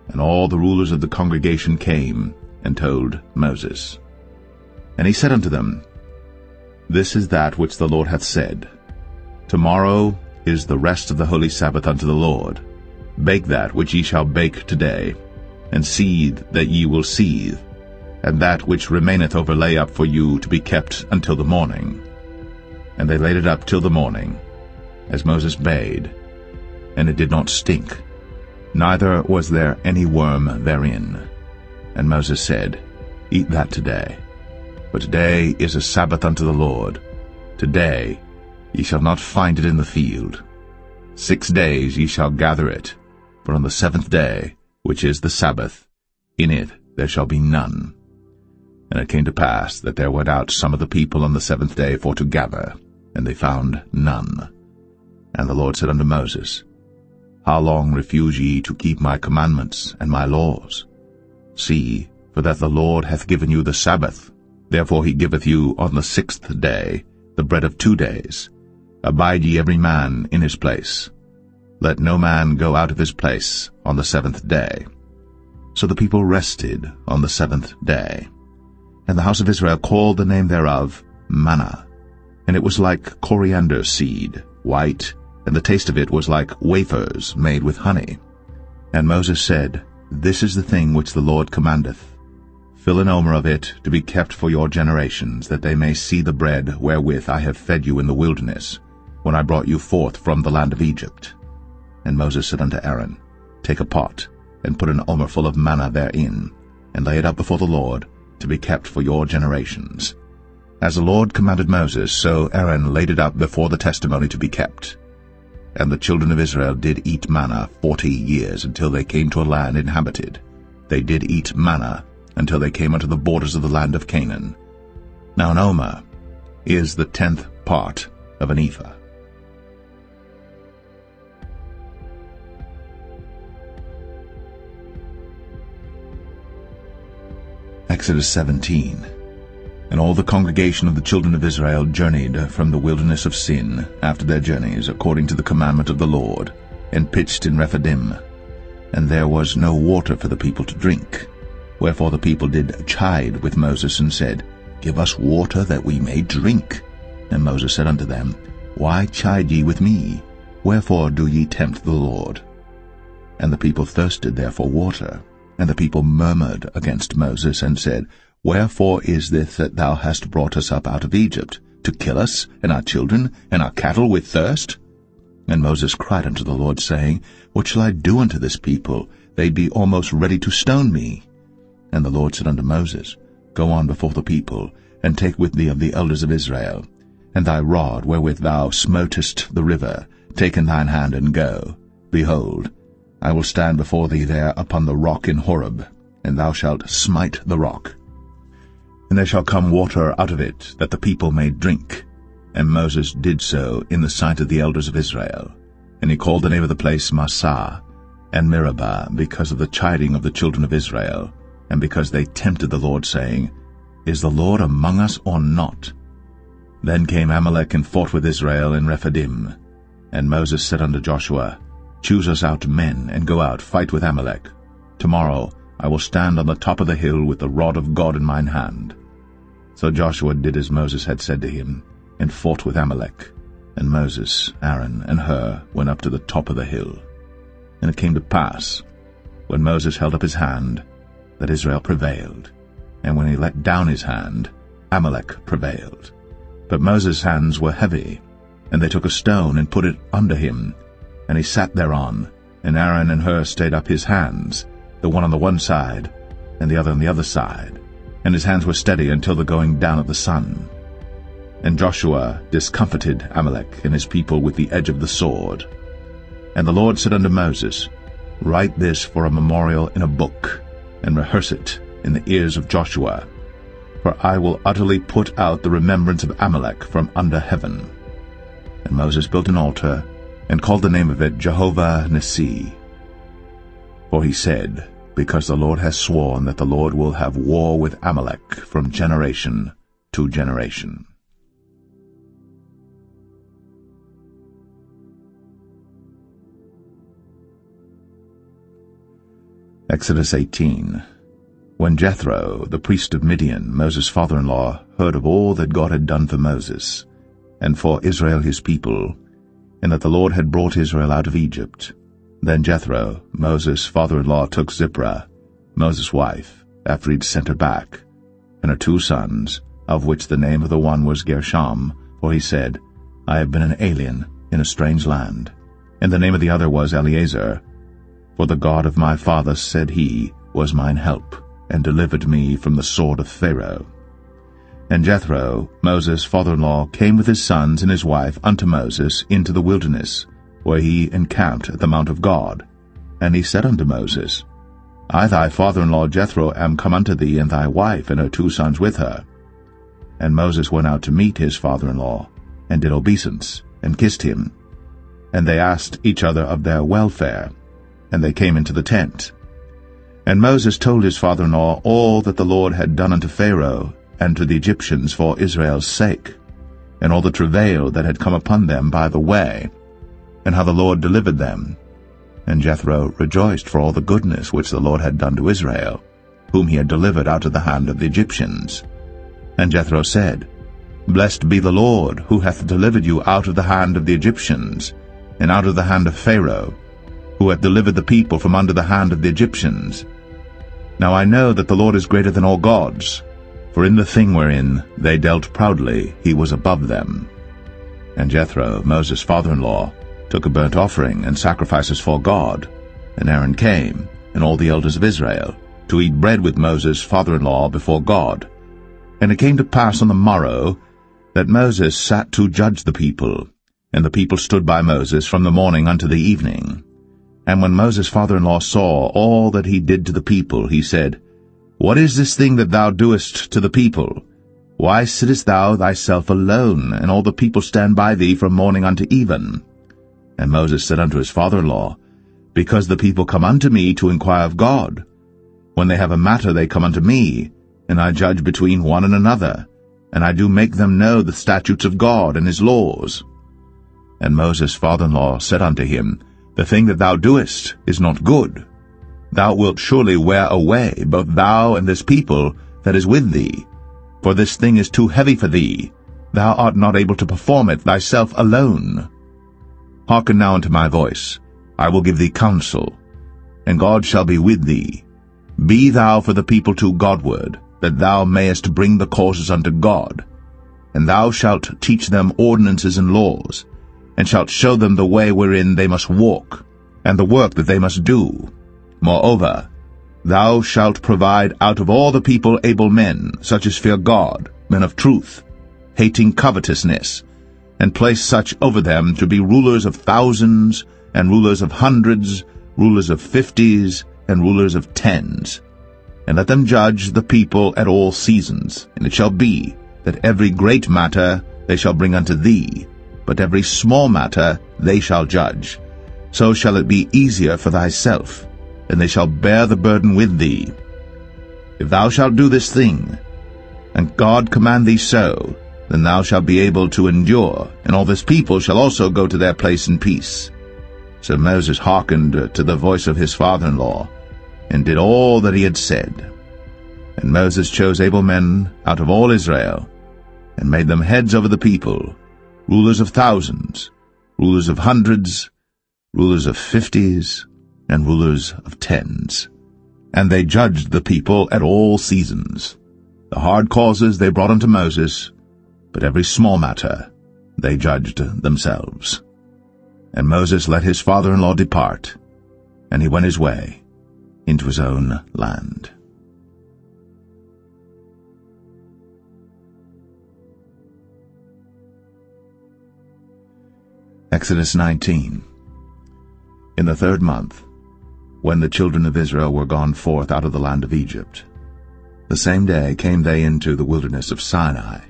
And all the rulers of the congregation came and told Moses. And he said unto them, This is that which the Lord hath said. Tomorrow is the rest of the holy Sabbath unto the Lord. Bake that which ye shall bake today, and seethe that ye will seethe, and that which remaineth over lay up for you to be kept until the morning. And they laid it up till the morning, as Moses bade, and it did not stink, neither was there any worm therein. And Moses said, Eat that today, for today is a Sabbath unto the Lord. Today ye shall not find it in the field. 6 days ye shall gather it, but on the 7th day, which is the Sabbath, in it there shall be none. And it came to pass that there went out some of the people on the 7th day for to gather, and they found none. And the Lord said unto Moses, How long refuse ye to keep my commandments and my laws? See, for that the Lord hath given you the Sabbath. Therefore he giveth you on the 6th day the bread of 2 days. Abide ye every man in his place. Let no man go out of his place on the 7th day. So the people rested on the 7th day. And the house of Israel called the name thereof manna. And it was like coriander seed, white, and the taste of it was like wafers made with honey. And Moses said, This is the thing which the Lord commandeth. Fill an omer of it to be kept for your generations, that they may see the bread wherewith I have fed you in the wilderness, when I brought you forth from the land of Egypt. And Moses said unto Aaron, Take a pot, and put an omer full of manna therein, and lay it up before the Lord, to be kept for your generations. As the Lord commanded Moses, so Aaron laid it up before the testimony to be kept. And the children of Israel did eat manna 40 years, until they came to a land inhabited. They did eat manna until they came unto the borders of the land of Canaan. Now an omer is the 10th part of an ephah. Exodus 17. And all the congregation of the children of Israel journeyed from the wilderness of Sin after their journeys, according to the commandment of the Lord, and pitched in Rephidim. And there was no water for the people to drink. Wherefore the people did chide with Moses, and said, Give us water that we may drink. And Moses said unto them, Why chide ye with me? Wherefore do ye tempt the Lord? And the people thirsted there for water. And the people murmured against Moses, and said, Wherefore is this that thou hast brought us up out of Egypt, to kill us, and our children, and our cattle with thirst? And Moses cried unto the Lord, saying, What shall I do unto this people? They be almost ready to stone me. And the Lord said unto Moses, Go on before the people, and take with thee of the elders of Israel, and thy rod wherewith thou smotest the river, take in thine hand, and go. Behold, I will stand before thee there upon the rock in Horeb, and thou shalt smite the rock. And there shall come water out of it, that the people may drink. And Moses did so in the sight of the elders of Israel. And he called the name of the place Massah and Meribah, because of the chiding of the children of Israel, and because they tempted the Lord, saying, Is the Lord among us or not? Then came Amalek and fought with Israel in Rephidim. And Moses said unto Joshua, Choose us out men, and go out, fight with Amalek. Tomorrow I will stand on the top of the hill with the rod of God in mine hand. So Joshua did as Moses had said to him, and fought with Amalek. And Moses, Aaron, and Hur went up to the top of the hill. And it came to pass, when Moses held up his hand, that Israel prevailed. And when he let down his hand, Amalek prevailed. But Moses' hands were heavy, and they took a stone and put it under him, and he sat thereon. And Aaron and Hur stayed up his hands, the one on the one side, and the other on the other side. And his hands were steady until the going down of the sun. And Joshua discomfited Amalek and his people with the edge of the sword. And the Lord said unto Moses, Write this for a memorial in a book, and rehearse it in the ears of Joshua. For I will utterly put out the remembrance of Amalek from under heaven. And Moses built an altar, and called the name of it Jehovah Nissi. For he said, Because the Lord has sworn that the Lord will have war with Amalek from generation to generation. Exodus 18. When Jethro, the priest of Midian, Moses' father-in-law, heard of all that God had done for Moses, and for Israel his people, and that the Lord had brought Israel out of Egypt, then Jethro, Moses' father-in-law, took Zipporah, Moses' wife, after he'd sent her back, and her 2 sons, of which the name of the one was Gershom, for he said, I have been an alien in a strange land. And the name of the other was Eleazar, for the God of my father, said he, was mine help, and delivered me from the sword of Pharaoh. And Jethro, Moses' father-in-law, came with his sons and his wife unto Moses into the wilderness, where he encamped at the mount of God. And he said unto Moses, I thy father-in-law Jethro am come unto thee, and thy wife and her 2 sons with her. And Moses went out to meet his father-in-law, and did obeisance, and kissed him. And they asked each other of their welfare, and they came into the tent. And Moses told his father-in-law all that the Lord had done unto Pharaoh and to the Egyptians for Israel's sake, and all the travail that had come upon them by the way, and how the Lord delivered them. And Jethro rejoiced for all the goodness which the Lord had done to Israel, whom he had delivered out of the hand of the Egyptians. And Jethro said, Blessed be the Lord, who hath delivered you out of the hand of the Egyptians, and out of the hand of Pharaoh, who hath delivered the people from under the hand of the Egyptians. Now I know that the Lord is greater than all gods, for in the thing wherein they dealt proudly he was above them. And Jethro, Moses' father-in-law, took a burnt offering and sacrifices for God. And Aaron came, and all the elders of Israel, to eat bread with Moses' father-in-law before God. And it came to pass on the morrow that Moses sat to judge the people, and the people stood by Moses from the morning unto the evening. And when Moses' father-in-law saw all that he did to the people, he said, What is this thing that thou doest to the people? Why sittest thou thyself alone, and all the people stand by thee from morning unto even? And Moses said unto his father-in-law, Because the people come unto me to inquire of God. When they have a matter they come unto me, and I judge between one and another, and I do make them know the statutes of God and his laws. And Moses' father-in-law said unto him, The thing that thou doest is not good. Thou wilt surely wear away both thou and this people that is with thee. For this thing is too heavy for thee. Thou art not able to perform it thyself alone. Hearken now unto my voice. I will give thee counsel, and God shall be with thee. Be thou for the people too Godward, that thou mayest bring the causes unto God. And thou shalt teach them ordinances and laws, and shalt show them the way wherein they must walk, and the work that they must do. Moreover, thou shalt provide out of all the people able men, such as fear God, men of truth, hating covetousness, and place such over them to be rulers of thousands, and rulers of hundreds, rulers of 50s, and rulers of 10s. And let them judge the people at all seasons. And it shall be that every great matter they shall bring unto thee, but every small matter they shall judge. So shall it be easier for thyself, and they shall bear the burden with thee. If thou shalt do this thing, and God command thee so, then thou shalt be able to endure, and all this people shall also go to their place in peace. So Moses hearkened to the voice of his father-in-law, and did all that he had said. And Moses chose able men out of all Israel, and made them heads over the people, rulers of thousands, rulers of hundreds, rulers of 50s, and rulers of 10s. And they judged the people at all seasons. The hard causes they brought unto Moses, but every small matter they judged themselves. And Moses let his father-in-law depart, and he went his way into his own land. Exodus 19. In the 3rd month, when the children of Israel were gone forth out of the land of Egypt, the same day came they into the wilderness of Sinai.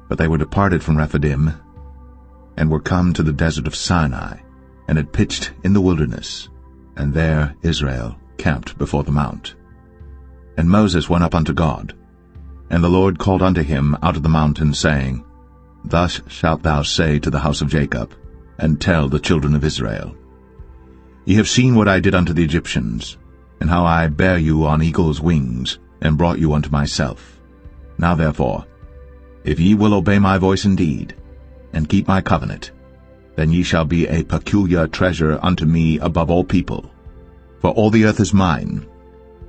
But they were departed from Rephidim, and were come to the desert of Sinai, and had pitched in the wilderness, and there Israel camped before the mount. And Moses went up unto God, and the Lord called unto him out of the mountain, saying, Thus shalt thou say to the house of Jacob, and tell the children of Israel, Ye have seen what I did unto the Egyptians, and how I bare you on eagle's wings, and brought you unto myself. Now therefore, if ye will obey my voice indeed, and keep my covenant, then ye shall be a peculiar treasure unto me above all people. For all the earth is mine,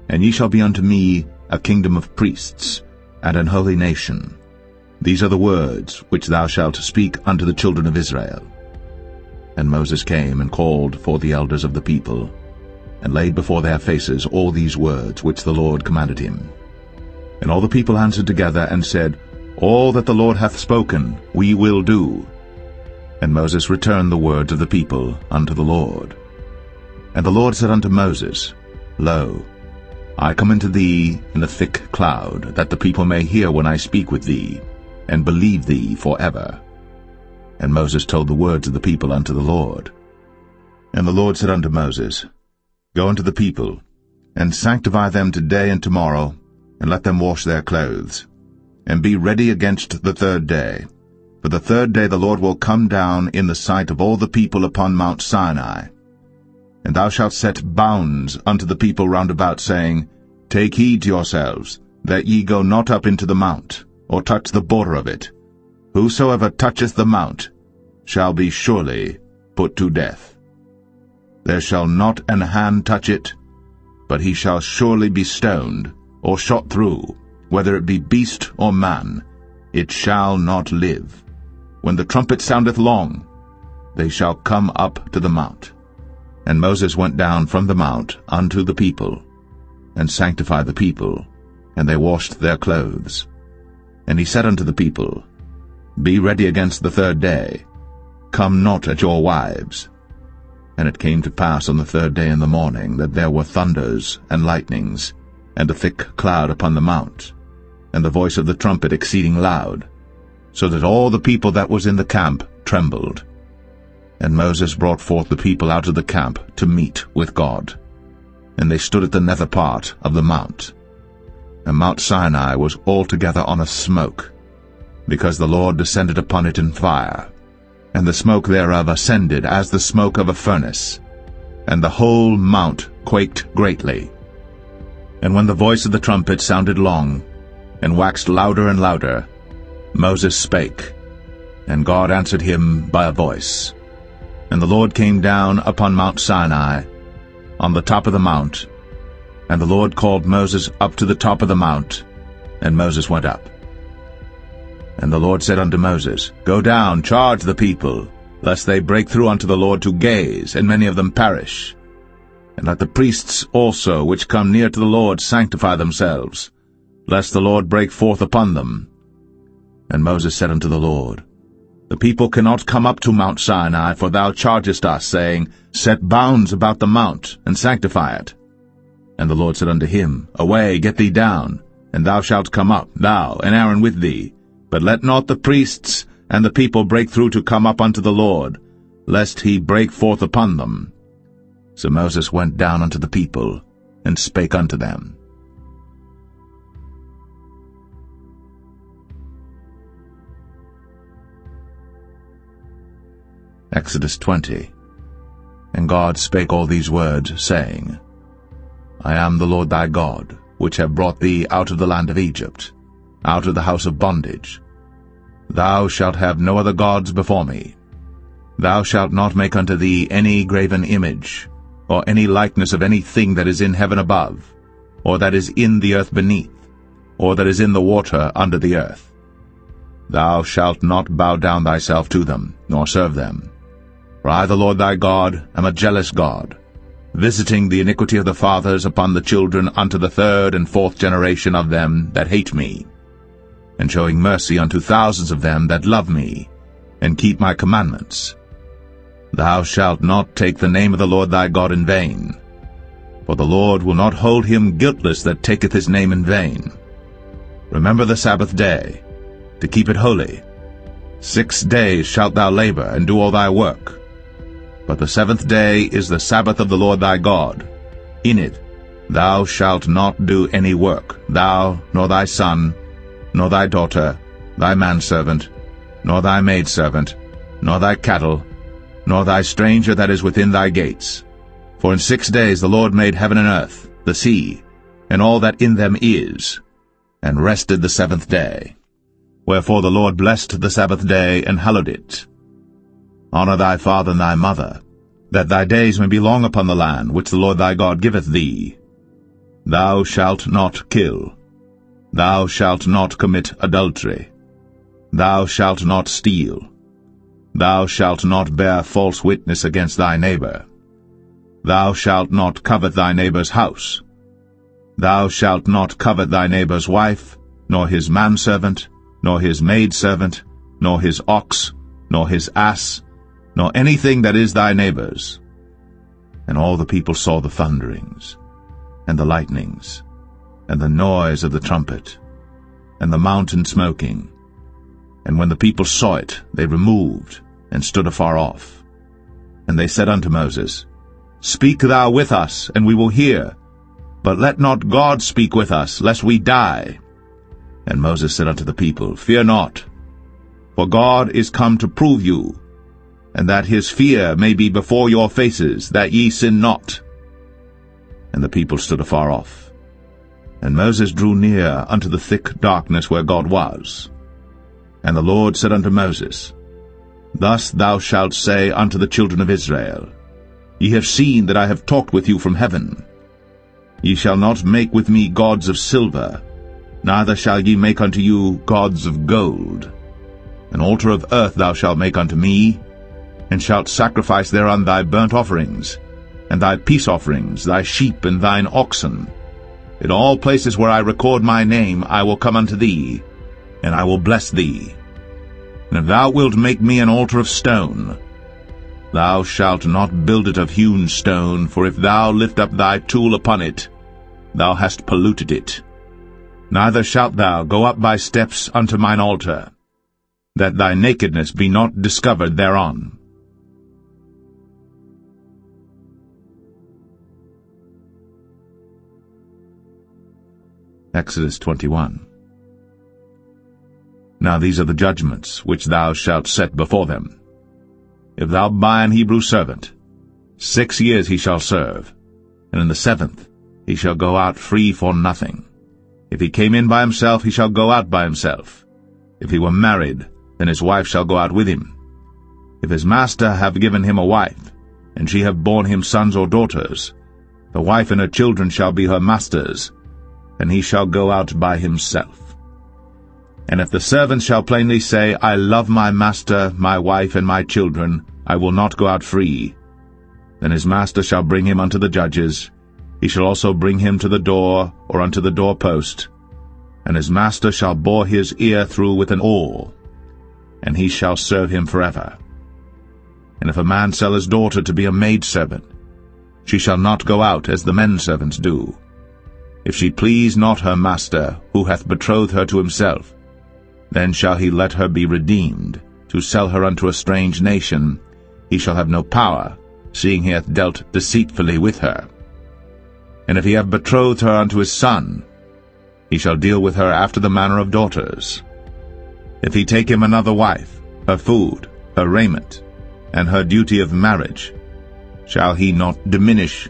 and ye shall be unto me a kingdom of priests, and an holy nation. These are the words which thou shalt speak unto the children of Israel. And Moses came and called for the elders of the people, and laid before their faces all these words which the Lord commanded him. And all the people answered together and said, All that the Lord hath spoken we will do. And Moses returned the words of the people unto the Lord. And the Lord said unto Moses, Lo, I come unto thee in a thick cloud, that the people may hear when I speak with thee, and believe thee forever. And Moses told the words of the people unto the Lord. And the Lord said unto Moses, Go unto the people, and sanctify them today and tomorrow, and let them wash their clothes, and be ready against the 3rd day. For the 3rd day the Lord will come down in the sight of all the people upon Mount Sinai. And thou shalt set bounds unto the people round about, saying, Take heed to yourselves, that ye go not up into the mount, or touch the border of it. Whosoever toucheth the mount shall be surely put to death. There shall not an hand touch it, but he shall surely be stoned, or shot through, whether it be beast or man, it shall not live. When the trumpet soundeth long, they shall come up to the mount. And Moses went down from the mount unto the people, and sanctified the people, and they washed their clothes. And he said unto the people, Be ready against the 3rd day, come not at your wives. And it came to pass on the 3rd day in the morning, that there were thunders and lightnings, and a thick cloud upon the mount, and the voice of the trumpet exceeding loud, so that all the people that was in the camp trembled. And Moses brought forth the people out of the camp to meet with God. And they stood at the nether part of the mount. and Mount Sinai was altogether on a smoke, because the Lord descended upon it in fire, and the smoke thereof ascended as the smoke of a furnace, and the whole mount quaked greatly. And when the voice of the trumpet sounded long, and waxed louder and louder, Moses spake, and God answered him by a voice. And the Lord came down upon Mount Sinai, on the top of the mount, and the Lord called Moses up to the top of the mount, and Moses went up. And the Lord said unto Moses, Go down, charge the people, lest they break through unto the Lord to gaze, and many of them perish. And let the priests also which come near to the Lord sanctify themselves, lest the Lord break forth upon them. And Moses said unto the Lord, The people cannot come up to Mount Sinai, for thou chargest us, saying, Set bounds about the mount, and sanctify it. And the Lord said unto him, Away, get thee down, and thou shalt come up, thou and Aaron with thee. But let not the priests and the people break through to come up unto the Lord, lest he break forth upon them. So Moses went down unto the people, and spake unto them. Exodus 20. And God spake all these words, saying, I am the Lord thy God, which have brought thee out of the land of Egypt, out of the house of bondage. Thou shalt have no other gods before me. Thou shalt not make unto thee any graven image, or any likeness of anything that is in heaven above, or that is in the earth beneath, or that is in the water under the earth. Thou shalt not bow down thyself to them, nor serve them. For I, the Lord thy God, am a jealous God, visiting the iniquity of the fathers upon the children unto the third and fourth generation of them that hate me, and showing mercy unto thousands of them that love me, and keep my commandments. Thou shalt not take the name of the Lord thy God in vain, for the Lord will not hold him guiltless that taketh his name in vain. Remember the Sabbath day, to keep it holy. 6 days shalt thou labor, and do all thy work. But the seventh day is the Sabbath of the Lord thy God. In it thou shalt not do any work, thou, nor thy son, nor thy daughter, thy manservant, nor thy maidservant, nor thy cattle, nor thy stranger that is within thy gates. For in 6 days the Lord made heaven and earth, the sea, and all that in them is, and rested the seventh day. Wherefore the Lord blessed the Sabbath day, and hallowed it. Honor thy father and thy mother, that thy days may be long upon the land which the Lord thy God giveth thee. Thou shalt not kill. Thou shalt not commit adultery. Thou shalt not steal. Thou shalt not bear false witness against thy neighbor. Thou shalt not covet thy neighbor's house. Thou shalt not covet thy neighbor's wife, nor his manservant, nor his maidservant, nor his ox, nor his ass, nor anything that is thy neighbor's. And all the people saw the thunderings, and the lightnings, and the noise of the trumpet, and the mountain smoking. And when the people saw it, they removed, and stood afar off. And they said unto Moses, Speak thou with us, and we will hear, but let not God speak with us, lest we die. And Moses said unto the people, Fear not, for God is come to prove you, and that his fear may be before your faces, that ye sin not. And the people stood afar off. And Moses drew near unto the thick darkness where God was. And the Lord said unto Moses, Thus thou shalt say unto the children of Israel, Ye have seen that I have talked with you from heaven. Ye shall not make with me gods of silver, neither shall ye make unto you gods of gold. An altar of earth thou shalt make unto me, and shalt sacrifice thereon thy burnt offerings, and thy peace offerings, thy sheep and thine oxen. In all places where I record my name I will come unto thee, and I will bless thee. And if thou wilt make me an altar of stone, thou shalt not build it of hewn stone, for if thou lift up thy tool upon it, thou hast polluted it. Neither shalt thou go up by steps unto mine altar, that thy nakedness be not discovered thereon. Exodus 21. Now these are the judgments which thou shalt set before them. If thou buy an Hebrew servant, 6 years he shall serve, and in the 7th he shall go out free for nothing. If he came in by himself, he shall go out by himself. If he were married, then his wife shall go out with him. If his master have given him a wife, and she have borne him sons or daughters, the wife and her children shall be her master's, and he shall go out by himself. And if the servant shall plainly say, I love my master, my wife, and my children, I will not go out free, then his master shall bring him unto the judges. He shall also bring him to the door, or unto the doorpost, and his master shall bore his ear through with an awl, and he shall serve him forever. And if a man sell his daughter to be a maidservant, she shall not go out as the men servants do. If she please not her master, who hath betrothed her to himself, then shall he let her be redeemed. To sell her unto a strange nation, he shall have no power, seeing he hath dealt deceitfully with her. And if he have betrothed her unto his son, he shall deal with her after the manner of daughters. If he take him another wife, her food, her raiment, and her duty of marriage, shall he not diminish?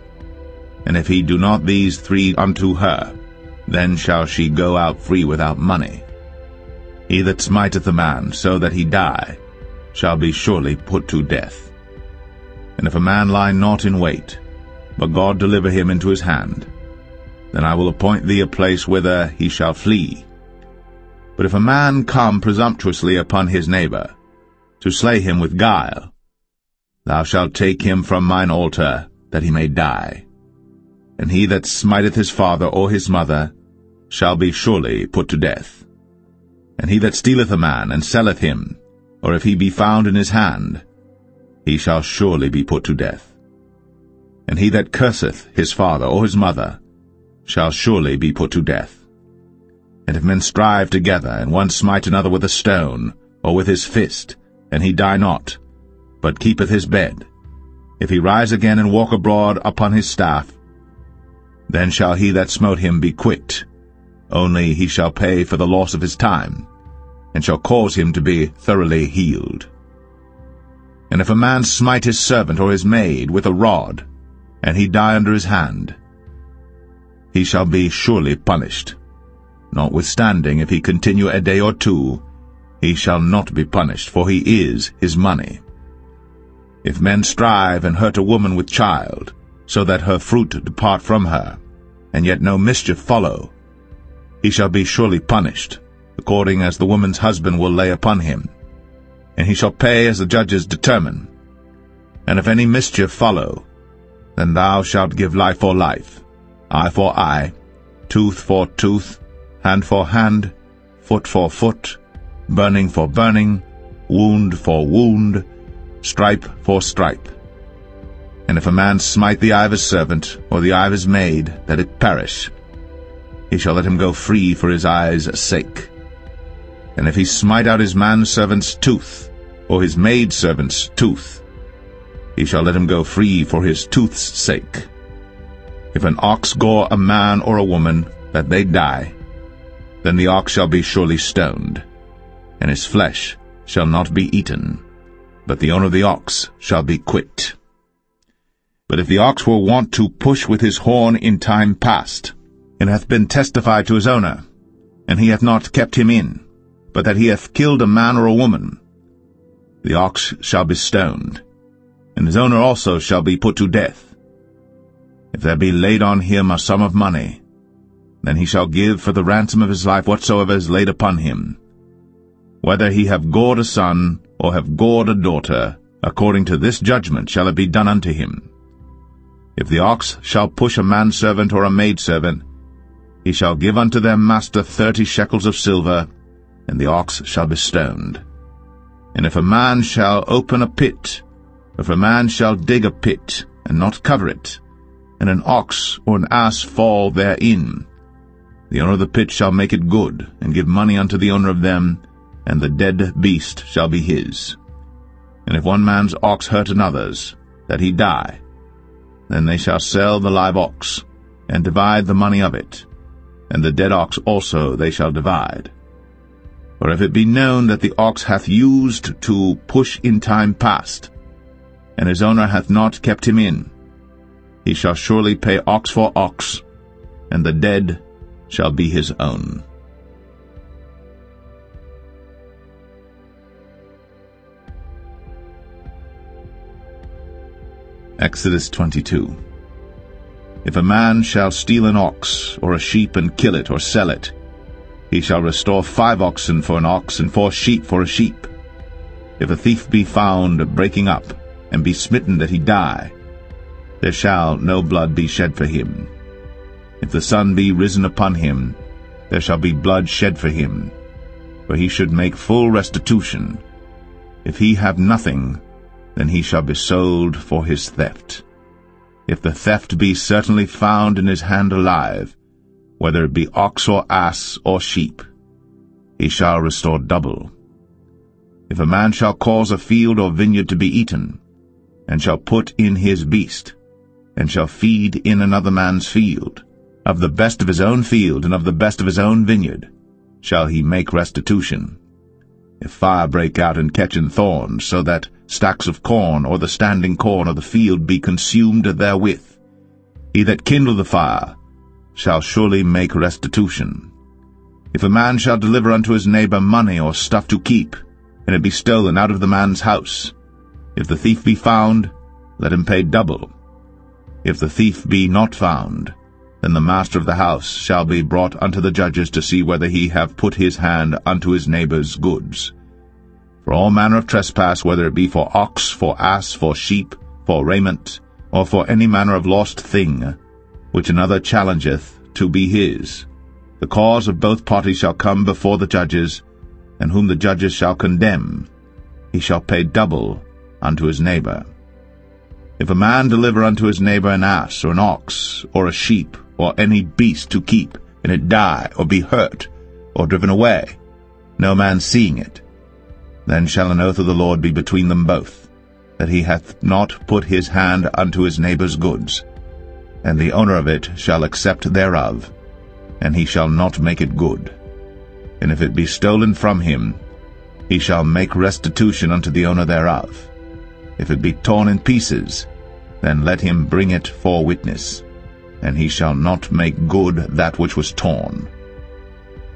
And if he do not these 3 unto her, then shall she go out free without money. He that smiteth a man so that he die shall be surely put to death. And if a man lie not in wait, but God deliver him into his hand, then I will appoint thee a place whither he shall flee. But if a man come presumptuously upon his neighbor, to slay him with guile, thou shalt take him from mine altar, that he may die. And he that smiteth his father or his mother shall be surely put to death. And he that stealeth a man, and selleth him, or if he be found in his hand, he shall surely be put to death. And he that curseth his father or his mother shall surely be put to death. And if men strive together, and one smite another with a stone, or with his fist, and he die not, but keepeth his bed, if he rise again and walk abroad upon his staff, then shall he that smote him be quit, only he shall pay for the loss of his time, and shall cause him to be thoroughly healed. And if a man smite his servant or his maid with a rod, and he die under his hand, he shall be surely punished. Notwithstanding, if he continue a day or 2, he shall not be punished, for he is his money. If men strive and hurt a woman with child, so that her fruit depart from her, and yet no mischief follow, he shall be surely punished, according as the woman's husband will lay upon him, and he shall pay as the judges determine. And if any mischief follow, then thou shalt give life for life, eye for eye, tooth for tooth, hand for hand, foot for foot, burning for burning, wound for wound, stripe for stripe. And if a man smite the eye of his servant, or the eye of his maid, that it perish, he shall let him go free for his eye's sake. And if he smite out his manservant's tooth, or his maidservant's tooth, he shall let him go free for his tooth's sake. If an ox gore a man or a woman, that they die, then the ox shall be surely stoned, and his flesh shall not be eaten, but the owner of the ox shall be quit. But if the ox were wont to push with his horn in time past, and hath been testified to his owner, and he hath not kept him in, but that he hath killed a man or a woman, the ox shall be stoned, and his owner also shall be put to death. If there be laid on him a sum of money, then he shall give for the ransom of his life whatsoever is laid upon him, whether he have gored a son, or have gored a daughter, according to this judgment shall it be done unto him. If the ox shall push a manservant or a maidservant, he shall give unto their master 30 shekels of silver, and the ox shall be stoned. And if a man shall open a pit, if a man shall dig a pit, and not cover it, and an ox or an ass fall therein, the owner of the pit shall make it good, and give money unto the owner of them, and the dead beast shall be his. And if one man's ox hurt another's, that he die, then they shall sell the live ox, and divide the money of it, and the dead ox also they shall divide. For if it be known that the ox hath used to push in time past, and his owner hath not kept him in, he shall surely pay ox for ox, and the dead shall be his own. Exodus 22. If a man shall steal an ox or a sheep and kill it or sell it, he shall restore 5 oxen for an ox and 4 sheep for a sheep. If a thief be found breaking up, and be smitten that he die, there shall no blood be shed for him. If the sun be risen upon him, there shall be blood shed for him, for he should make full restitution. If he have nothing, then he shall be sold for his theft. If the theft be certainly found in his hand alive, whether it be ox or ass or sheep, he shall restore double. If a man shall cause a field or vineyard to be eaten, and shall put in his beast, and shall feed in another man's field, of the best of his own field and of the best of his own vineyard shall he make restitution. If fire break out and catch in thorns, so that stacks of corn or the standing corn of the field be consumed therewith, he that kindled the fire shall surely make restitution. If a man shall deliver unto his neighbor money or stuff to keep, and it be stolen out of the man's house, if the thief be found, let him pay double. If the thief be not found, then the master of the house shall be brought unto the judges to see whether he have put his hand unto his neighbor's goods. For all manner of trespass, whether it be for ox, for ass, for sheep, for raiment, or for any manner of lost thing, which another challengeth to be his, the cause of both parties shall come before the judges, and whom the judges shall condemn, he shall pay double unto his neighbor. If a man deliver unto his neighbor an ass, or an ox, or a sheep, or any beast to keep, and it die, or be hurt, or driven away, no man seeing it, then shall an oath of the Lord be between them both, that he hath not put his hand unto his neighbor's goods, and the owner of it shall accept thereof, and he shall not make it good. And if it be stolen from him, he shall make restitution unto the owner thereof. If it be torn in pieces, then let him bring it for witness, and he shall not make good that which was torn.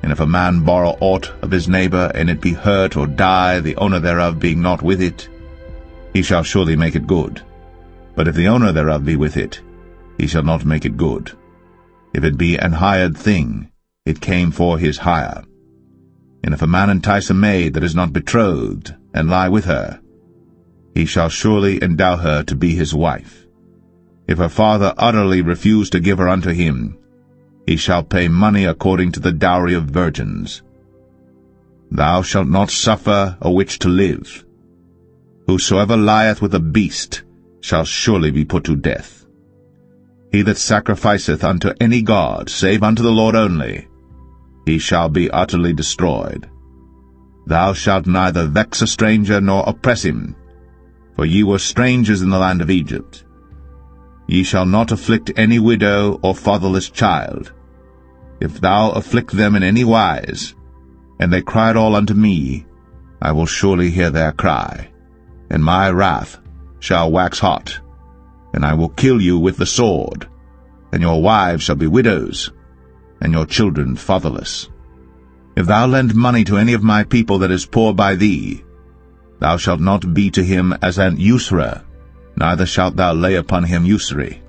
And if a man borrow aught of his neighbor, and it be hurt or die, the owner thereof being not with it, he shall surely make it good. But if the owner thereof be with it, he shall not make it good. If it be an hired thing, it came for his hire. And if a man entice a maid that is not betrothed, and lie with her, he shall surely endow her to be his wife. If her father utterly refuse to give her unto him, he shall pay money according to the dowry of virgins. Thou shalt not suffer a witch to live. Whosoever lieth with a beast shall surely be put to death. He that sacrificeth unto any god, save unto the Lord only, he shall be utterly destroyed. Thou shalt neither vex a stranger nor oppress him, for ye were strangers in the land of Egypt. Ye shall not afflict any widow or fatherless child. If thou afflict them in any wise, and they cry at all unto me, I will surely hear their cry, and my wrath shall wax hot, and I will kill you with the sword, and your wives shall be widows, and your children fatherless. If thou lend money to any of my people that is poor by thee, thou shalt not be to him as an usurer, neither shalt thou lay upon him usury.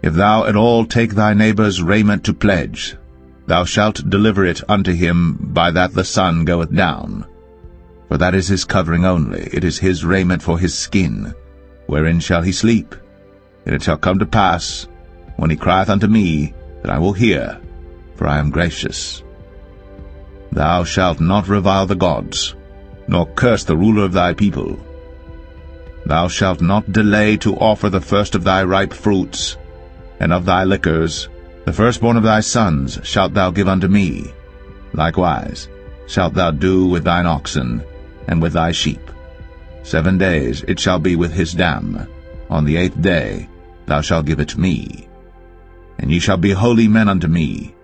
If thou at all take thy neighbor's raiment to pledge, thou shalt deliver it unto him by that the sun goeth down. For that is his covering only, it is his raiment for his skin, wherein shall he sleep. And it shall come to pass, when he crieth unto me, that I will hear, for I am gracious. Thou shalt not revile the gods, nor curse the ruler of thy people. Thou shalt not delay to offer the first of thy ripe fruits, and of thy liquors, the firstborn of thy sons shalt thou give unto me. Likewise shalt thou do with thine oxen, and with thy sheep. 7 days it shall be with his dam. On the 8th day thou shalt give it me. And ye shall be holy men unto me,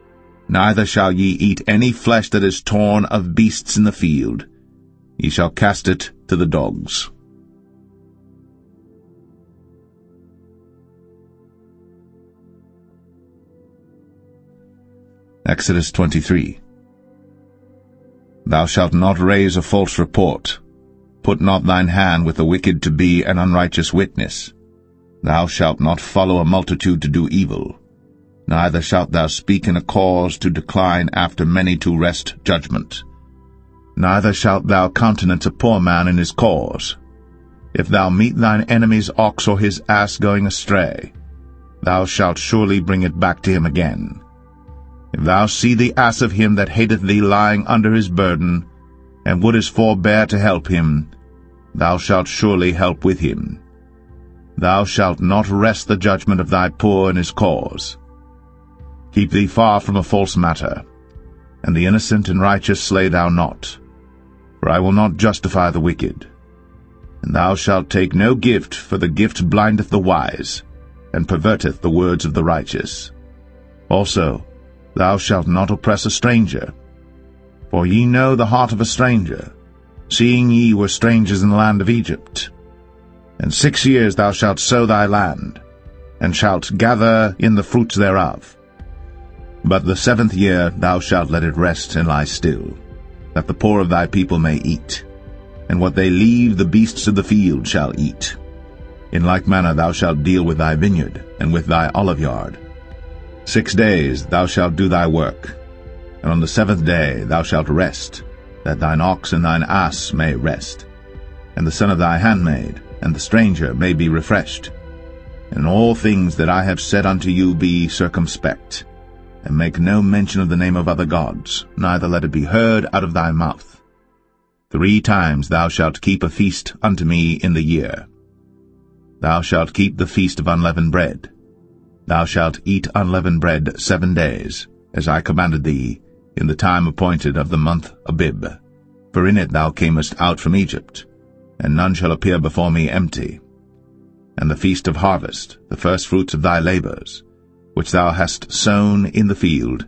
Neither shall ye eat any flesh that is torn of beasts in the field. Ye shall cast it to the dogs. Exodus 23. Thou shalt not raise a false report. Put not thine hand with the wicked to be an unrighteous witness. Thou shalt not follow a multitude to do evil. Neither shalt thou speak in a cause to decline after many to wrest judgment. Neither shalt thou countenance a poor man in his cause. If thou meet thine enemy's ox or his ass going astray, thou shalt surely bring it back to him again. If thou see the ass of him that hateth thee lying under his burden, and wouldest forbear to help him, thou shalt surely help with him. Thou shalt not wrest the judgment of thy poor in his cause. Keep thee far from a false matter, and the innocent and righteous slay thou not. For I will not justify the wicked. And thou shalt take no gift, for the gift blindeth the wise, and perverteth the words of the righteous. Also, thou shalt not oppress a stranger. For ye know the heart of a stranger, seeing ye were strangers in the land of Egypt. And 6 years thou shalt sow thy land, and shalt gather in the fruits thereof. But the 7th year thou shalt let it rest and lie still, that the poor of thy people may eat, and what they leave the beasts of the field shall eat. In like manner thou shalt deal with thy vineyard, and with thy oliveyard. 6 days thou shalt do thy work, and on the 7th day thou shalt rest, that thine ox and thine ass may rest, and the son of thy handmaid, and the stranger may be refreshed. In all things that I have said unto you be circumspect, and make no mention of the name of other gods, neither let it be heard out of thy mouth. 3 times thou shalt keep a feast unto me in the year. Thou shalt keep the feast of unleavened bread. Thou shalt eat unleavened bread 7 days, as I commanded thee, in the time appointed of the month Abib. For in it thou camest out from Egypt, and none shall appear before me empty. And the feast of harvest, the firstfruits of thy labors, which thou hast sown in the field,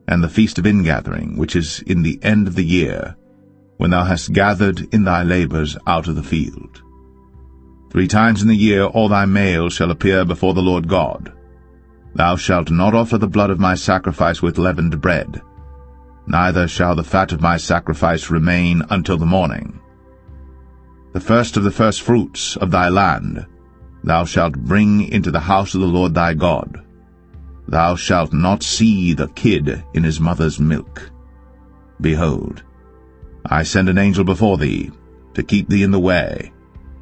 and the feast of ingathering, which is in the end of the year, when thou hast gathered in thy labors out of the field. 3 times in the year all thy males shall appear before the Lord God. Thou shalt not offer the blood of my sacrifice with leavened bread, neither shall the fat of my sacrifice remain until the morning. The first of the firstfruits of thy land thou shalt bring into the house of the Lord thy God. Thou shalt not see the kid in his mother's milk. Behold, I send an angel before thee, to keep thee in the way,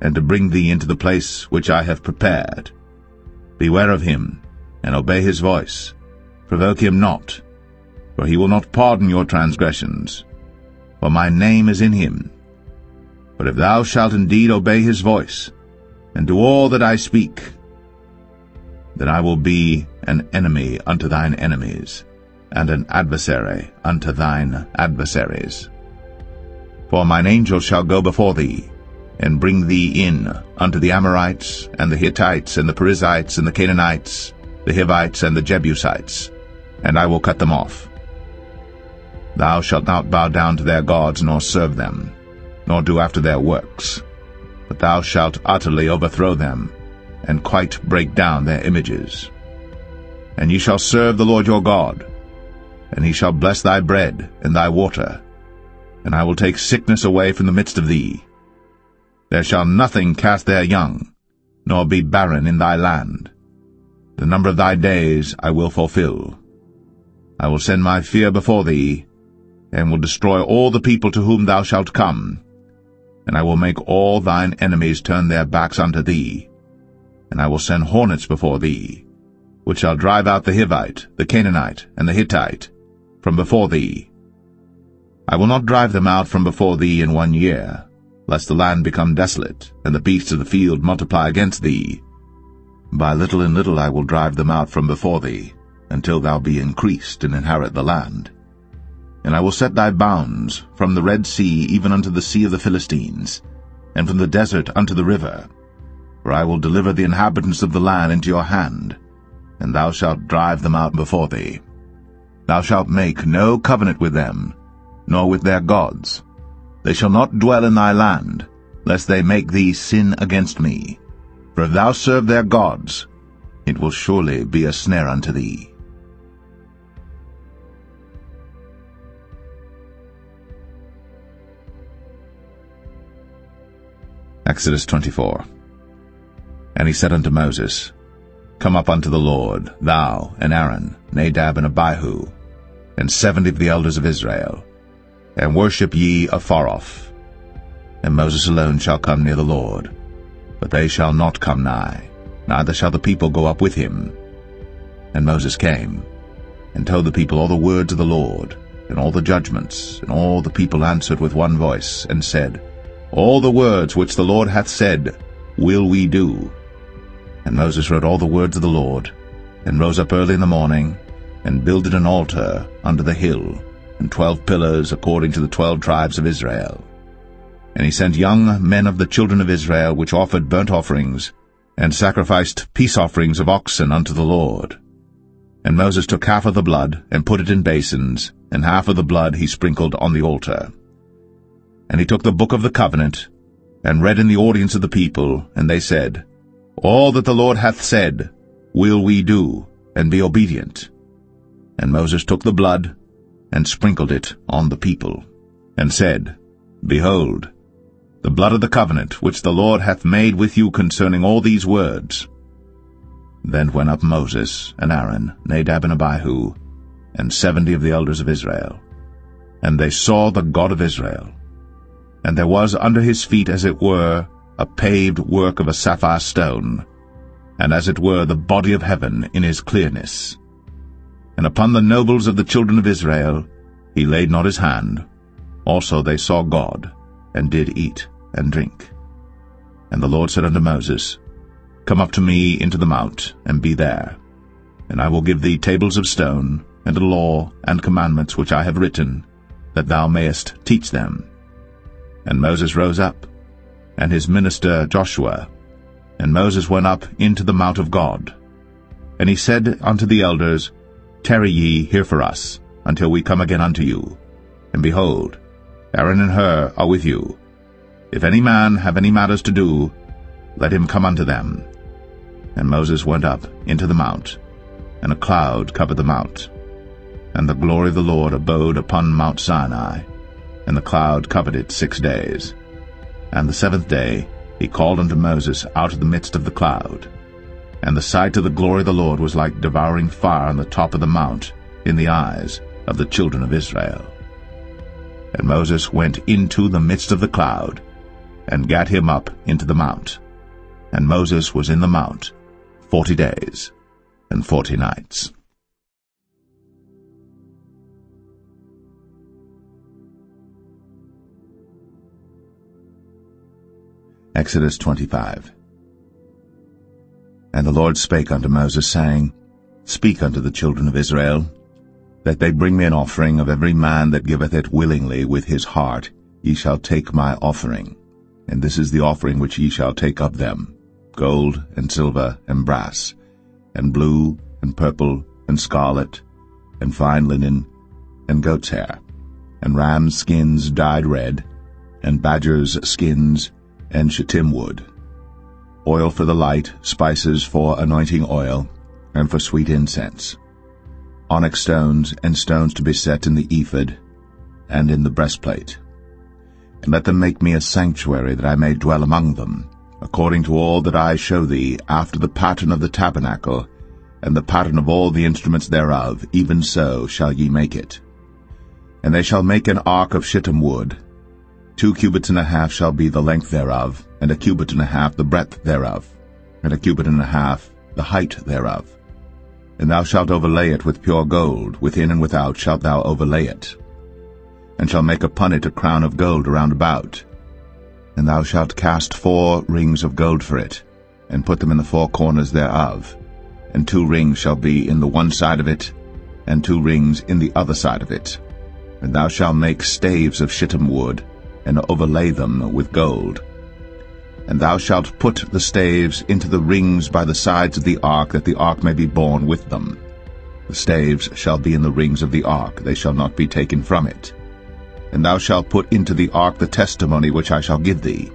and to bring thee into the place which I have prepared. Beware of him, and obey his voice. Provoke him not, for he will not pardon your transgressions, for my name is in him. But if thou shalt indeed obey his voice, and do all that I speak, then I will be an enemy unto thine enemies, and an adversary unto thine adversaries. For mine angel shall go before thee, and bring thee in unto the Amorites, and the Hittites, and the Perizzites, and the Canaanites, the Hivites, and the Jebusites, and I will cut them off. Thou shalt not bow down to their gods, nor serve them, nor do after their works, but thou shalt utterly overthrow them, and quite break down their images. And ye shall serve the Lord your God, and he shall bless thy bread and thy water, and I will take sickness away from the midst of thee. There shall nothing cast their young, nor be barren in thy land. The number of thy days I will fulfill. I will send my fear before thee, and will destroy all the people to whom thou shalt come, and I will make all thine enemies turn their backs unto thee, and I will send hornets before thee, which shall drive out the Hivite, the Canaanite, and the Hittite from before thee. I will not drive them out from before thee in 1 year, lest the land become desolate, and the beasts of the field multiply against thee. By little and little I will drive them out from before thee, until thou be increased and inherit the land. And I will set thy bounds from the Red Sea even unto the sea of the Philistines, and from the desert unto the river. For I will deliver the inhabitants of the land into your hand, and thou shalt drive them out before thee. Thou shalt make no covenant with them, nor with their gods. They shall not dwell in thy land, lest they make thee sin against me. For if thou serve their gods, it will surely be a snare unto thee. Exodus 24. And he said unto Moses, Come up unto the Lord, thou and Aaron, Nadab and Abihu, and 70 of the elders of Israel, and worship ye afar off. And Moses alone shall come near the Lord, but they shall not come nigh, neither shall the people go up with him. And Moses came, and told the people all the words of the Lord, and all the judgments, and all the people answered with one voice, and said, All the words which the Lord hath said will we do. And Moses wrote all the words of the Lord, and rose up early in the morning, and builded an altar under the hill, and 12 pillars according to the 12 tribes of Israel. And he sent young men of the children of Israel, which offered burnt offerings, and sacrificed peace offerings of oxen unto the Lord. And Moses took half of the blood, and put it in basins, and half of the blood he sprinkled on the altar. And he took the book of the covenant, and read in the audience of the people, and they said, All that the Lord hath said will we do, and be obedient. And Moses took the blood, and sprinkled it on the people, and said, Behold, the blood of the covenant which the Lord hath made with you concerning all these words. Then went up Moses, and Aaron, Nadab and Abihu, and 70 of the elders of Israel. And they saw the God of Israel. And there was under his feet, as it were, a paved work of a sapphire stone, and as it were the body of heaven in his clearness. And upon the nobles of the children of Israel he laid not his hand. Also they saw God, and did eat and drink. And the Lord said unto Moses, Come up to me into the mount, and be there. And I will give thee tables of stone, and a law and commandments which I have written, that thou mayest teach them. And Moses rose up, and his minister Joshua, and Moses went up into the mount of God. And he said unto the elders, Tarry ye here for us, until we come again unto you. And behold, Aaron and Hur are with you. If any man have any matters to do, let him come unto them. And Moses went up into the mount, and a cloud covered the mount. And the glory of the Lord abode upon Mount Sinai, and the cloud covered it 6 days. And the 7th day he called unto Moses out of the midst of the cloud. And the sight of the glory of the Lord was like devouring fire on the top of the mount in the eyes of the children of Israel. And Moses went into the midst of the cloud, and gat him up into the mount. And Moses was in the mount 40 days and 40 nights. Exodus 25. And the Lord spake unto Moses, saying, Speak unto the children of Israel, that they bring me an offering of every man that giveth it willingly with his heart. Ye shall take my offering. And this is the offering which ye shall take of them, gold and silver and brass, and blue and purple and scarlet, and fine linen, and goat's hair, and rams' skins dyed red, and badgers' skins, and shittim wood, oil for the light, spices for anointing oil, and for sweet incense, onyx stones, and stones to be set in the ephod, and in the breastplate. And let them make me a sanctuary, that I may dwell among them, according to all that I show thee, after the pattern of the tabernacle, and the pattern of all the instruments thereof, even so shall ye make it. And they shall make an ark of shittim wood. 2 cubits and a half shall be the length thereof, and 1 cubit and a half the breadth thereof, and 1 cubit and a half the height thereof. And thou shalt overlay it with pure gold, within and without shalt thou overlay it. And shalt make upon it a crown of gold around about. And thou shalt cast 4 rings of gold for it, and put them in the 4 corners thereof. And 2 rings shall be in the one side of it, and 2 rings in the other side of it. And thou shalt make staves of shittim wood, and overlay them with gold. And thou shalt put the staves into the rings by the sides of the ark, that the ark may be borne with them. The staves shall be in the rings of the ark, they shall not be taken from it. And thou shalt put into the ark the testimony which I shall give thee.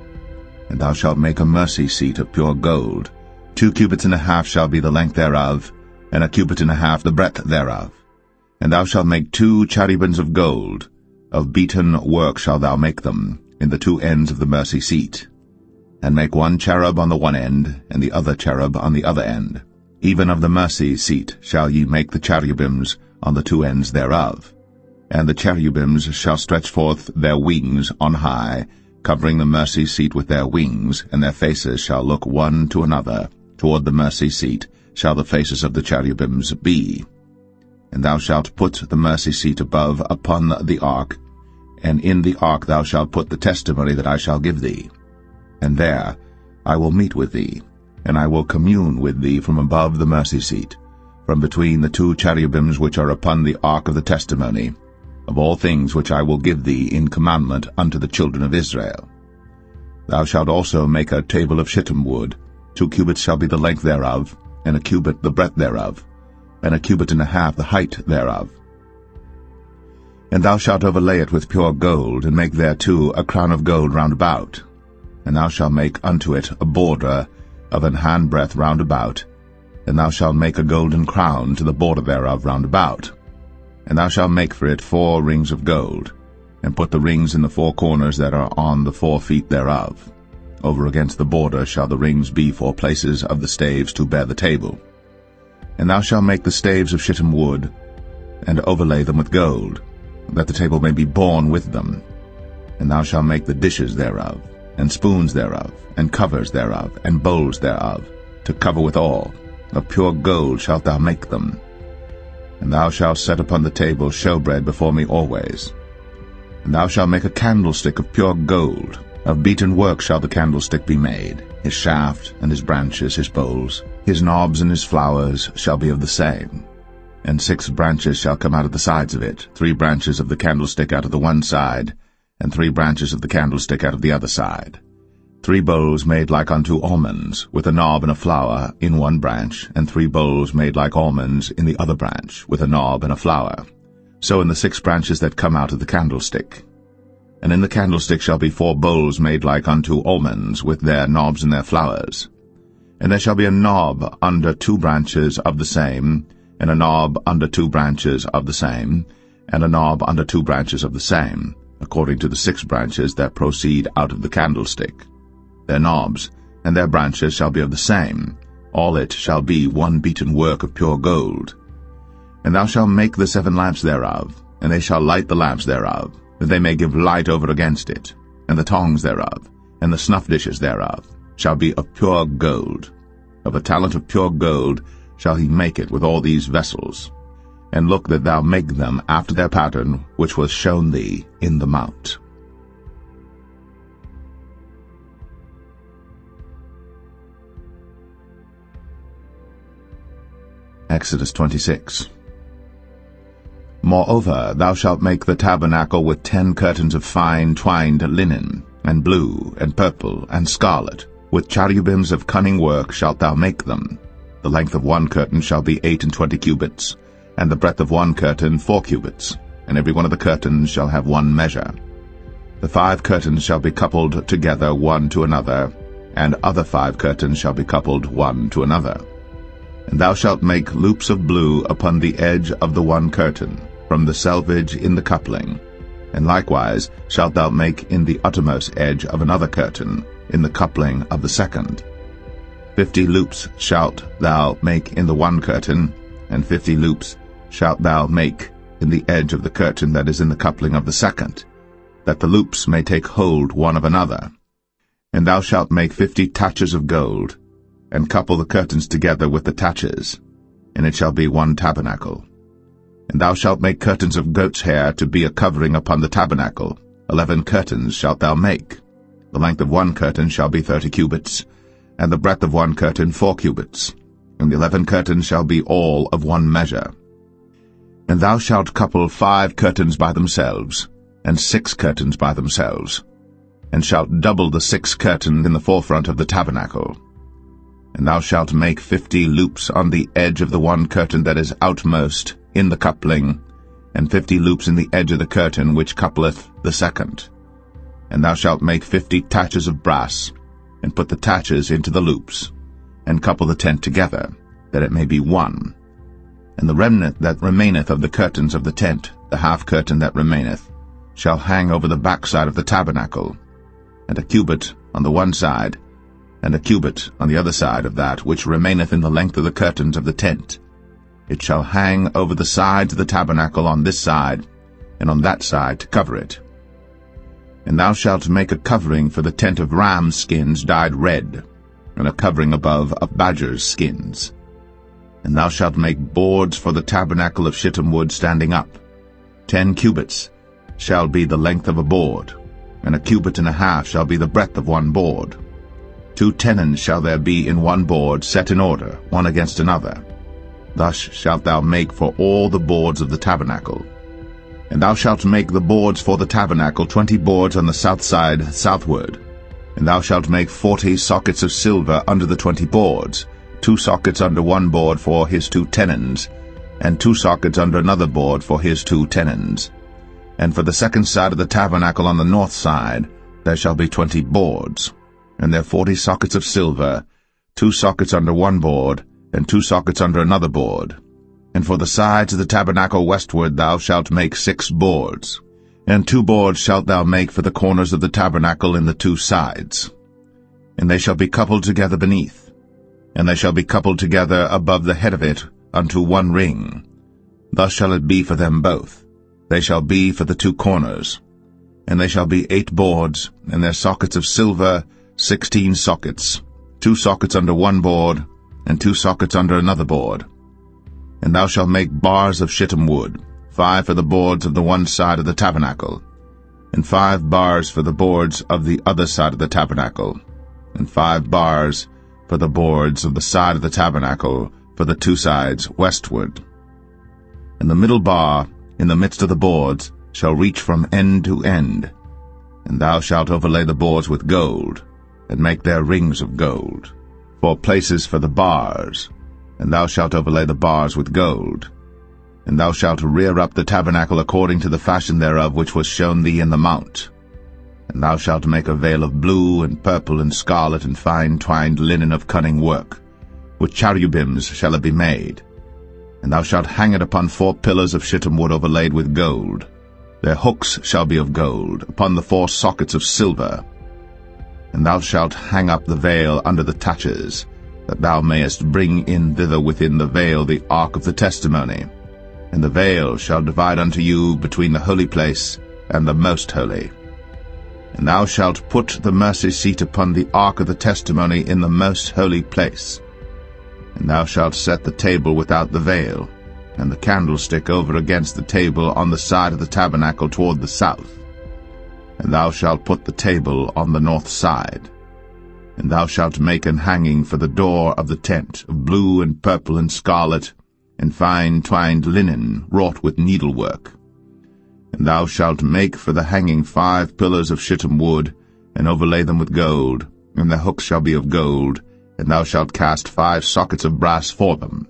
And thou shalt make a mercy seat of pure gold. 2 cubits and a half shall be the length thereof, and 1 cubit and a half the breadth thereof. And thou shalt make 2 cherubims of gold. Of beaten work shalt thou make them, in the 2 ends of the mercy seat. And make 1 cherub on the one end, and the other cherub on the other end. Even of the mercy seat shall ye make the cherubims on the 2 ends thereof. And the cherubims shall stretch forth their wings on high, covering the mercy seat with their wings, and their faces shall look one to another. Toward the mercy seat shall the faces of the cherubims be. And thou shalt put the mercy seat above upon the ark, and in the ark thou shalt put the testimony that I shall give thee. And there I will meet with thee, and I will commune with thee from above the mercy seat, from between the 2 cherubims which are upon the ark of the testimony, of all things which I will give thee in commandment unto the children of Israel. Thou shalt also make a table of shittim wood. 2 cubits shall be the length thereof, and 1 cubit the breadth thereof, and 1 cubit and a half the height thereof. And thou shalt overlay it with pure gold, and make thereto a crown of gold round about. And thou shalt make unto it a border of an handbreadth round about, and thou shalt make a golden crown to the border thereof round about. And thou shalt make for it 4 rings of gold, and put the rings in the 4 corners that are on the 4 feet thereof. Over against the border shall the rings be for places of the staves to bear the table. And thou shalt make the staves of shittim wood, and overlay them with gold, that the table may be borne with them. And thou shalt make the dishes thereof, and spoons thereof, and covers thereof, and bowls thereof, to cover withal. Of pure gold shalt thou make them. And thou shalt set upon the table showbread before me always. And thou shalt make a candlestick of pure gold. Of beaten work shall the candlestick be made. His shaft, and his branches, his bowls, his knobs and his flowers shall be of the same. And 6 branches shall come out of the sides of it, 3 branches of the candlestick out of the one side, and 3 branches of the candlestick out of the other side. 3 bowls made like unto almonds, with a knob and a flower in one branch, and 3 bowls made like almonds in the other branch, with a knob and a flower. So in the 6 branches that come out of the candlestick. And in the candlestick shall be 4 bowls made like unto almonds, with their knobs and their flowers. And there shall be a knob under 2 branches of the same, and a knob under 2 branches of the same, and a knob under 2 branches of the same, according to the 6 branches that proceed out of the candlestick. Their knobs and their branches shall be of the same. All it shall be one beaten work of pure gold. And thou shalt make the 7 lamps thereof, and they shall light the lamps thereof, that they may give light over against it. And the tongs thereof, and the snuff dishes thereof, shall be of pure gold. Of a talent of pure gold shall he make it with all these vessels. And look that thou make them after their pattern which was shown thee in the mount. Exodus 26. Moreover, thou shalt make the tabernacle with 10 curtains of fine twined linen, and blue, and purple, and scarlet. With cherubims of cunning work shalt thou make them. The length of 1 curtain shall be 28 cubits, and the breadth of 1 curtain 4 cubits, and every one of the curtains shall have 1 measure. The 5 curtains shall be coupled together one to another, and other 5 curtains shall be coupled one to another. And thou shalt make loops of blue upon the edge of the 1 curtain, from the selvage in the coupling. And likewise shalt thou make in the uttermost edge of another curtain, in the coupling of the 2nd. 50 loops shalt thou make in the 1 curtain, and 50 loops shalt thou make in the edge of the curtain that is in the coupling of the 2nd, that the loops may take hold one of another. And thou shalt make 50 taches of gold, and couple the curtains together with the taches, and it shall be 1 tabernacle. And thou shalt make curtains of goat's hair to be a covering upon the tabernacle. 11 curtains shalt thou make. The length of 1 curtain shall be 30 cubits, and the breadth of 1 curtain 4 cubits, and the 11 curtains shall be all of 1 measure. And thou shalt couple 5 curtains by themselves, and 6 curtains by themselves, and shalt double the 6 curtain in the forefront of the tabernacle. And thou shalt make 50 loops on the edge of the one curtain that is outmost in the coupling, and 50 loops in the edge of the curtain which coupleth the second. And thou shalt make 50 taches of brass, and put the taches into the loops, and couple the tent together, that it may be one. And the remnant that remaineth of the curtains of the tent, the half curtain that remaineth, shall hang over the backside of the tabernacle, and a cubit on the one side, and a cubit on the other side of that which remaineth in the length of the curtains of the tent. It shall hang over the sides of the tabernacle on this side, and on that side to cover it. And thou shalt make a covering for the tent of ram skins dyed red, and a covering above of badgers' skins. And thou shalt make boards for the tabernacle of shittim wood standing up. 10 cubits shall be the length of a board, and a cubit and a half shall be the breadth of one board. 2 tenons shall there be in one board, set in order, one against another. Thus shalt thou make for all the boards of the tabernacle. And thou shalt make the boards for the tabernacle 20 boards on the south side southward. And thou shalt make 40 sockets of silver under the 20 boards, 2 sockets under one board for his 2 tenons, and 2 sockets under another board for his 2 tenons. And for the second side of the tabernacle on the north side there shall be 20 boards, and there 40 sockets of silver, 2 sockets under one board, and 2 sockets under another board. And for the sides of the tabernacle westward thou shalt make 6 boards, and 2 boards shalt thou make for the corners of the tabernacle in the 2 sides. And they shall be coupled together beneath, and they shall be coupled together above the head of it unto one ring. Thus shall it be for them both. They shall be for the 2 corners. And they shall be 8 boards, and their sockets of silver 16 sockets, 2 sockets under one board, and 2 sockets under another board. And thou shalt make bars of shittim wood, 5 for the boards of the one side of the tabernacle, and 5 bars for the boards of the other side of the tabernacle, and 5 bars for the boards of the side of the tabernacle for the 2 sides westward. And the middle bar in the midst of the boards shall reach from end to end. And thou shalt overlay the boards with gold, and make their rings of gold, for places for the bars, and thou shalt overlay the bars with gold. And thou shalt rear up the tabernacle according to the fashion thereof which was shown thee in the mount. And thou shalt make a veil of blue and purple and scarlet and fine twined linen of cunning work. With cherubims shall it be made. And thou shalt hang it upon 4 pillars of shittim wood overlaid with gold. Their hooks shall be of gold, upon the 4 sockets of silver. And thou shalt hang up the veil under the taches, that thou mayest bring in thither within the veil the ark of the testimony. And the veil shall divide unto you between the holy place and the most holy. And thou shalt put the mercy seat upon the ark of the testimony in the most holy place. And thou shalt set the table without the veil, and the candlestick over against the table on the side of the tabernacle toward the south. And thou shalt put the table on the north side. And thou shalt make an hanging for the door of the tent of blue and purple and scarlet, and fine twined linen wrought with needlework. And thou shalt make for the hanging 5 pillars of shittim wood, and overlay them with gold, and their hooks shall be of gold, and thou shalt cast 5 sockets of brass for them.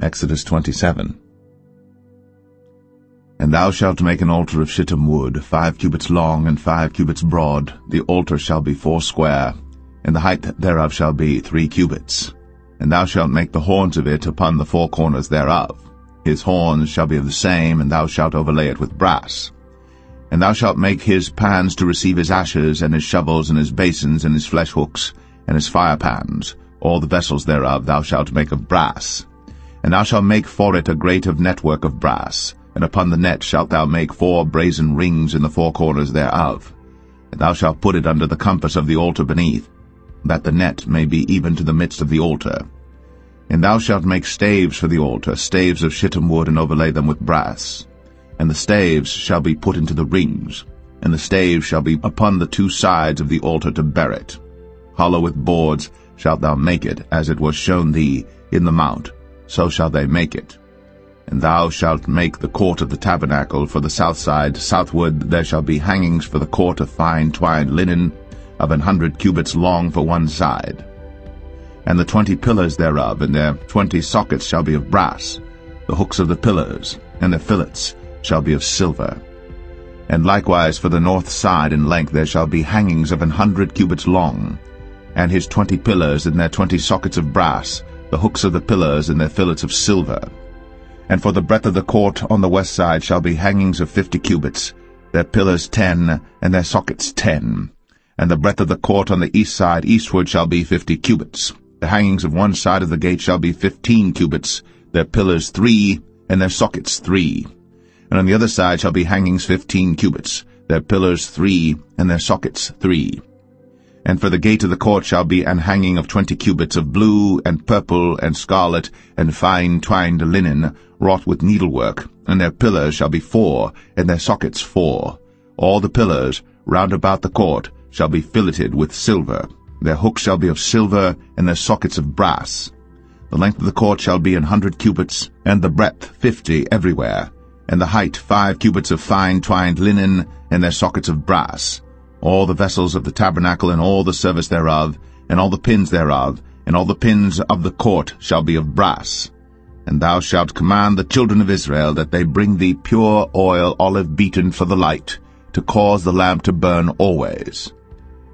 Exodus 27. And thou shalt make an altar of shittim wood, 5 cubits long and 5 cubits broad. The altar shall be 4 square, and the height thereof shall be 3 cubits. And thou shalt make the horns of it upon the 4 corners thereof. His horns shall be of the same, and thou shalt overlay it with brass. And thou shalt make his pans to receive his ashes, and his shovels, and his basins, and his flesh hooks, and his fire pans. All the vessels thereof thou shalt make of brass. And thou shalt make for it a grate of network of brass, and upon the net shalt thou make 4 brazen rings in the 4 corners thereof. And thou shalt put it under the compass of the altar beneath, that the net may be even to the midst of the altar. And thou shalt make staves for the altar, staves of shittim wood, and overlay them with brass. And the staves shall be put into the rings, and the staves shall be upon the 2 sides of the altar to bear it. Hollow with boards shalt thou make it, as it was shown thee in the mount, so shall they make it. And thou shalt make the court of the tabernacle for the south side. Southward there shall be hangings for the court of fine twined linen, of 100 cubits long for one side. And the 20 pillars thereof, and their 20 sockets shall be of brass. The hooks of the pillars, and their fillets, shall be of silver. And likewise for the north side in length there shall be hangings of 100 cubits long, and his 20 pillars, and their 20 sockets of brass, the hooks of the pillars, and their fillets of silver. And for the breadth of the court on the west side shall be hangings of 50 cubits, their pillars 10, and their sockets 10. And the breadth of the court on the east side eastward shall be 50 cubits. The hangings of one side of the gate shall be 15 cubits, their pillars 3, and their sockets 3. And on the other side shall be hangings 15 cubits, their pillars 3, and their sockets 3. And for the gate of the court shall be an hanging of 20 cubits of blue, and purple, and scarlet, and fine twined linen, wrought with needlework, and their pillars shall be 4, and their sockets 4. All the pillars round about the court shall be filleted with silver. Their hooks shall be of silver, and their sockets of brass. The length of the court shall be 100 cubits, and the breadth 50 everywhere, and the height 5 cubits of fine twined linen, and their sockets of brass. All the vessels of the tabernacle, and all the service thereof, and all the pins thereof, and all the pins of the court shall be of brass. And thou shalt command the children of Israel that they bring thee pure oil, olive beaten for the light, to cause the lamp to burn always.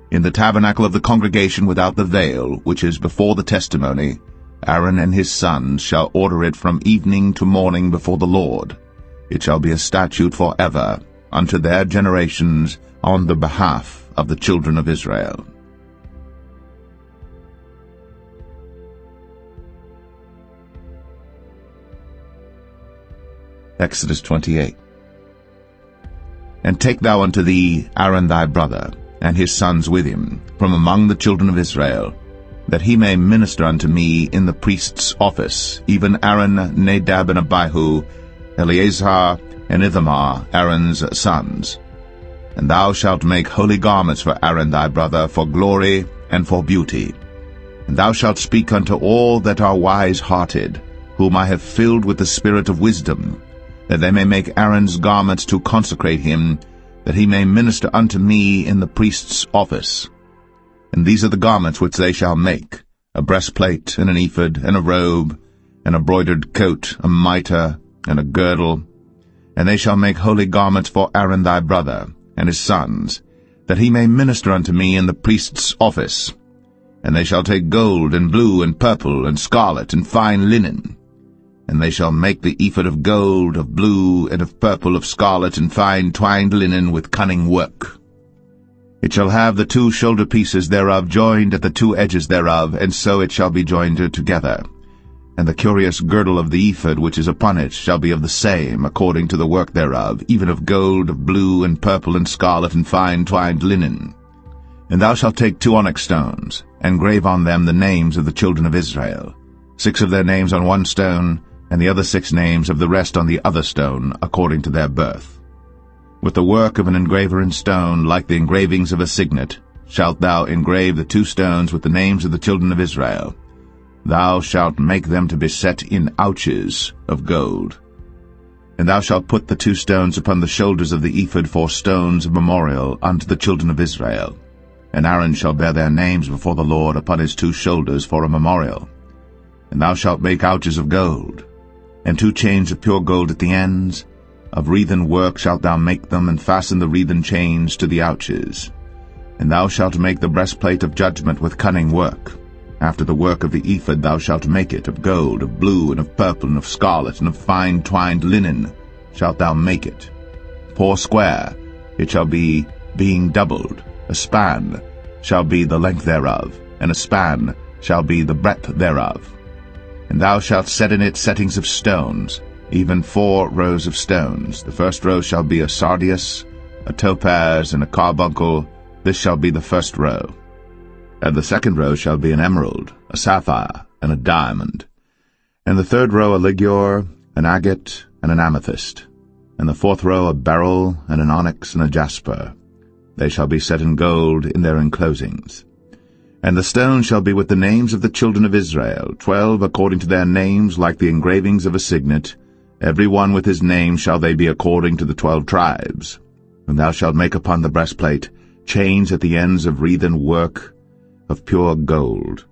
In the tabernacle of the congregation without the veil, which is before the testimony, Aaron and his sons shall order it from evening to morning before the Lord. It shall be a statute forever, unto their generations, on the behalf of the children of Israel. Exodus 28. And take thou unto thee Aaron thy brother, and his sons with him, from among the children of Israel, that he may minister unto me in the priest's office, even Aaron, Nadab, and Abihu, Eleazar, and Ithamar, Aaron's sons. And thou shalt make holy garments for Aaron thy brother, for glory and for beauty. And thou shalt speak unto all that are wise-hearted, whom I have filled with the spirit of wisdom, that they may make Aaron's garments to consecrate him, that he may minister unto me in the priest's office. And these are the garments which they shall make: a breastplate, and an ephod, and a robe, and a broidered coat, a mitre, and a girdle. And they shall make holy garments for Aaron thy brother, and his sons, that he may minister unto me in the priest's office. And they shall take gold, and blue, and purple, and scarlet, and fine linen. And they shall make the ephod of gold, of blue, and of purple, of scarlet, and fine twined linen with cunning work. It shall have the 2 shoulder pieces thereof joined at the 2 edges thereof, and so it shall be joined together. And the curious girdle of the ephod which is upon it shall be of the same, according to the work thereof, even of gold, of blue, and purple, and scarlet, and fine twined linen. And thou shalt take 2 onyx stones, and grave on them the names of the children of Israel, 6 of their names on one stone, and the other 6 names of the rest on the other stone, according to their birth. With the work of an engraver in stone, like the engravings of a signet, shalt thou engrave the 2 stones with the names of the children of Israel. Thou shalt make them to be set in ouches of gold. And thou shalt put the 2 stones upon the shoulders of the ephod for stones of memorial unto the children of Israel. And Aaron shall bear their names before the Lord upon his 2 shoulders for a memorial. And thou shalt make ouches of gold, and 2 chains of pure gold at the ends. Of wreathen work shalt thou make them, and fasten the wreathen chains to the ouches. And thou shalt make the breastplate of judgment with cunning work. After the work of the ephod thou shalt make it, of gold, of blue, and of purple, and of scarlet, and of fine twined linen shalt thou make it. 4 square it shall be, being doubled. A span shall be the length thereof, and a span shall be the breadth thereof. And thou shalt set in it settings of stones, even 4 rows of stones. The first row shall be a sardius, a topaz, and a carbuncle. This shall be the first row. And the second row shall be an emerald, a sapphire, and a diamond. And the third row a ligure, an agate, and an amethyst. And the 4th row a beryl, and an onyx, and a jasper. They shall be set in gold in their enclosings. And the stones shall be with the names of the children of Israel, 12 according to their names, like the engravings of a signet, Every one with his name shall they be according to the 12 tribes. And thou shalt make upon the breastplate chains at the ends of wreathen work of pure gold.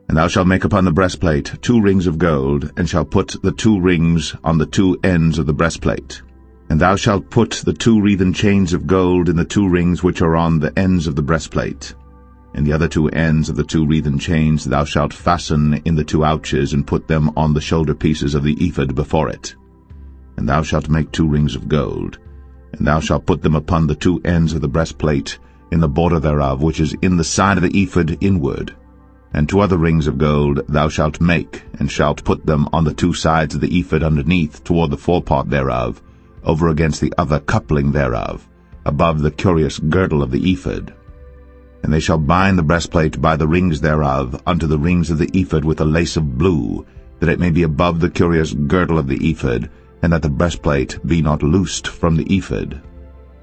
And thou shalt make upon the breastplate 2 rings of gold, and shalt put the 2 rings on the 2 ends of the breastplate. And thou shalt put the 2 wreathen chains of gold in the 2 rings which are on the ends of the breastplate. And the other 2 ends of the 2 wreathen chains thou shalt fasten in the 2 ouches, and put them on the shoulder pieces of the ephod before it. And thou shalt make 2 rings of gold, and thou shalt put them upon the 2 ends of the breastplate, in the border thereof, which is in the side of the ephod inward. And 2 other rings of gold thou shalt make, and shalt put them on the 2 sides of the ephod underneath, toward the forepart thereof, over against the other coupling thereof, above the curious girdle of the ephod. And they shall bind the breastplate by the rings thereof unto the rings of the ephod with a lace of blue, that it may be above the curious girdle of the ephod, and that the breastplate be not loosed from the ephod.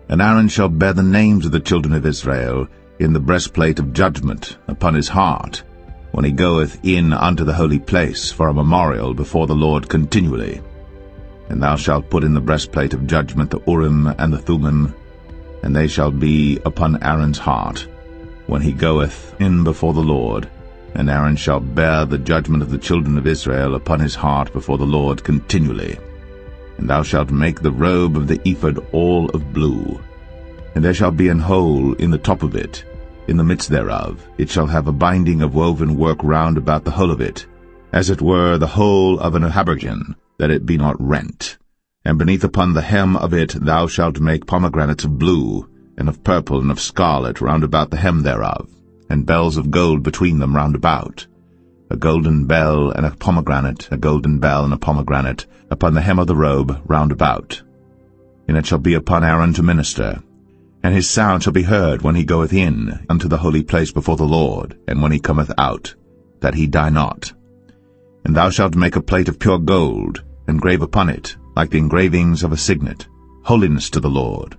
And Aaron shall bear the names of the children of Israel in the breastplate of judgment upon his heart, when he goeth in unto the holy place for a memorial before the Lord continually. And thou shalt put in the breastplate of judgment the Urim and the Thummim, and they shall be upon Aaron's heart, when he goeth in before the Lord. And Aaron shall bear the judgment of the children of Israel upon his heart before the Lord continually. And thou shalt make the robe of the ephod all of blue. And there shall be an hole in the top of it, in the midst thereof. It shall have a binding of woven work round about the whole of it, as it were the whole of an habergeon, that it be not rent. And beneath upon the hem of it thou shalt make pomegranates of blue, and of purple, and of scarlet round about the hem thereof, and bells of gold between them round about. A golden bell and a pomegranate, a golden bell and a pomegranate, upon the hem of the robe round about. And it shall be upon Aaron to minister. And his sound shall be heard when he goeth in unto the holy place before the Lord, and when he cometh out, that he die not. And thou shalt make a plate of pure gold, and grave upon it, like the engravings of a signet, holiness to the Lord.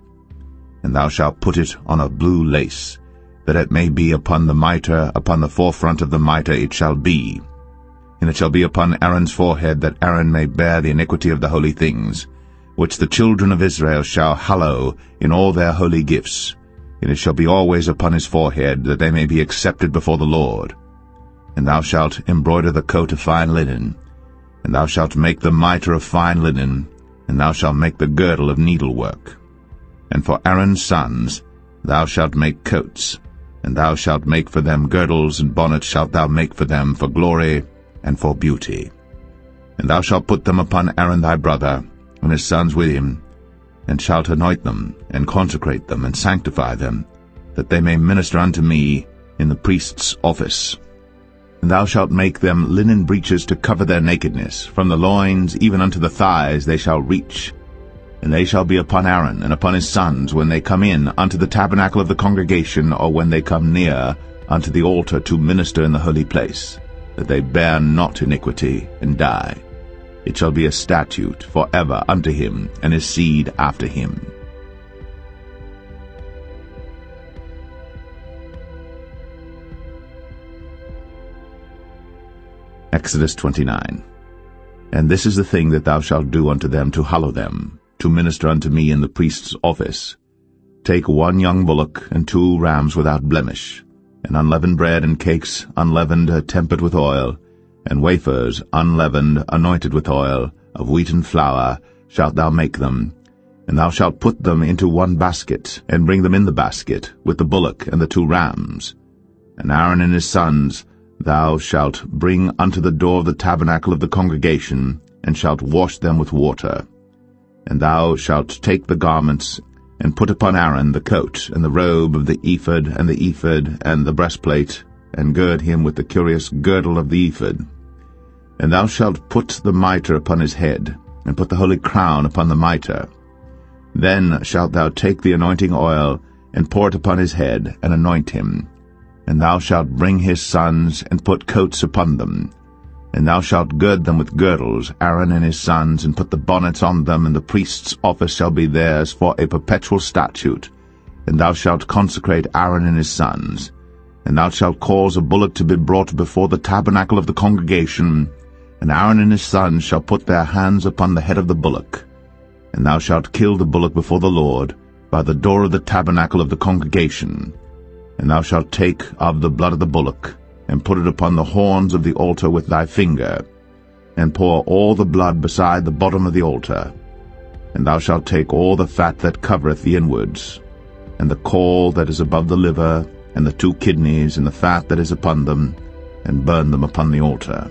And thou shalt put it on a blue lace, that it may be upon the mitre, upon the forefront of the mitre it shall be. And it shall be upon Aaron's forehead, that Aaron may bear the iniquity of the holy things, which the children of Israel shall hallow in all their holy gifts. And it shall be always upon his forehead, that they may be accepted before the Lord. And thou shalt embroider the coat of fine linen, and thou shalt make the mitre of fine linen, and thou shalt make the girdle of needlework. And for Aaron's sons thou shalt make coats, and thou shalt make for them girdles, and bonnets shalt thou make for them for glory and for beauty. And thou shalt put them upon Aaron thy brother, and his sons with him, and shalt anoint them, and consecrate them, and sanctify them, that they may minister unto me in the priest's office. And thou shalt make them linen breeches to cover their nakedness, from the loins even unto the thighs they shall reach. And they shall be upon Aaron and upon his sons when they come in unto the tabernacle of the congregation, or when they come near unto the altar to minister in the holy place, that they bear not iniquity and die. It shall be a statute for ever unto him and his seed after him. Exodus 29. And this is the thing that thou shalt do unto them to hallow them, to minister unto me in the priest's office. Take 1 young bullock and 2 rams without blemish, and unleavened bread and cakes unleavened tempered with oil, and wafers unleavened anointed with oil, of wheaten flour shalt thou make them. And thou shalt put them into 1 basket, and bring them in the basket, with the bullock and the 2 rams. And Aaron and his sons thou shalt bring unto the door of the tabernacle of the congregation, and shalt wash them with water. And thou shalt take the garments, and put upon Aaron the coat, and the robe of the ephod, and the breastplate, and gird him with the curious girdle of the ephod. And thou shalt put the mitre upon his head, and put the holy crown upon the mitre. Then shalt thou take the anointing oil, and pour it upon his head, and anoint him. And thou shalt bring his sons, and put coats upon them. And thou shalt gird them with girdles, Aaron and his sons, and put the bonnets on them, and the priest's office shall be theirs for a perpetual statute. And thou shalt consecrate Aaron and his sons. And thou shalt cause a bullock to be brought before the tabernacle of the congregation, And Aaron and his sons shall put their hands upon the head of the bullock, and thou shalt kill the bullock before the Lord by the door of the tabernacle of the congregation. And thou shalt take of the blood of the bullock, and put it upon the horns of the altar with thy finger, and pour all the blood beside the bottom of the altar. And thou shalt take all the fat that covereth the inwards, and the caul that is above the liver, and the 2 kidneys, and the fat that is upon them, and burn them upon the altar.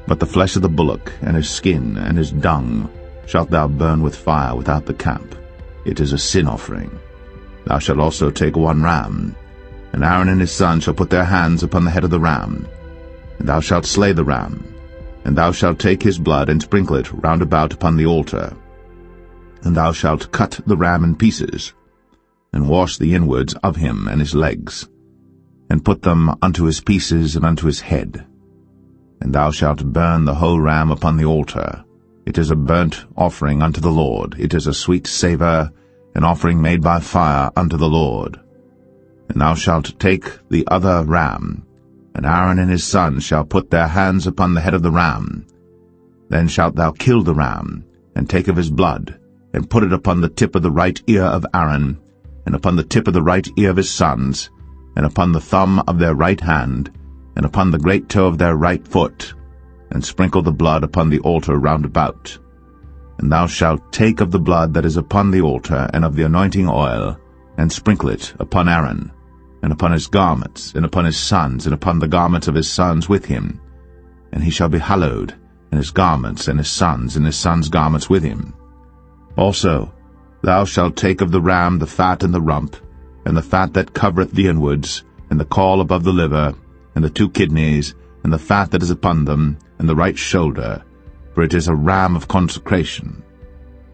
But the flesh of the bullock, and his skin, and his dung, shalt thou burn with fire without the camp. It is a sin offering. Thou shalt also take 1 ram, and Aaron and his sons shall put their hands upon the head of the ram. And thou shalt slay the ram, and thou shalt take his blood, and sprinkle it round about upon the altar. And thou shalt cut the ram in pieces, and wash the inwards of him and his legs, and put them unto his pieces and unto his head. And thou shalt burn the whole ram upon the altar. It is a burnt offering unto the Lord. It is a sweet savour, an offering made by fire unto the Lord. And thou shalt take the other ram, and Aaron and his sons shall put their hands upon the head of the ram. Then shalt thou kill the ram, and take of his blood, and put it upon the tip of the right ear of Aaron, and upon the tip of the right ear of his sons, and upon the thumb of their right hand, and upon the great toe of their right foot, and sprinkle the blood upon the altar round about. And thou shalt take of the blood that is upon the altar, and of the anointing oil, and sprinkle it upon Aaron, and upon his garments, and upon his sons, and upon the garments of his sons with him. And he shall be hallowed, and his garments, and his sons' garments with him. Also thou shalt take of the ram the fat and the rump, and the fat that covereth the inwards, and the caul above the liver, and the 2 kidneys, and the fat that is upon them, and the right shoulder, for it is a ram of consecration.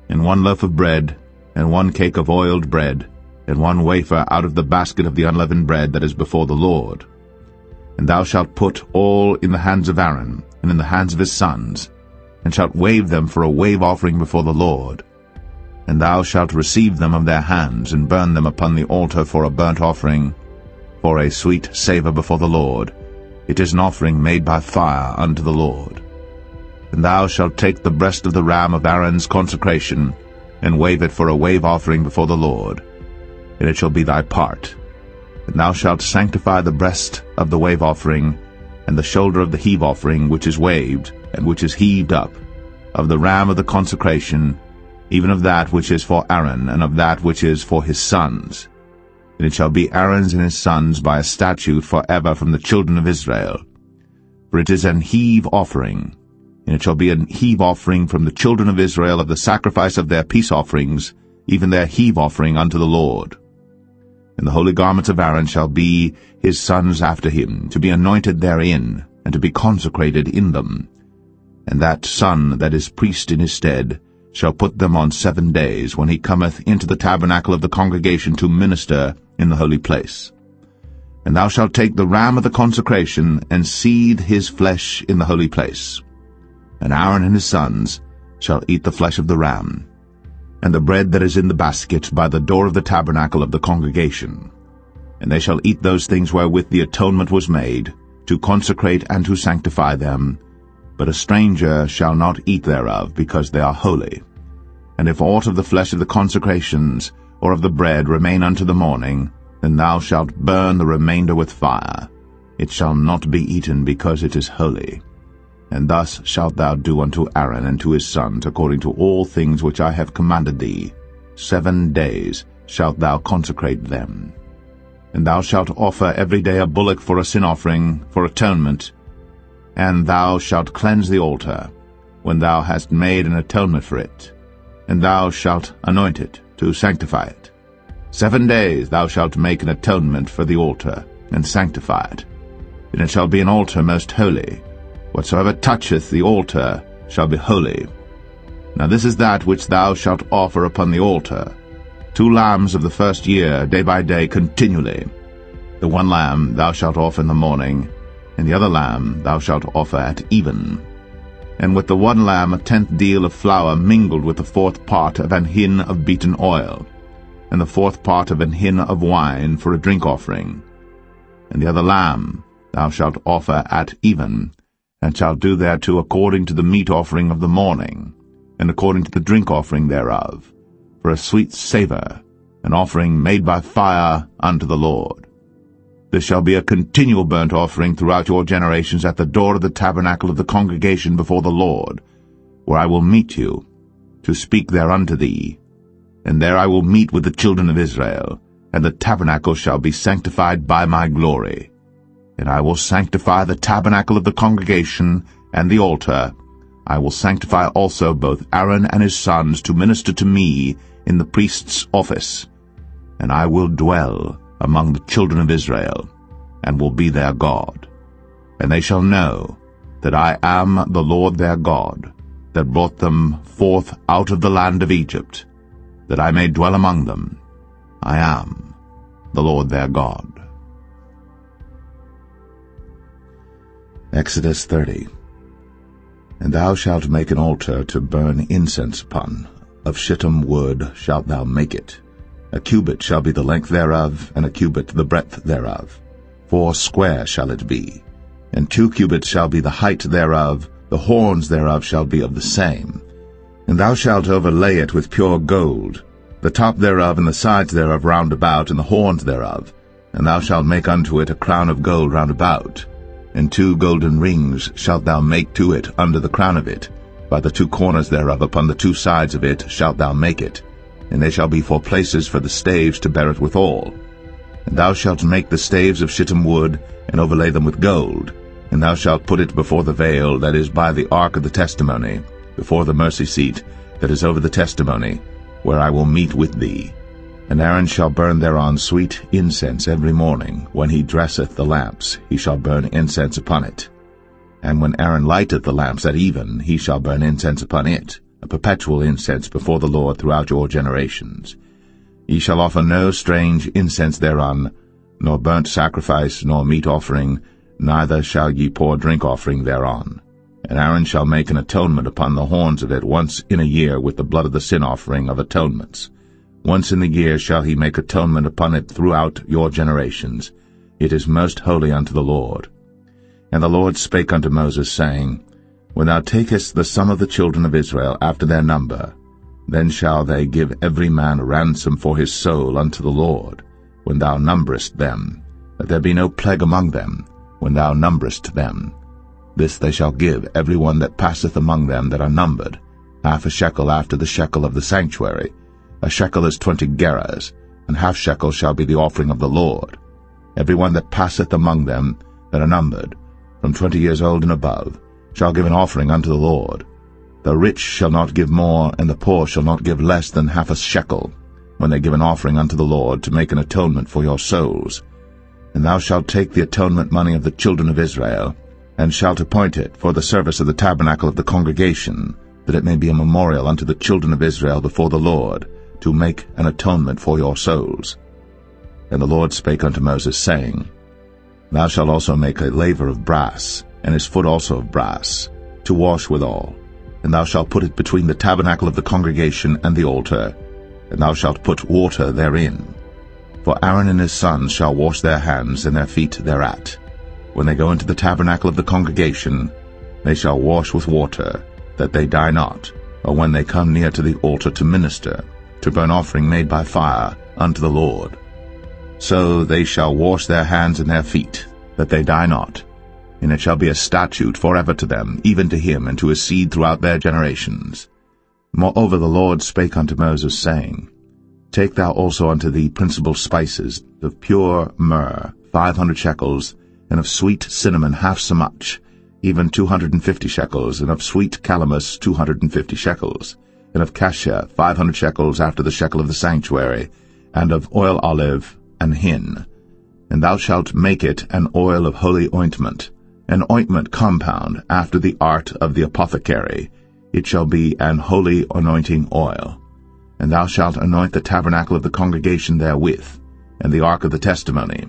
And 1 loaf of bread, and 1 cake of oiled bread, and 1 wafer out of the basket of the unleavened bread that is before the Lord. And thou shalt put all in the hands of Aaron, and in the hands of his sons, and shalt wave them for a wave offering before the Lord. And thou shalt receive them of their hands, and burn them upon the altar for a burnt offering, for a sweet savour before the Lord. It is an offering made by fire unto the Lord. And thou shalt take the breast of the ram of Aaron's consecration, and wave it for a wave offering before the Lord, and it shall be thy part. And thou shalt sanctify the breast of the wave offering, and the shoulder of the heave offering which is waved, and which is heaved up, of the ram of the consecration, even of that which is for Aaron, and of that which is for his sons. And it shall be Aaron's and his sons by a statute for ever from the children of Israel. For it is an heave offering, and it shall be an heave offering from the children of Israel of the sacrifice of their peace offerings, even their heave offering unto the Lord. And the holy garments of Aaron shall be his sons after him, to be anointed therein, and to be consecrated in them. And that son that is priest in his stead shall put them on 7 days, when he cometh into the tabernacle of the congregation to minister in the holy place. And thou shalt take the ram of the consecration, and seethe his flesh in the holy place. And Aaron and his sons shall eat the flesh of the ram, and the bread that is in the basket by the door of the tabernacle of the congregation. And they shall eat those things wherewith the atonement was made, to consecrate and to sanctify them. But a stranger shall not eat thereof, because they are holy. And if aught of the flesh of the consecrations, or of the bread, remain unto the morning, then thou shalt burn the remainder with fire. It shall not be eaten, because it is holy. And thus shalt thou do unto Aaron and to his sons, according to all things which I have commanded thee. 7 days shalt thou consecrate them. And thou shalt offer every day a bullock for a sin offering, for atonement. And thou shalt cleanse the altar, when thou hast made an atonement for it. And thou shalt anoint it, to sanctify it. 7 days thou shalt make an atonement for the altar, and sanctify it. And it shall be an altar most holy. Whatsoever toucheth the altar shall be holy. Now this is that which thou shalt offer upon the altar: 2 lambs of the first year, day by day, continually. The 1 lamb thou shalt offer in the morning, and the other lamb thou shalt offer at even. And with the 1 lamb a 10th deal of flour mingled with the 4th part of an hin of beaten oil, and the 4th part of an hin of wine for a drink offering. And the other lamb thou shalt offer at even, and shalt do thereto according to the meat offering of the morning, and according to the drink offering thereof, for a sweet savour, an offering made by fire unto the Lord. This shall be a continual burnt offering throughout your generations at the door of the tabernacle of the congregation before the Lord, where I will meet you, to speak there unto thee. And there I will meet with the children of Israel, and the tabernacle shall be sanctified by my glory. And I will sanctify the tabernacle of the congregation and the altar. I will sanctify also both Aaron and his sons to minister to me in the priest's office. And I will dwell among the children of Israel, and will be their God. And they shall know that I am the Lord their God, that brought them forth out of the land of Egypt, that I may dwell among them. I am the Lord their God. Exodus 30. And thou shalt make an altar to burn incense upon. Of shittim wood shalt thou make it. A cubit shall be the length thereof, and a cubit the breadth thereof. 4 square shall it be. And 2 cubits shall be the height thereof, the horns thereof shall be of the same. And thou shalt overlay it with pure gold, the top thereof and the sides thereof round about, and the horns thereof. And thou shalt make unto it a crown of gold round about. And 2 golden rings shalt thou make to it under the crown of it. By the 2 corners thereof upon the 2 sides of it shalt thou make it. And they shall be for places for the staves to bear it withal. And thou shalt make the staves of shittim wood, and overlay them with gold. And thou shalt put it before the veil that is by the ark of the testimony, before the mercy seat that is over the testimony, where I will meet with thee. And Aaron shall burn thereon sweet incense every morning. When he dresseth the lamps, he shall burn incense upon it. And when Aaron lighteth the lamps at even, he shall burn incense upon it, a perpetual incense before the Lord throughout your generations. Ye shall offer no strange incense thereon, nor burnt sacrifice, nor meat offering, neither shall ye pour drink offering thereon. And Aaron shall make an atonement upon the horns of it once in a year with the blood of the sin offering of atonements. Once in the year shall he make atonement upon it throughout your generations. It is most holy unto the Lord. And the Lord spake unto Moses, saying, When thou takest the sum of the children of Israel after their number, then shall they give every man a ransom for his soul unto the Lord, when thou numberest them, that there be no plague among them, when thou numberest them. This they shall give every one that passeth among them that are numbered, 1/2 shekel after the shekel of the sanctuary. A shekel is 20 gerahs, and 1/2 shekel shall be the offering of the Lord. Every one that passeth among them that are numbered, from 20 years old and above, shall give an offering unto the Lord. The rich shall not give more, and the poor shall not give less than 1/2 shekel, when they give an offering unto the Lord to make an atonement for your souls. And thou shalt take the atonement money of the children of Israel, and shalt appoint it for the service of the tabernacle of the congregation, that it may be a memorial unto the children of Israel before the Lord, to make an atonement for your souls. And the Lord spake unto Moses, saying, Thou shalt also make a laver of brass, and his foot also of brass, to wash withal. And thou shalt put it between the tabernacle of the congregation and the altar, and thou shalt put water therein. For Aaron and his sons shall wash their hands and their feet thereat. When they go into the tabernacle of the congregation, they shall wash with water, that they die not, or when they come near to the altar to minister, to burn offering made by fire unto the Lord. So they shall wash their hands and their feet, that they die not. And it shall be a statute forever to them, even to him and to his seed throughout their generations. Moreover the Lord spake unto Moses, saying, Take thou also unto thee principal spices, of pure myrrh 500 shekels, and of sweet cinnamon half so much, even 250 shekels, and of sweet calamus 250 shekels, and of cassia 500 shekels after the shekel of the sanctuary, and of oil olive and hin. And thou shalt make it an oil of holy ointment, an ointment compound after the art of the apothecary. It shall be an holy anointing oil. And thou shalt anoint the tabernacle of the congregation therewith, and the ark of the testimony,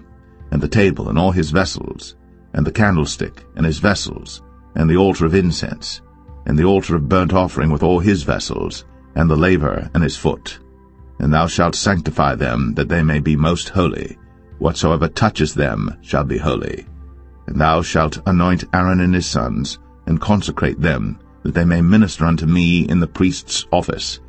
and the table and all his vessels, and the candlestick and his vessels, and the altar of incense, and the altar of burnt offering with all his vessels, and the laver and his foot. And thou shalt sanctify them, that they may be most holy. Whatsoever touches them shall be holy. And thou shalt anoint Aaron and his sons, and consecrate them, that they may minister unto me in the priest's office.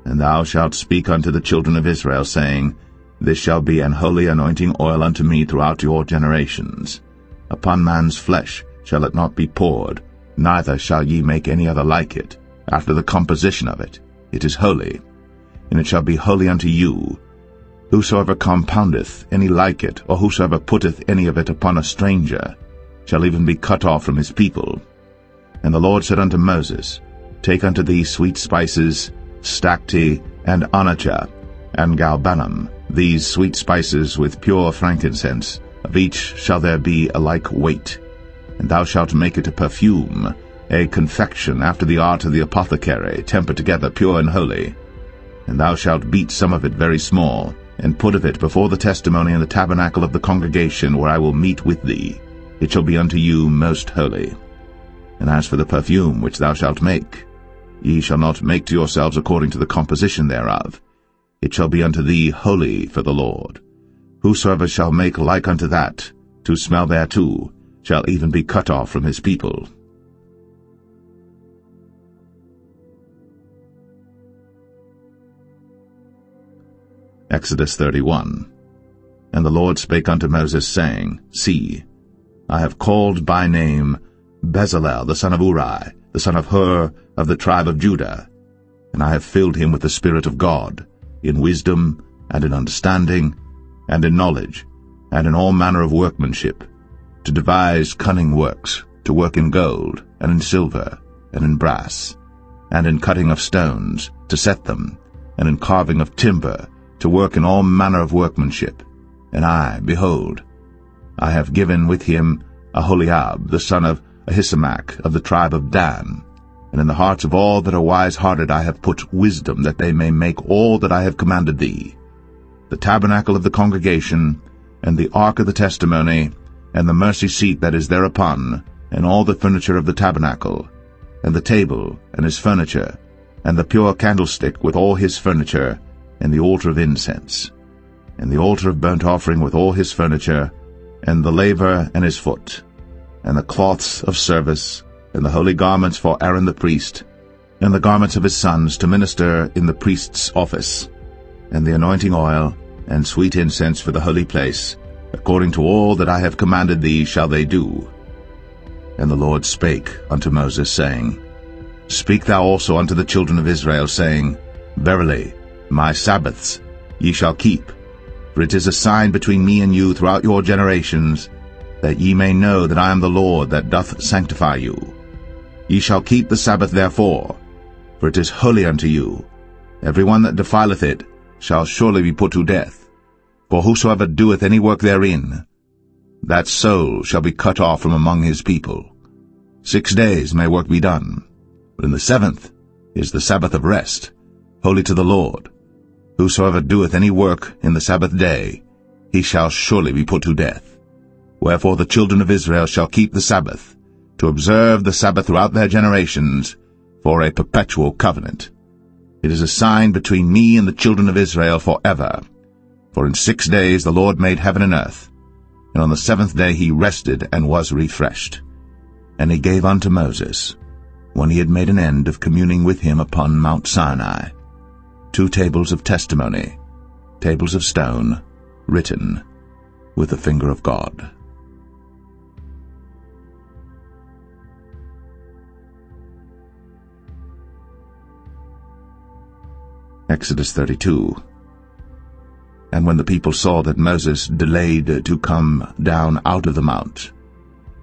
And thou shalt speak unto the children of Israel, saying, This shall be an holy anointing oil unto me throughout your generations. Upon man's flesh shall it not be poured, neither shall ye make any other like it, after the composition of it. It is holy, and it shall be holy unto you. Whosoever compoundeth any like it, or whosoever putteth any of it upon a stranger, shall even be cut off from his people. And the Lord said unto Moses, Take unto thee sweet spices, stacte, and onycha, and galbanum, these sweet spices with pure frankincense, of each shall there be a like weight. And thou shalt make it a perfume, a confection after the art of the apothecary, tempered together pure and holy. And thou shalt beat some of it very small, and put of it before the testimony in the tabernacle of the congregation, where I will meet with thee. It shall be unto you most holy. And as for the perfume which thou shalt make, ye shall not make to yourselves according to the composition thereof. It shall be unto thee holy for the Lord. Whosoever shall make like unto that, to smell thereto, shall even be cut off from his people. Exodus 31. And the Lord spake unto Moses, saying, See, I have called by name Bezalel the son of Uri, the son of Hur, of the tribe of Judah, and I have filled him with the Spirit of God, in wisdom, and in understanding, and in knowledge, and in all manner of workmanship, to devise cunning works, to work in gold, and in silver, and in brass, and in cutting of stones, to set them, and in carving of timber, to work in all manner of workmanship. And I, behold, I have given with him Aholiab, the son of Ahisamach, of the tribe of Dan. And in the hearts of all that are wise-hearted I have put wisdom, that they may make all that I have commanded thee: the tabernacle of the congregation, and the ark of the testimony, and the mercy seat that is thereupon, and all the furniture of the tabernacle, and the table, and his furniture, and the pure candlestick with all his furniture, and the altar of incense, and the altar of burnt offering with all his furniture, and the laver and his foot, and the cloths of service, and the holy garments for Aaron the priest, and the garments of his sons to minister in the priest's office, and the anointing oil, and sweet incense for the holy place, according to all that I have commanded thee shall they do. And the Lord spake unto Moses, saying, Speak thou also unto the children of Israel, saying, Verily, my Sabbaths ye shall keep, for it is a sign between me and you throughout your generations, that ye may know that I am the Lord that doth sanctify you. Ye shall keep the Sabbath therefore, for it is holy unto you. Every one that defileth it shall surely be put to death. For whosoever doeth any work therein, that soul shall be cut off from among his people. 6 days may work be done, but in the 7th is the Sabbath of rest, holy to the Lord. Whosoever doeth any work in the Sabbath day, he shall surely be put to death. Wherefore the children of Israel shall keep the Sabbath, to observe the Sabbath throughout their generations, for a perpetual covenant. It is a sign between me and the children of Israel forever. For in 6 days the Lord made heaven and earth, and on the 7th day he rested and was refreshed. And he gave unto Moses, when he had made an end of communing with him upon Mount Sinai, 2 tables of testimony, tables of stone, written with the finger of God. Exodus 32. And when the people saw that Moses delayed to come down out of the mount,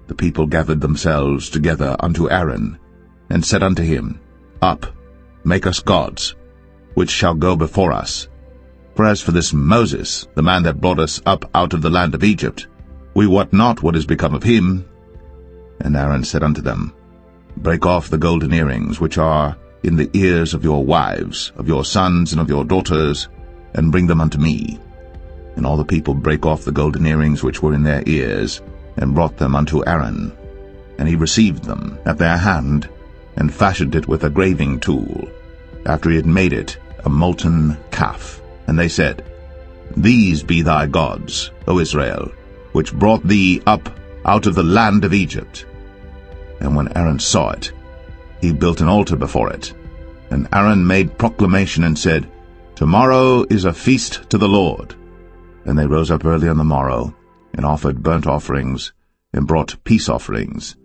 the people gathered themselves together unto Aaron, and said unto him, Up, make us gods, which shall go before us. For as for this Moses, the man that brought us up out of the land of Egypt, we wot not what is become of him. And Aaron said unto them, Break off the golden earrings which are in the ears of your wives, of your sons, and of your daughters, and bring them unto me. And all the people brake off the golden earrings which were in their ears, and brought them unto Aaron. And he received them at their hand, and fashioned it with a graving tool, after he had made it a molten calf. And they said, These be thy gods, O Israel, which brought thee up out of the land of Egypt. And when Aaron saw it, he built an altar before it. And Aaron made proclamation and said, "Tomorrow is a feast to the Lord." And they rose up early on the morrow, and offered burnt offerings, and brought peace offerings.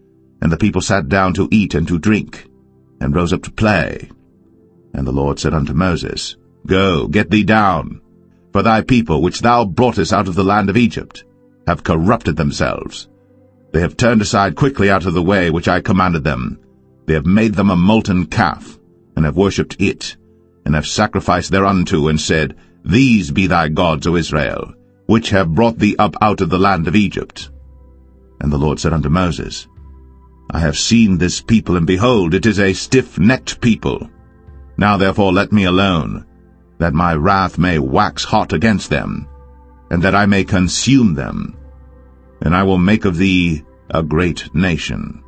And the people sat down to eat and to drink, and rose up to play. And the Lord said unto Moses, "Go, get thee down, for thy people, which thou broughtest out of the land of Egypt, have corrupted themselves. They have turned aside quickly out of the way which I commanded them. They have made them a molten calf, and have worshipped it, and have sacrificed thereunto, and said, These be thy gods, O Israel, which have brought thee up out of the land of Egypt." And the Lord said unto Moses, "I have seen this people, and behold, it is a stiff-necked people. Now therefore let me alone, that my wrath may wax hot against them, and that I may consume them. And I will make of thee a great nation."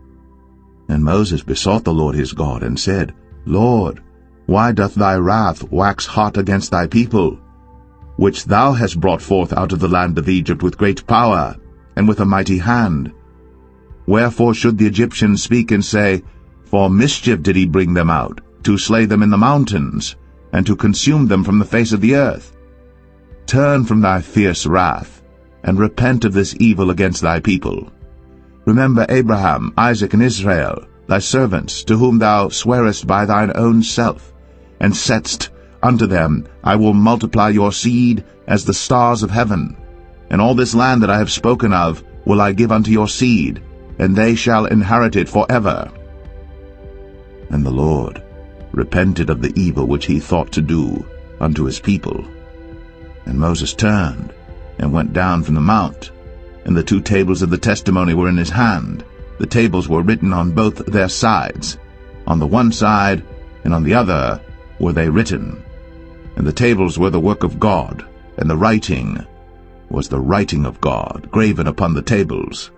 And Moses besought the Lord his God, and said, "Lord, why doth thy wrath wax hot against thy people, which thou hast brought forth out of the land of Egypt with great power, and with a mighty hand? Wherefore should the Egyptians speak and say, For mischief did he bring them out, to slay them in the mountains, and to consume them from the face of the earth? Turn from thy fierce wrath, and repent of this evil against thy people. Remember Abraham, Isaac, and Israel, thy servants, to whom thou swarest by thine own self, and saidst unto them, I will multiply your seed as the stars of heaven. And all this land that I have spoken of will I give unto your seed, and they shall inherit it forever." And the Lord repented of the evil which he thought to do unto his people. And Moses turned, and went down from the mount, and the 2 tables of the testimony were in his hand. The tables were written on both their sides. On the one side and on the other were they written. And the tables were the work of God, and the writing was the writing of God, graven upon the tables.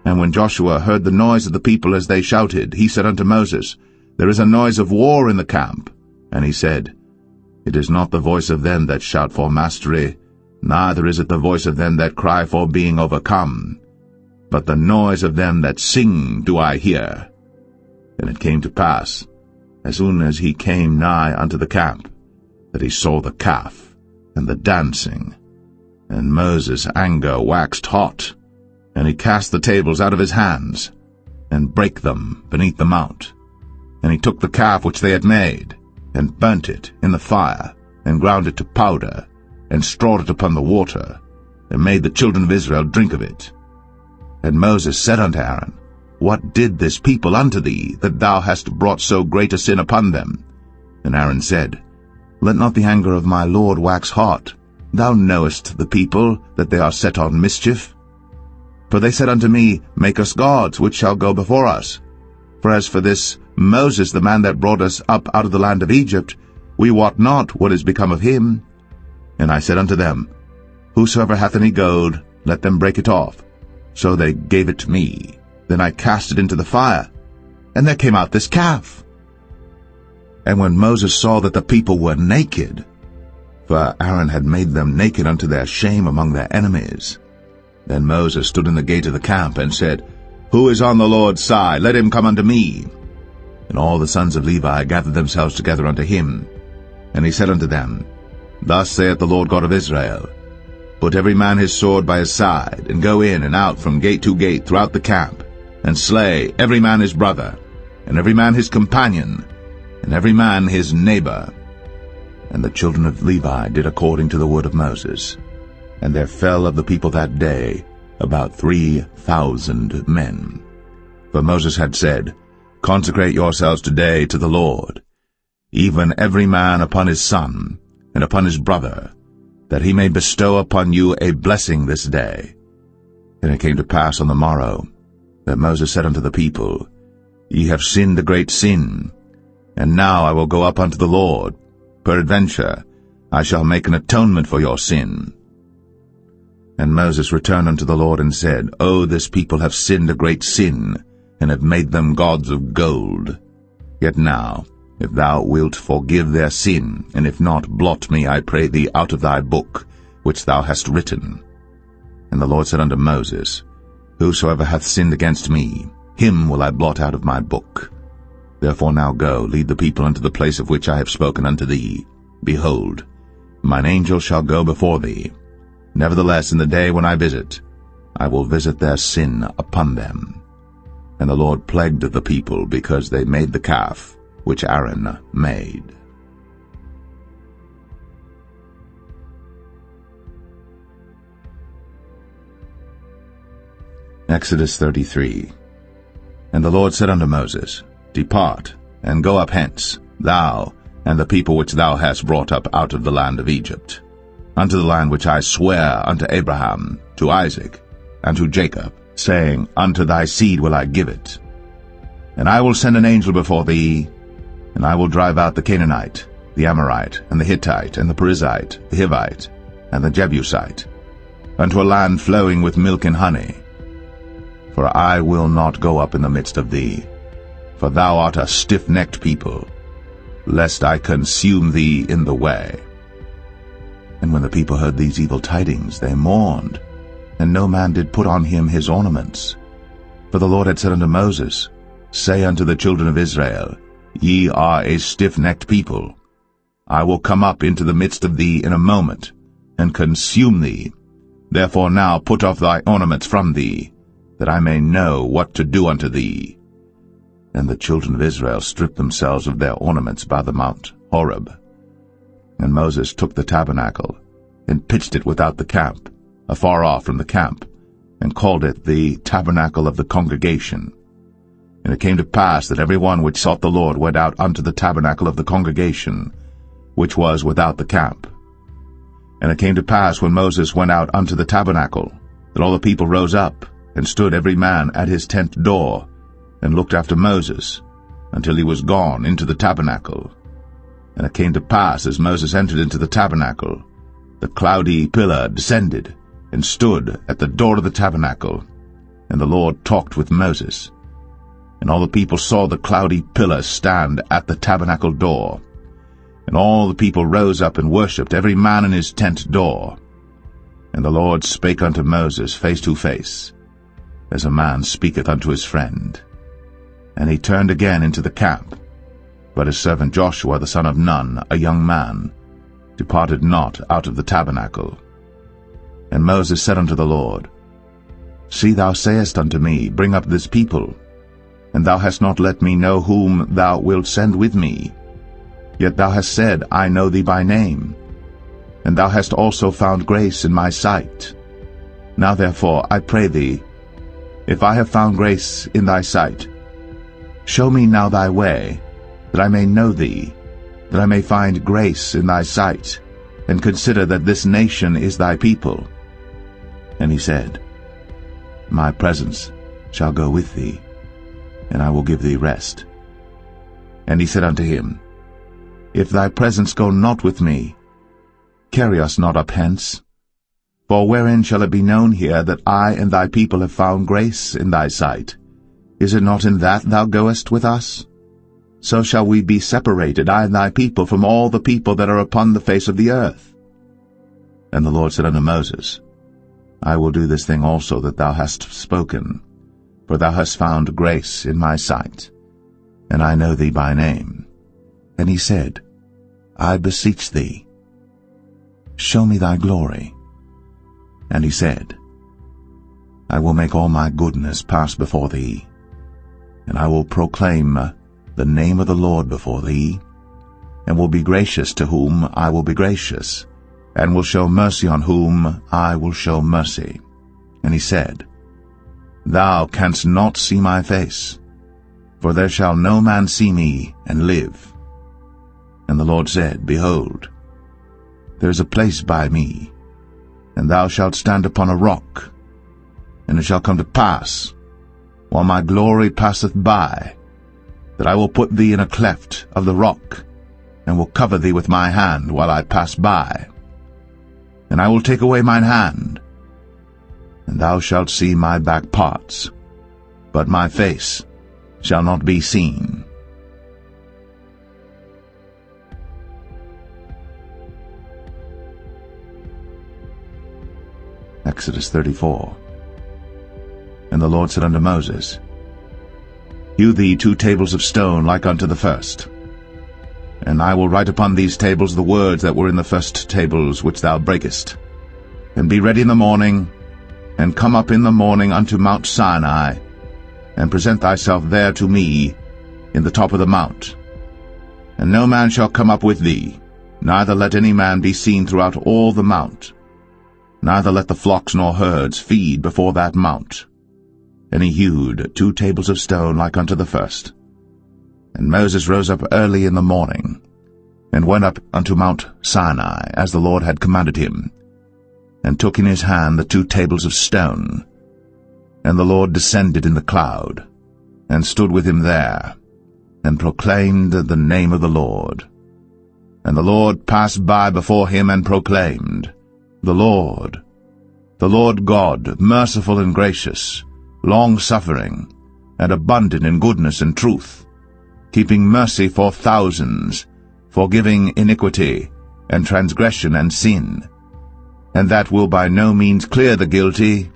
And when Joshua heard the noise of the people as they shouted, he said unto Moses, There is a noise of war in the camp. And he said, It is not the voice of them that shout for mastery, neither is it the voice of them that cry for being overcome, but the noise of them that sing do I hear. And it came to pass, as soon as he came nigh unto the camp, that he saw the calf and the dancing. And Moses' anger waxed hot, and he cast the tables out of his hands, and brake them beneath the mount. And he took the calf which they had made, and burnt it in the fire, and ground it to powder, and strawed it upon the water, and made the children of Israel drink of it. And Moses said unto Aaron, What did this people unto thee, that thou hast brought so great a sin upon them? And Aaron said, Let not the anger of my Lord wax hot. Thou knowest the people, that they are set on mischief. For they said unto me, Make us gods, which shall go before us. For as for this Moses, the man that brought us up out of the land of Egypt, we wot not what is become of him. And I said unto them, Whosoever hath any gold, let them break it off. So they gave it to me. Then I cast it into the fire, and there came out this calf. And when Moses saw that the people were naked, for Aaron had made them naked unto their shame among their enemies, then Moses stood in the gate of the camp, and said, Who is on the Lord's side? Let him come unto me. And all the sons of Levi gathered themselves together unto him. And he said unto them, Thus saith the Lord God of Israel, Put every man his sword by his side, and go in and out from gate to gate throughout the camp, and slay every man his brother, and every man his companion, and every man his neighbor. And the children of Levi did according to the word of Moses. And there fell of the people that day about 3,000 men. For Moses had said, Consecrate yourselves today to the Lord, even every man upon his son, and upon his brother, that he may bestow upon you a blessing this day. And it came to pass on the morrow, that Moses said unto the people, Ye have sinned a great sin, and now I will go up unto the Lord. Peradventure I shall make an atonement for your sin. And Moses returned unto the Lord, and said, O this people have sinned a great sin, and have made them gods of gold. Yet now, if thou wilt forgive their sin, and if not, blot me, I pray thee, out of thy book, which thou hast written. And the Lord said unto Moses, Whosoever hath sinned against me, him will I blot out of my book. Therefore now go, lead the people unto the place of which I have spoken unto thee. Behold, mine angel shall go before thee. Nevertheless, in the day when I visit, I will visit their sin upon them. And the Lord plagued the people, because they made the calf which Aaron made. Exodus 33. And the Lord said unto Moses, Depart, and go up hence, thou, and the people which thou hast brought up out of the land of Egypt, unto the land which I sware unto Abraham, to Isaac, and to Jacob, saying, Unto thy seed will I give it. And I will send an angel before thee, and I will drive out the Canaanite, the Amorite, and the Hittite, and the Perizzite, the Hivite, and the Jebusite, unto a land flowing with milk and honey. For I will not go up in the midst of thee, for thou art a stiff-necked people, lest I consume thee in the way. And when the people heard these evil tidings, they mourned, and no man did put on him his ornaments. For the Lord had said unto Moses, Say unto the children of Israel, Ye are a stiff-necked people. I will come up into the midst of thee in a moment, and consume thee. Therefore now put off thy ornaments from thee, that I may know what to do unto thee. And the children of Israel stripped themselves of their ornaments by the mount Horeb. And Moses took the tabernacle, and pitched it without the camp, afar off from the camp, and called it the tabernacle of the congregation. And it came to pass that every one which sought the Lord went out unto the tabernacle of the congregation, which was without the camp. And it came to pass, when Moses went out unto the tabernacle, that all the people rose up, and stood every man at his tent door, and looked after Moses, until he was gone into the tabernacle. And it came to pass, as Moses entered into the tabernacle, the cloudy pillar descended, and stood at the door of the tabernacle, and the Lord talked with Moses. And all the people saw the cloudy pillar stand at the tabernacle door. And all the people rose up and worshipped, every man in his tent door. And the Lord spake unto Moses face to face, as a man speaketh unto his friend. And he turned again into the camp. But his servant Joshua the son of Nun, a young man, departed not out of the tabernacle. And Moses said unto the Lord, See, thou sayest unto me, Bring up this people, and thou hast not let me know whom thou wilt send with me. Yet thou hast said, I know thee by name, and thou hast also found grace in my sight. Now therefore, I pray thee, if I have found grace in thy sight, show me now thy way, that I may know thee, that I may find grace in thy sight, and consider that this nation is thy people. And he said, My presence shall go with thee, and I will give thee rest. And he said unto him, If thy presence go not with me, carry us not up hence. For wherein shall it be known here that I and thy people have found grace in thy sight? Is it not in that thou goest with us? So shall we be separated, I and thy people, from all the people that are upon the face of the earth. And the Lord said unto Moses, I will do this thing also that thou hast spoken, for thou hast found grace in my sight, and I know thee by name. And he said, I beseech thee, show me thy glory. And he said, I will make all my goodness pass before thee, and I will proclaim the name of the Lord before thee, and will be gracious to whom I will be gracious, and will show mercy on whom I will show mercy. And he said, Thou canst not see my face, for there shall no man see me and live. And the Lord said, Behold, there is a place by me, and thou shalt stand upon a rock. And it shall come to pass, while my glory passeth by, that I will put thee in a cleft of the rock, and will cover thee with my hand while I pass by. And I will take away mine hand, and thou shalt see my back parts, but my face shall not be seen. Exodus 34. And the Lord said unto Moses, Hew thee 2 tables of stone like unto the first. And I will write upon these tables the words that were in the first tables which thou breakest. And be ready in the morning, and come up in the morning unto Mount Sinai, and present thyself there to me in the top of the mount. And no man shall come up with thee, neither let any man be seen throughout all the mount. Neither let the flocks nor herds feed before that mount. And he hewed 2 tables of stone like unto the first. And Moses rose up early in the morning, and went up unto Mount Sinai, as the Lord had commanded him, and took in his hand the 2 tables of stone. And the Lord descended in the cloud, and stood with him there, and proclaimed the name of the Lord. And the Lord passed by before him, and proclaimed, the Lord God, merciful and gracious, long-suffering, and abundant in goodness and truth, keeping mercy for thousands, forgiving iniquity, and transgression and sin, and that will by no means clear the guilty,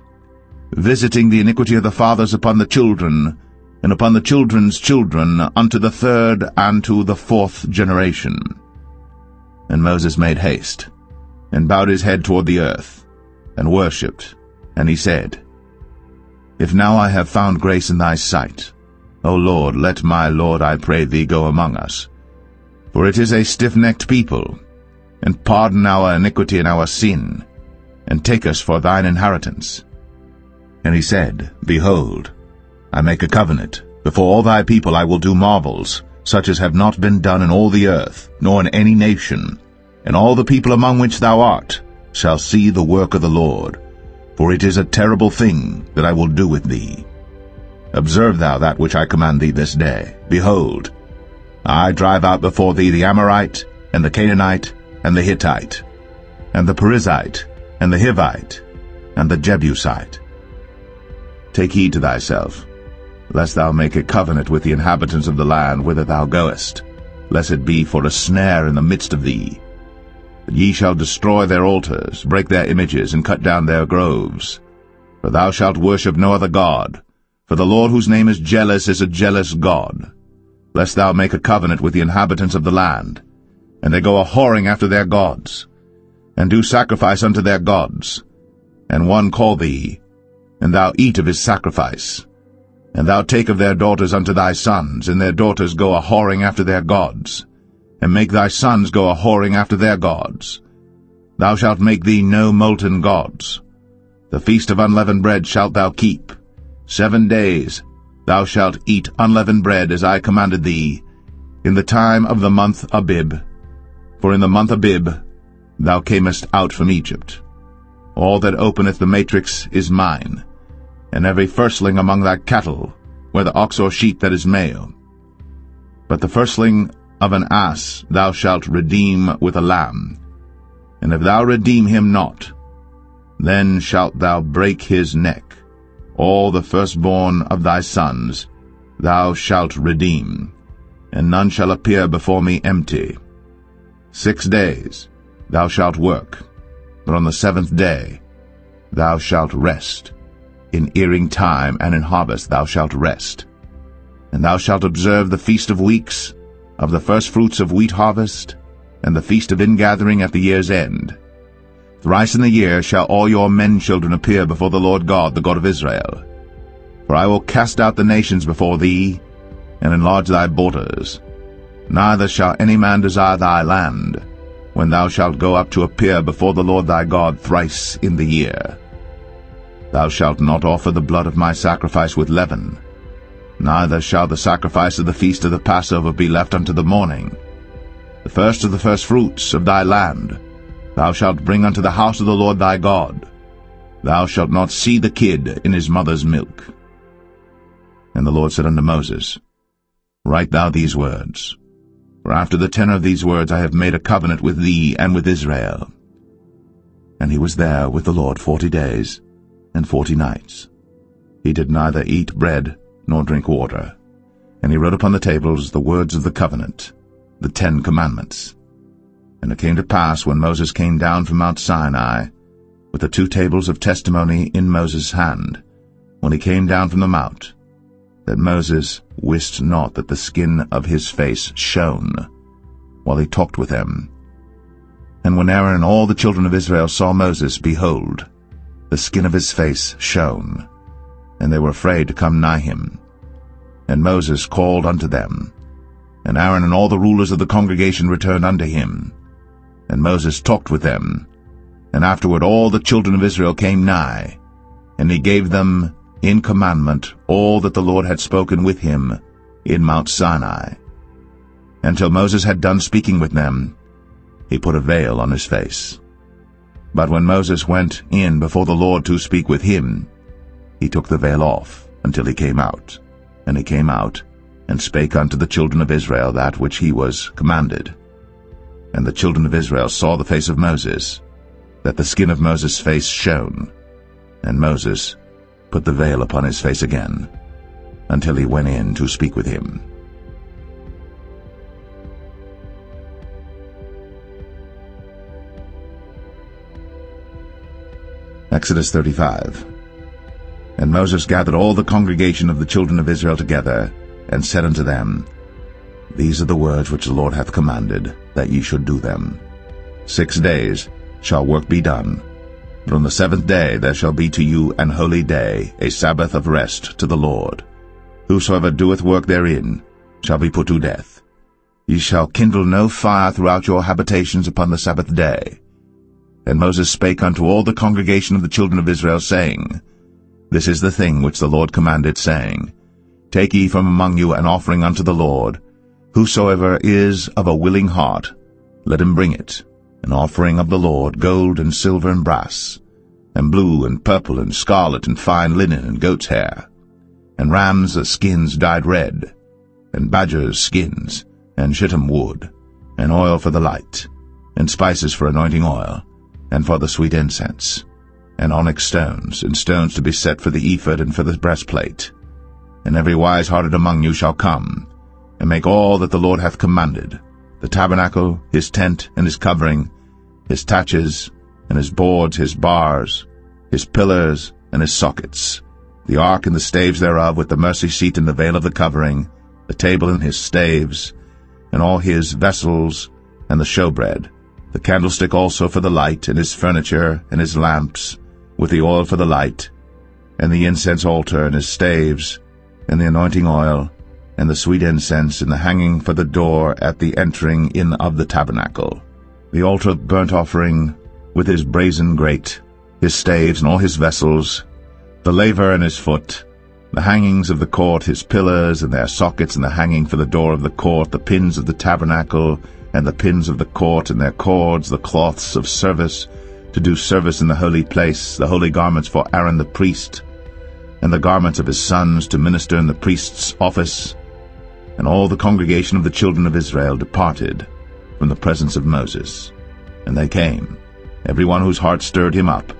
visiting the iniquity of the fathers upon the children, and upon the children's children, unto the 3rd and to the 4th generation. And Moses made haste, and bowed his head toward the earth, and worshipped, and he said, If now I have found grace in thy sight, O Lord, let my Lord, I pray thee, go among us. For it is a stiff-necked people, and pardon our iniquity and our sin, and take us for thine inheritance. And he said, Behold, I make a covenant. Before all thy people I will do marvels, such as have not been done in all the earth, nor in any nation. And all the people among which thou art shall see the work of the Lord. For it is a terrible thing that I will do with thee. Observe thou that which I command thee this day. Behold, I drive out before thee the Amorite, and the Canaanite, and the Hittite, and the Perizzite, and the Hivite, and the Jebusite. Take heed to thyself, lest thou make a covenant with the inhabitants of the land whither thou goest, lest it be for a snare in the midst of thee. But ye shall destroy their altars, break their images, and cut down their groves. For thou shalt worship no other god, for the Lord whose name is a jealous God. Lest thou make a covenant with the inhabitants of the land, and they go a-whoring after their gods, and do sacrifice unto their gods, and one call thee, and thou eat of his sacrifice, and thou take of their daughters unto thy sons, and their daughters go a-whoring after their gods, and make thy sons go a-whoring after their gods. Thou shalt make thee no molten gods. The feast of unleavened bread shalt thou keep. 7 days thou shalt eat unleavened bread, as I commanded thee, in the time of the month Abib. For in the month Abib thou camest out from Egypt. All that openeth the matrix is mine, and every firstling among thy cattle, whether ox or sheep that is male. But the firstling of an ass thou shalt redeem with a lamb. And if thou redeem him not, then shalt thou break his neck. All the firstborn of thy sons thou shalt redeem, and none shall appear before me empty. 6 days thou shalt work, but on the 7th day thou shalt rest. In earing time and in harvest thou shalt rest. And thou shalt observe the feast of weeks, of the firstfruits of wheat harvest, and the feast of ingathering at the year's end. Thrice in the year shall all your men-children appear before the Lord God, the God of Israel. For I will cast out the nations before thee, and enlarge thy borders. Neither shall any man desire thy land, when thou shalt go up to appear before the Lord thy God thrice in the year. Thou shalt not offer the blood of my sacrifice with leaven, neither shall the sacrifice of the feast of the Passover be left unto the morning. The first of the firstfruits of thy land thou shalt bring unto the house of the Lord thy God. Thou shalt not see the kid in his mother's milk. And the Lord said unto Moses, Write thou these words, for after the tenor of these words I have made a covenant with thee and with Israel. And he was there with the Lord 40 days and 40 nights. He did neither eat bread nor drink water. And he wrote upon the tables the words of the covenant, the 10 commandments. And it came to pass, when Moses came down from Mount Sinai, with the 2 tables of testimony in Moses' hand, when he came down from the mount, that Moses wist not that the skin of his face shone, while he talked with them. And when Aaron and all the children of Israel saw Moses, behold, the skin of his face shone, and they were afraid to come nigh him. And Moses called unto them, and Aaron and all the rulers of the congregation returned unto him. And Moses talked with them, and afterward all the children of Israel came nigh, and he gave them in commandment all that the Lord had spoken with him in Mount Sinai. Until Moses had done speaking with them, he put a veil on his face. But when Moses went in before the Lord to speak with him, he took the veil off until he came out. And he came out, and spake unto the children of Israel that which he was commanded. And the children of Israel saw the face of Moses, that the skin of Moses' face shone. And Moses put the veil upon his face again, until he went in to speak with him. Exodus 35. And Moses gathered all the congregation of the children of Israel together, and said unto them, These are the words which the Lord hath commanded, that ye should do them. 6 days shall work be done, but on the 7th day there shall be to you an holy day, a Sabbath of rest to the Lord. Whosoever doeth work therein shall be put to death. Ye shall kindle no fire throughout your habitations upon the Sabbath day. And Moses spake unto all the congregation of the children of Israel, saying, This is the thing which the Lord commanded, saying, Take ye from among you an offering unto the Lord. Whosoever is of a willing heart, let him bring it, an offering of the Lord, gold and silver and brass, and blue and purple and scarlet and fine linen and goat's hair, and rams' skins dyed red, and badgers' skins, and shittim wood, and oil for the light, and spices for anointing oil, and for the sweet incense, and onyx stones, and stones to be set for the ephod and for the breastplate. And every wise-hearted among you shall come, and make all that the Lord hath commanded, the tabernacle, his tent, and his covering, his taches, and his boards, his bars, his pillars, and his sockets, the ark and the staves thereof, with the mercy seat and the veil of the covering, the table and his staves, and all his vessels, and the showbread, the candlestick also for the light, and his furniture, and his lamps, with the oil for the light, and the incense altar, and his staves, and the anointing oil, and the sweet incense, and the hanging for the door at the entering in of the tabernacle, the altar of burnt offering, with his brazen grate, his staves, and all his vessels, the laver and his foot, the hangings of the court, his pillars, and their sockets, and the hanging for the door of the court, the pins of the tabernacle, and the pins of the court, and their cords, the cloths of service, to do service in the holy place, the holy garments for Aaron the priest, and the garments of his sons to minister in the priest's office. And all the congregation of the children of Israel departed from the presence of Moses. And they came, every one whose heart stirred him up,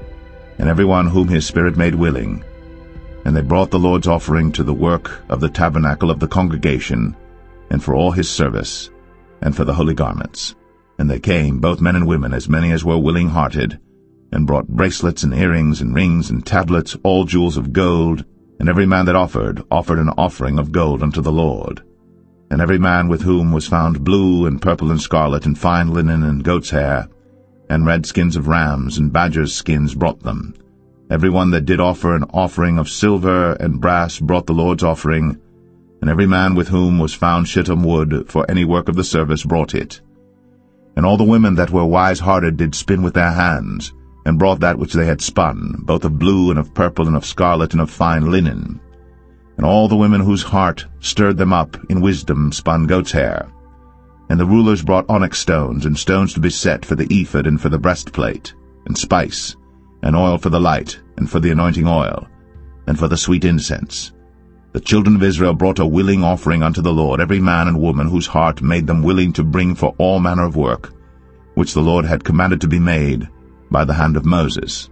and every one whom his spirit made willing. And they brought the Lord's offering to the work of the tabernacle of the congregation, and for all his service, and for the holy garments. And they came, both men and women, as many as were willing-hearted, and brought bracelets and earrings and rings and tablets, all jewels of gold. And every man that offered an offering of gold unto the Lord. And every man with whom was found blue and purple and scarlet and fine linen and goat's hair, and red skins of rams and badgers' skins brought them. Every one that did offer an offering of silver and brass brought the Lord's offering, and every man with whom was found shittim wood for any work of the service brought it. And all the women that were wise-hearted did spin with their hands, and brought that which they had spun, both of blue and of purple and of scarlet and of fine linen. And all the women whose heart stirred them up in wisdom spun goat's hair. And the rulers brought onyx stones, and stones to be set for the ephod and for the breastplate, and spice, and oil for the light, and for the anointing oil, and for the sweet incense. The children of Israel brought a willing offering unto the Lord, every man and woman whose heart made them willing to bring for all manner of work, which the Lord had commanded to be made by the hand of Moses.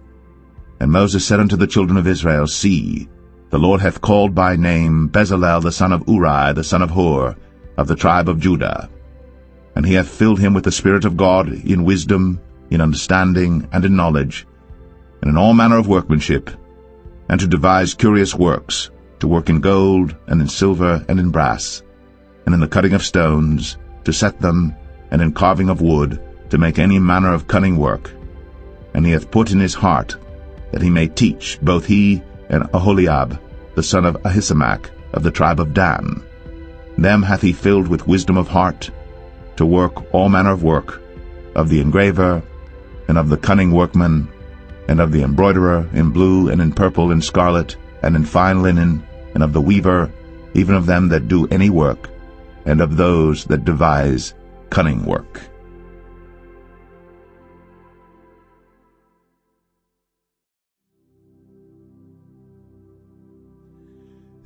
And Moses said unto the children of Israel, See, the Lord hath called by name Bezalel the son of Uri, the son of Hur, of the tribe of Judah. And he hath filled him with the Spirit of God, in wisdom, in understanding, and in knowledge, and in all manner of workmanship, and to devise curious works, to work in gold, and in silver, and in brass, and in the cutting of stones, to set them, and in carving of wood, to make any manner of cunning work. And he hath put in his heart that he may teach, both he and Aholiab, the son of Ahisamach, of the tribe of Dan. Them hath he filled with wisdom of heart, to work all manner of work, of the engraver, and of the cunning workman, and of the embroiderer, in blue, and in purple, and scarlet, and in fine linen, and of the weaver, even of them that do any work, and of those that devise cunning work.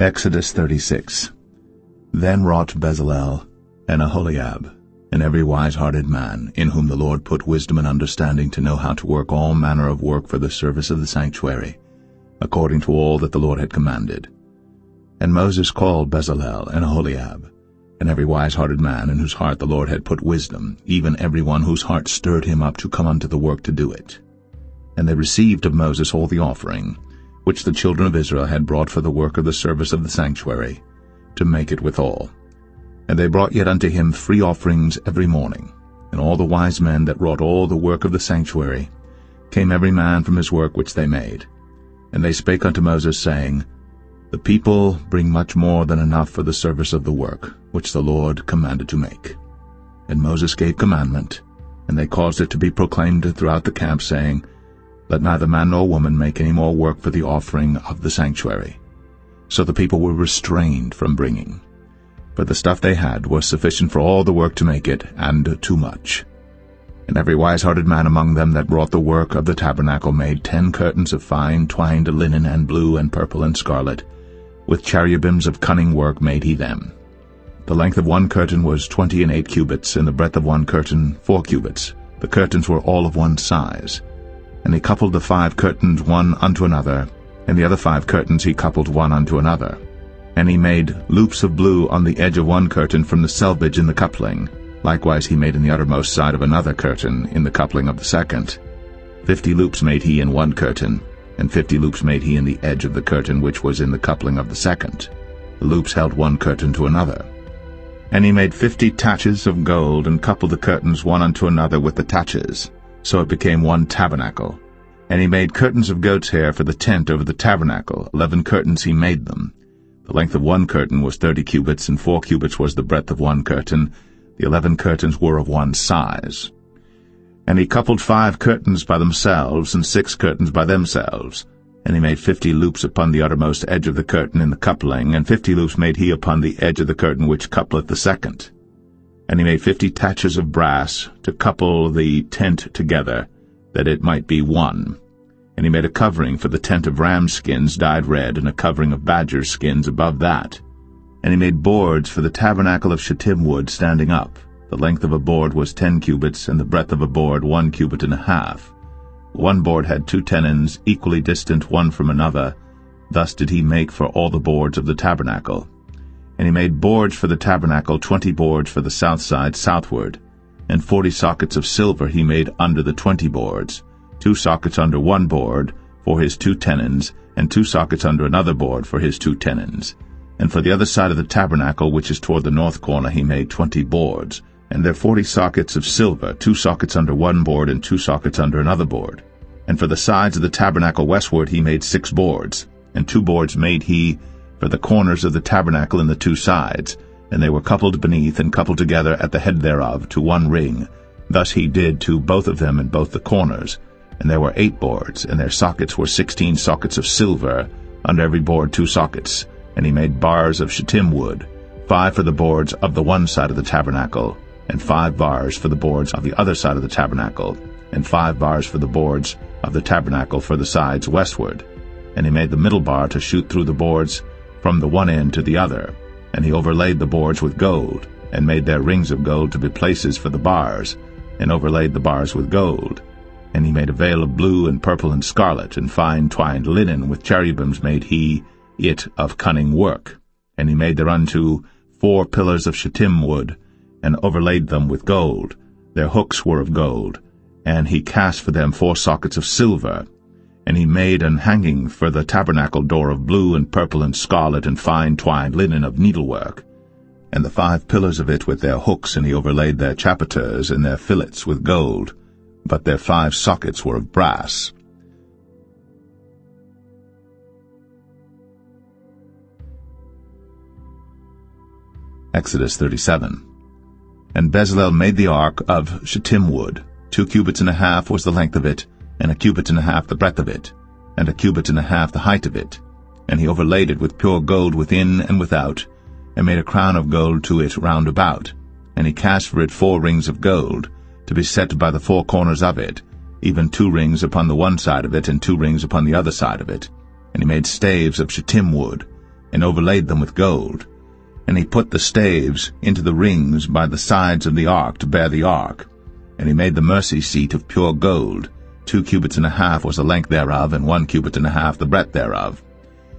Exodus 36. Then wrought Bezalel and Aholiab, and every wise-hearted man, in whom the Lord put wisdom and understanding to know how to work all manner of work for the service of the sanctuary, according to all that the Lord had commanded. And Moses called Bezalel and Aholiab, and every wise-hearted man in whose heart the Lord had put wisdom, even every one whose heart stirred him up to come unto the work to do it. And they received of Moses all the offering, which the children of Israel had brought for the work of the service of the sanctuary, to make it withal. And they brought yet unto him free offerings every morning. And all the wise men that wrought all the work of the sanctuary came every man from his work which they made. And they spake unto Moses, saying, The people bring much more than enough for the service of the work, which the Lord commanded to make. And Moses gave commandment, and they caused it to be proclaimed throughout the camp, saying, Let neither man nor woman make any more work for the offering of the sanctuary. So the people were restrained from bringing. For the stuff they had was sufficient for all the work to make it, and too much. And every wise-hearted man among them that wrought the work of the tabernacle made 10 curtains of fine twined linen, and blue, and purple, and scarlet. With cherubims of cunning work made he them. The length of one curtain was 28 cubits, and the breadth of one curtain 4 cubits. The curtains were all of one size. And he coupled the 5 curtains one unto another, and the other 5 curtains he coupled one unto another. And he made loops of blue on the edge of one curtain from the selvage in the coupling. Likewise he made in the uttermost side of another curtain in the coupling of the second. 50 loops made he in one curtain, and 50 loops made he in the edge of the curtain which was in the coupling of the second. The loops held one curtain to another. And he made 50 taches of gold, and coupled the curtains one unto another with the taches. So it became one tabernacle. And he made curtains of goat's hair for the tent over the tabernacle. 11 curtains he made them. The length of one curtain was 30 cubits, and 4 cubits was the breadth of one curtain. The 11 curtains were of one size. And he coupled 5 curtains by themselves, and 6 curtains by themselves. And he made 50 loops upon the uttermost edge of the curtain in the coupling, and 50 loops made he upon the edge of the curtain which coupleth the second. And he made 50 taches of brass to couple the tent together, that it might be one. And he made a covering for the tent of ram skins dyed red, and a covering of badger skins above that. And he made boards for the tabernacle of shittim wood standing up. The length of a board was 10 cubits, and the breadth of a board 1 cubit and a half. One board had 2 tenons, equally distant one from another. Thus did he make for all the boards of the tabernacle. And he made boards for the tabernacle, 20 boards for the south side southward. And 40 sockets of silver he made under the 20 boards, 2 sockets under one board for his 2 tenons, and 2 sockets under another board for his 2 tenons. And for the other side of the tabernacle, which is toward the north corner, he made 20 boards, and their 40 sockets of silver, 2 sockets under one board, and 2 sockets under another board. And for the sides of the tabernacle westward he made 6 boards, and 2 boards made he for the corners of the tabernacle in the 2 sides, and they were coupled beneath and coupled together at the head thereof to one ring. Thus he did to both of them in both the corners. And there were 8 boards, and their sockets were 16 sockets of silver, under every board 2 sockets. And he made bars of shittim wood, 5 for the boards of the one side of the tabernacle, and 5 bars for the boards of the other side of the tabernacle, and 5 bars for the boards of the tabernacle for the sides westward. And he made the middle bar to shoot through the boards from the one end to the other. And he overlaid the boards with gold, and made their rings of gold to be places for the bars, and overlaid the bars with gold. And he made a veil of blue and purple and scarlet, and fine twined linen with cherubims made he it of cunning work. And he made thereunto 4 pillars of shittim wood, and overlaid them with gold. Their hooks were of gold. And he cast for them 4 sockets of silver. And he made an hanging for the tabernacle door of blue and purple and scarlet and fine twined linen of needlework, and the 5 pillars of it with their hooks, and he overlaid their chapiters and their fillets with gold, but their 5 sockets were of brass. Exodus 37. And Bezalel made the ark of shittim wood. 2 cubits and a half was the length of it, and 1 cubit and a half the breadth of it, and 1 cubit and a half the height of it. And he overlaid it with pure gold within and without, and made a crown of gold to it round about. And he cast for it 4 rings of gold, to be set by the 4 corners of it, even 2 rings upon the one side of it, and 2 rings upon the other side of it. And he made staves of shittim wood, and overlaid them with gold. And he put the staves into the rings by the sides of the ark to bear the ark. And he made the mercy seat of pure gold. 2 cubits and a half was the length thereof, and 1 cubit and a half the breadth thereof.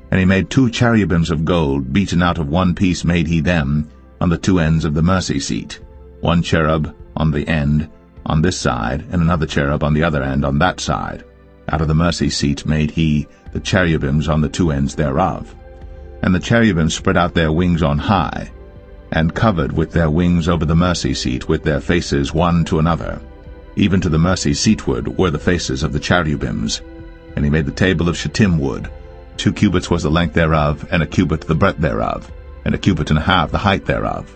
And he made 2 cherubims of gold, beaten out of one piece made he them, on the 2 ends of the mercy seat, 1 cherub on the end on this side, and another cherub on the other end on that side. Out of the mercy seat made he the cherubims on the 2 ends thereof. And the cherubims spread out their wings on high, and covered with their wings over the mercy seat with their faces one to another. Even to the mercy seatward were the faces of the cherubims. And he made the table of shittim wood. 2 cubits was the length thereof, and 1 cubit the breadth thereof, and 1 cubit and a half the height thereof.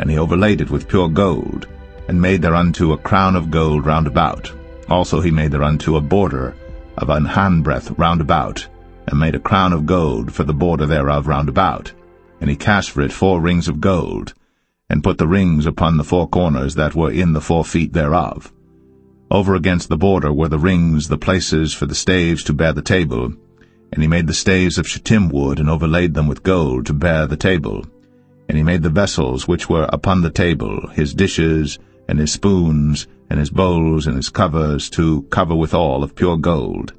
And he overlaid it with pure gold, and made thereunto a crown of gold round about. Also he made thereunto a border of an handbreadth round about, and made a crown of gold for the border thereof round about. And he cast for it 4 rings of gold, and put the rings upon the 4 corners that were in the 4 feet thereof. Over against the border were the rings, the places for the staves to bear the table. And he made the staves of shittim wood, and overlaid them with gold to bear the table. And he made the vessels which were upon the table, his dishes, and his spoons, and his bowls, and his covers, to cover withal of pure gold.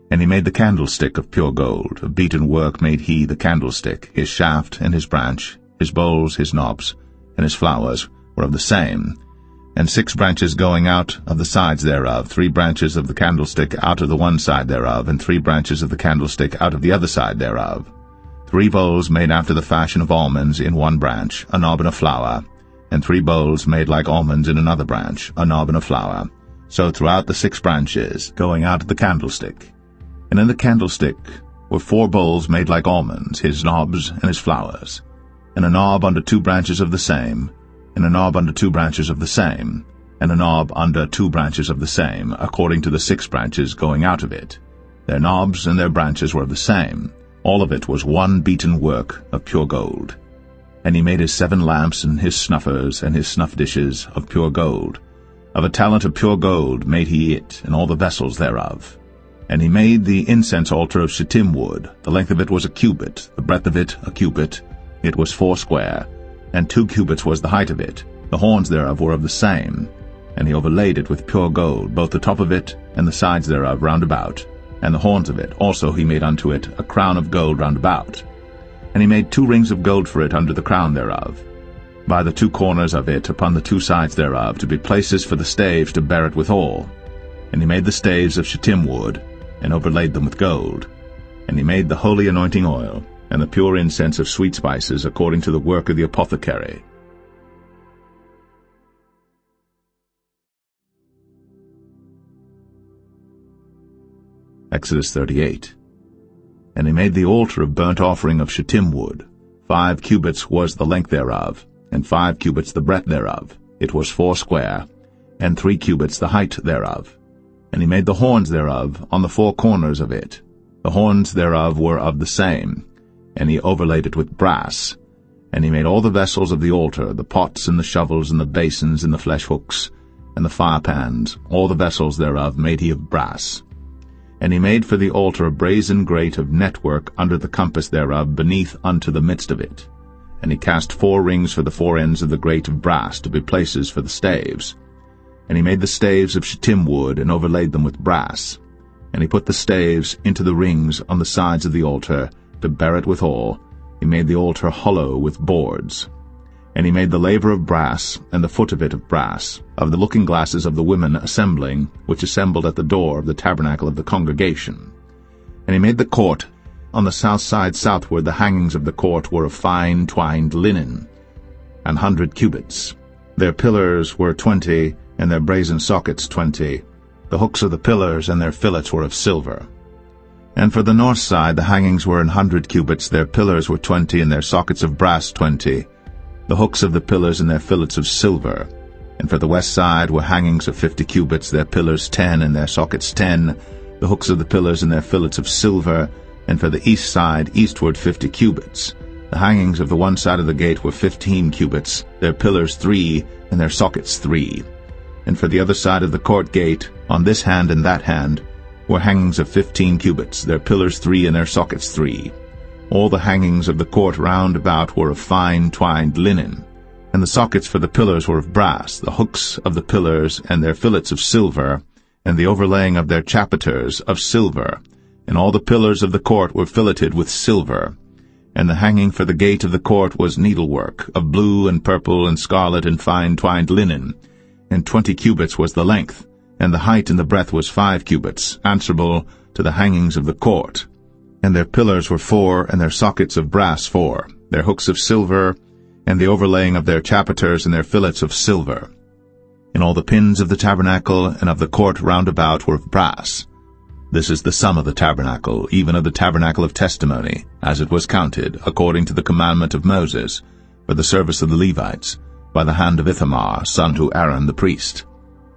And he made the candlestick of pure gold. Of beaten work made he the candlestick. His shaft and his branch, his bowls, his knobs, and his flowers were of the same. And 6 branches going out of the sides thereof, 3 branches of the candlestick out of the one side thereof, and 3 branches of the candlestick out of the other side thereof. 3 bowls made after the fashion of almonds in one branch, a knob and a flower, and 3 bowls made like almonds in another branch, a knob and a flower. So throughout the 6 branches, going out of the candlestick. And in the candlestick were 4 bowls made like almonds, his knobs and his flowers, and a knob under 2 branches of the same, and a knob under 2 branches of the same, and a knob under 2 branches of the same, according to the 6 branches going out of it. Their knobs and their branches were of the same. All of it was one beaten work of pure gold. And he made his 7 lamps and his snuffers and his snuff dishes of pure gold. Of a talent of pure gold made he it, and all the vessels thereof. And he made the incense altar of shittim wood. The length of it was 1 cubit, the breadth of it 1 cubit. It was 4 square, and 2 cubits was the height of it. The horns thereof were of the same. And he overlaid it with pure gold, both the top of it and the sides thereof round about, and the horns of it. Also he made unto it a crown of gold round about. And he made 2 rings of gold for it under the crown thereof, by the 2 corners of it upon the 2 sides thereof, to be places for the staves to bear it withal. And he made the staves of shittim wood, and overlaid them with gold. And he made the holy anointing oil, and the pure incense of sweet spices, according to the work of the apothecary. Exodus 38. And he made the altar of burnt offering of shittim wood. 5 cubits was the length thereof, and 5 cubits the breadth thereof. It was 4 square, and 3 cubits the height thereof. And he made the horns thereof on the 4 corners of it. The horns thereof were of the same, and he overlaid it with brass. And he made all the vessels of the altar, the pots and the shovels and the basins and the flesh hooks and the fire pans, all the vessels thereof made he of brass. And he made for the altar a brazen grate of network under the compass thereof beneath unto the midst of it. And he cast 4 rings for the 4 ends of the grate of brass to be places for the staves. And he made the staves of shittim wood, and overlaid them with brass. And he put the staves into the rings on the sides of the altar, to bear it withal. He made the altar hollow with boards. And he made the laver of brass, and the foot of it of brass, of the looking glasses of the women assembling, which assembled at the door of the tabernacle of the congregation. And he made the court. On the south side southward the hangings of the court were of fine twined linen, 100 cubits. Their pillars were 20, and their brazen sockets 20. The hooks of the pillars and their fillets were of silver. And for the north side the hangings were 100 cubits, their pillars were 20, and their sockets of brass 20. The hooks of the pillars and their fillets of silver. And for the west side were hangings of 50 cubits, their pillars 10, and their sockets 10, the hooks of the pillars and their fillets of silver. And for the east side eastward 50 cubits. The hangings of the one side of the gate were 15 cubits, their pillars 3, and their sockets 3. And for the other side of the court gate, on this hand and that hand, were hangings of 15 cubits, their pillars 3, and their sockets 3. All the hangings of the court round about were of fine twined linen, and the sockets for the pillars were of brass, the hooks of the pillars and their fillets of silver, and the overlaying of their chapiters of silver, and all the pillars of the court were filleted with silver. And the hanging for the gate of the court was needlework, of blue and purple and scarlet and fine twined linen, and 20 cubits was the length, and the height and the breadth was 5 cubits, answerable to the hangings of the court. And their pillars were 4, and their sockets of brass 4, their hooks of silver, and the overlaying of their chapiters and their fillets of silver. And all the pins of the tabernacle and of the court round about were of brass. This is the sum of the tabernacle, even of the tabernacle of testimony, as it was counted, according to the commandment of Moses, for the service of the Levites, by the hand of Ithamar, son to Aaron the priest.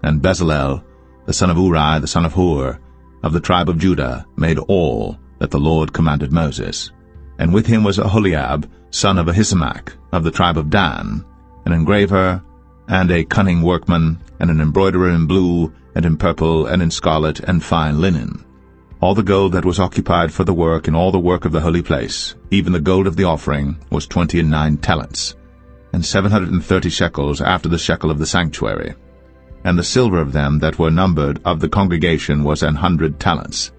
And Bezalel, the son of Uri, the son of Hur, of the tribe of Judah, made all that the Lord commanded Moses. And with him was Aholiab, son of Ahisamach, of the tribe of Dan, an engraver, and a cunning workman, and an embroiderer in blue, and in purple, and in scarlet, and fine linen. All the gold that was occupied for the work in all the work of the holy place, even the gold of the offering, was 29 talents, and 730 shekels after the shekel of the sanctuary. And the silver of them that were numbered of the congregation was 100 talents,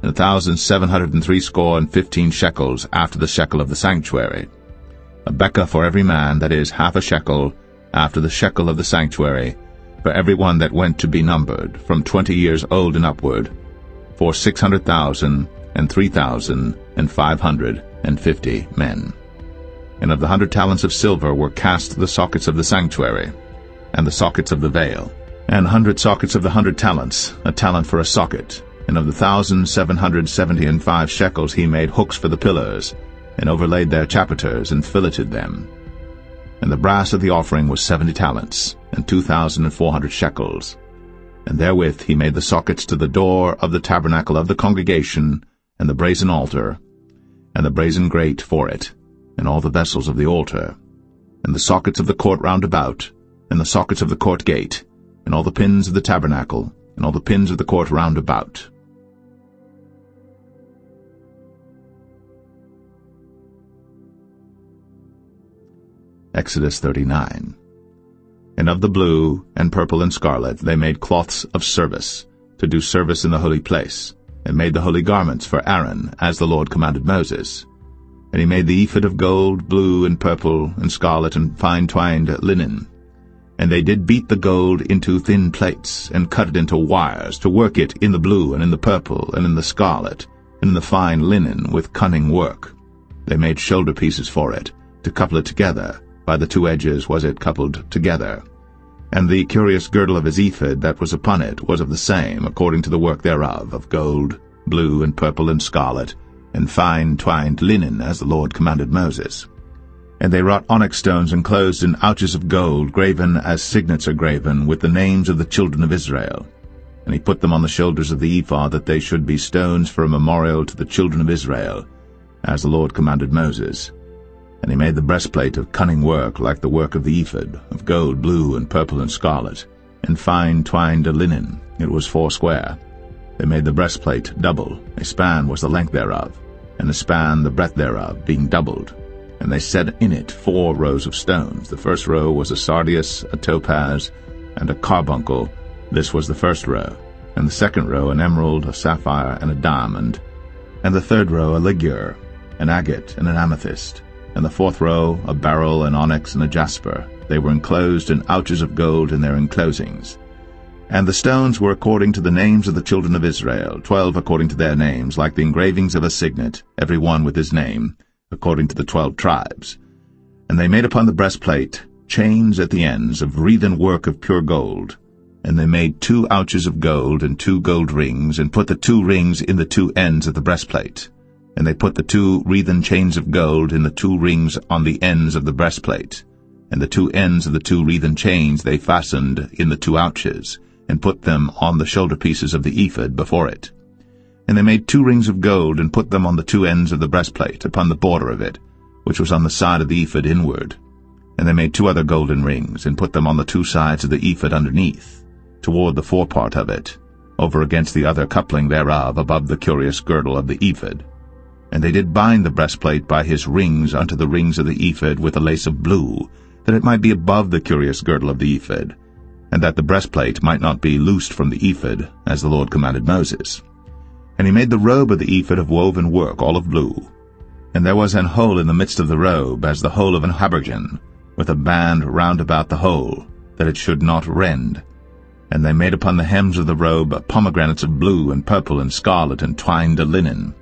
and 1,760 shekels after the shekel of the sanctuary. A bekah for every man, that is, half a shekel, after the shekel of the sanctuary, for every one that went to be numbered, from 20 years old and upward, for 600,000 and 3,550 men. And of the 100 talents of silver were cast the sockets of the sanctuary, and the sockets of the veil, and 100 sockets of the 100 talents, a talent for a socket. And of the 1,775 shekels he made hooks for the pillars, and overlaid their chapiters, and filleted them. And the brass of the offering was 70 talents, and 2,400 shekels. And therewith he made the sockets to the door of the tabernacle of the congregation, and the brazen altar, and the brazen grate for it, and all the vessels of the altar, and the sockets of the court round about, and the sockets of the court gate, and all the pins of the tabernacle, and all the pins of the court round about. Exodus 39. And of the blue, and purple, and scarlet they made cloths of service, to do service in the holy place, and made the holy garments for Aaron, as the Lord commanded Moses. And he made the ephod of gold, blue, and purple, and scarlet, and fine twined linen. And they did beat the gold into thin plates, and cut it into wires, to work it in the blue, and in the purple, and in the scarlet, and in the fine linen, with cunning work. They made shoulder pieces for it, to couple it together. By the 2 edges was it coupled together. And the curious girdle of his ephod that was upon it was of the same, according to the work thereof, of gold, blue, and purple, and scarlet, and fine twined linen, as the Lord commanded Moses. And they wrought onyx stones enclosed in ouches of gold, graven as signets are graven, with the names of the children of Israel. And he put them on the shoulders of the ephod, that they should be stones for a memorial to the children of Israel, as the Lord commanded Moses. And he made the breastplate of cunning work, like the work of the ephod, of gold, blue, and purple, and scarlet, and fine twined linen. It was 4 square. They made the breastplate double. A span was the length thereof, and a span the breadth thereof, being doubled. And they set in it 4 rows of stones. The first row was a sardius, a topaz, and a carbuncle. This was the first row. And the second row an emerald, a sapphire, and a diamond. And the third row a ligure, an agate, and an amethyst. and the fourth row a beryl, an onyx, and a jasper. They were enclosed in ouches of gold in their enclosings. And the stones were according to the names of the children of Israel, 12 according to their names, like the engravings of a signet, every one with his name, according to the 12 tribes. And they made upon the breastplate chains at the ends of wreathen work of pure gold. And they made 2 ouches of gold and 2 gold rings, and put the 2 rings in the 2 ends of the breastplate. And they put the 2 wreathen chains of gold in the 2 rings on the ends of the breastplate. And the 2 ends of the 2 wreathen chains they fastened in the 2 ouches, and put them on the shoulder pieces of the ephod before it. And they made 2 rings of gold, and put them on the 2 ends of the breastplate, upon the border of it, which was on the side of the ephod inward. And they made 2 other golden rings, and put them on the 2 sides of the ephod underneath, toward the forepart of it, over against the other coupling thereof, above the curious girdle of the ephod. And they did bind the breastplate by his rings unto the rings of the ephod with a lace of blue, that it might be above the curious girdle of the ephod, and that the breastplate might not be loosed from the ephod, as the Lord commanded Moses. And he made the robe of the ephod of woven work, all of blue. And there was an hole in the midst of the robe, as the hole of an habergeon, with a band round about the hole, that it should not rend. And they made upon the hems of the robe pomegranates of blue and purple and scarlet and twined linen.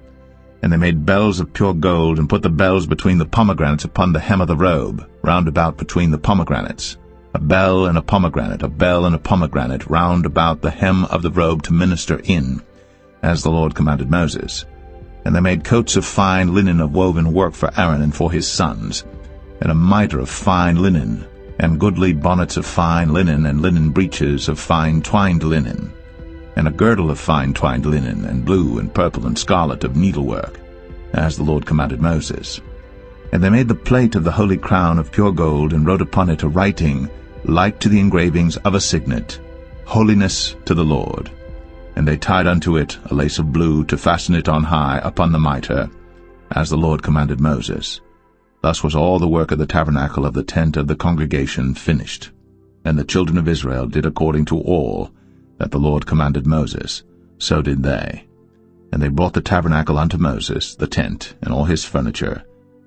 And they made bells of pure gold, and put the bells between the pomegranates upon the hem of the robe, round about between the pomegranates. A bell and a pomegranate round about the hem of the robe to minister in, as the Lord commanded Moses. And they made coats of fine linen of woven work for Aaron and for his sons, and a mitre of fine linen, and goodly bonnets of fine linen, and linen breeches of fine twined linen, and a girdle of fine twined linen, and blue and purple and scarlet of needlework, as the Lord commanded Moses. And they made the plate of the holy crown of pure gold, and wrote upon it a writing like to the engravings of a signet, Holiness to the Lord. And they tied unto it a lace of blue to fasten it on high upon the mitre, as the Lord commanded Moses. Thus was all the work of the tabernacle of the tent of the congregation finished. And the children of Israel did according to all that the Lord commanded Moses, so did they. And they brought the tabernacle unto Moses, the tent, and all his furniture,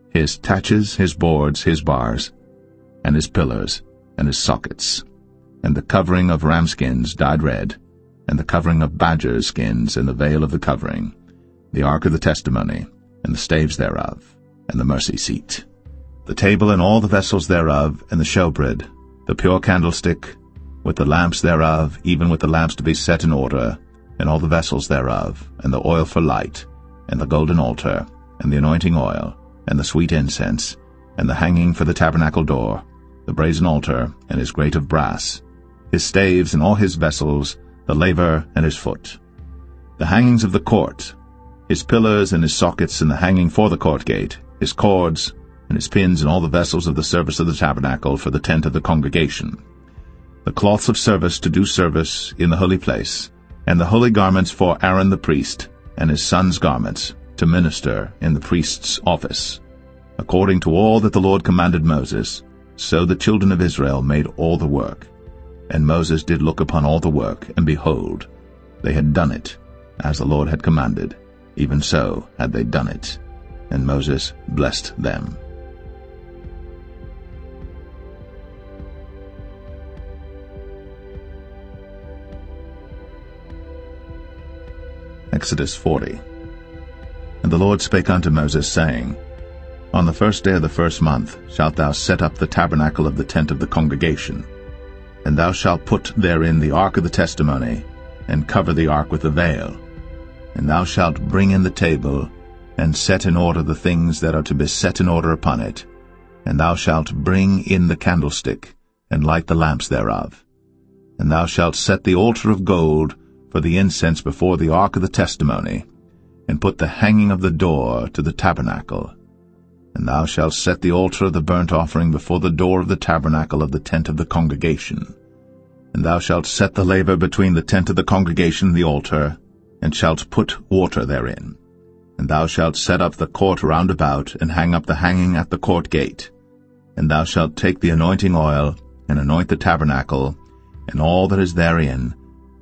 his taches, his boards, his bars, and his pillars, and his sockets, and the covering of ram skins dyed red, and the covering of badger skins, and the veil of the covering, the ark of the testimony, and the staves thereof, and the mercy seat, the table and all the vessels thereof, and the showbread, the pure candlestick, with the lamps thereof, even with the lamps to be set in order, and all the vessels thereof, and the oil for light, and the golden altar, and the anointing oil, and the sweet incense, and the hanging for the tabernacle door, the brazen altar, and his grate of brass, his staves and all his vessels, the laver and his foot, the hangings of the court, his pillars and his sockets, and the hanging for the court gate, his cords, and his pins, and all the vessels of the service of the tabernacle for the tent of the congregation, the cloths of service to do service in the holy place, and the holy garments for Aaron the priest, and his sons' garments, to minister in the priest's office. According to all that the Lord commanded Moses, so the children of Israel made all the work. And Moses did look upon all the work, and behold, they had done it, as the Lord had commanded, even so had they done it. And Moses blessed them. Exodus 40. And the Lord spake unto Moses, saying, On the 1st day of the 1st month shalt thou set up the tabernacle of the tent of the congregation, and thou shalt put therein the ark of the testimony, and cover the ark with the veil. And thou shalt bring in the table, and set in order the things that are to be set in order upon it. And thou shalt bring in the candlestick, and light the lamps thereof. And thou shalt set the altar of gold for the incense before the ark of the testimony, and put the hanging of the door to the tabernacle. And thou shalt set the altar of the burnt offering before the door of the tabernacle of the tent of the congregation. And thou shalt set the laver between the tent of the congregation and the altar, and shalt put water therein. And thou shalt set up the court round about, and hang up the hanging at the court gate. And thou shalt take the anointing oil, and anoint the tabernacle, and all that is therein,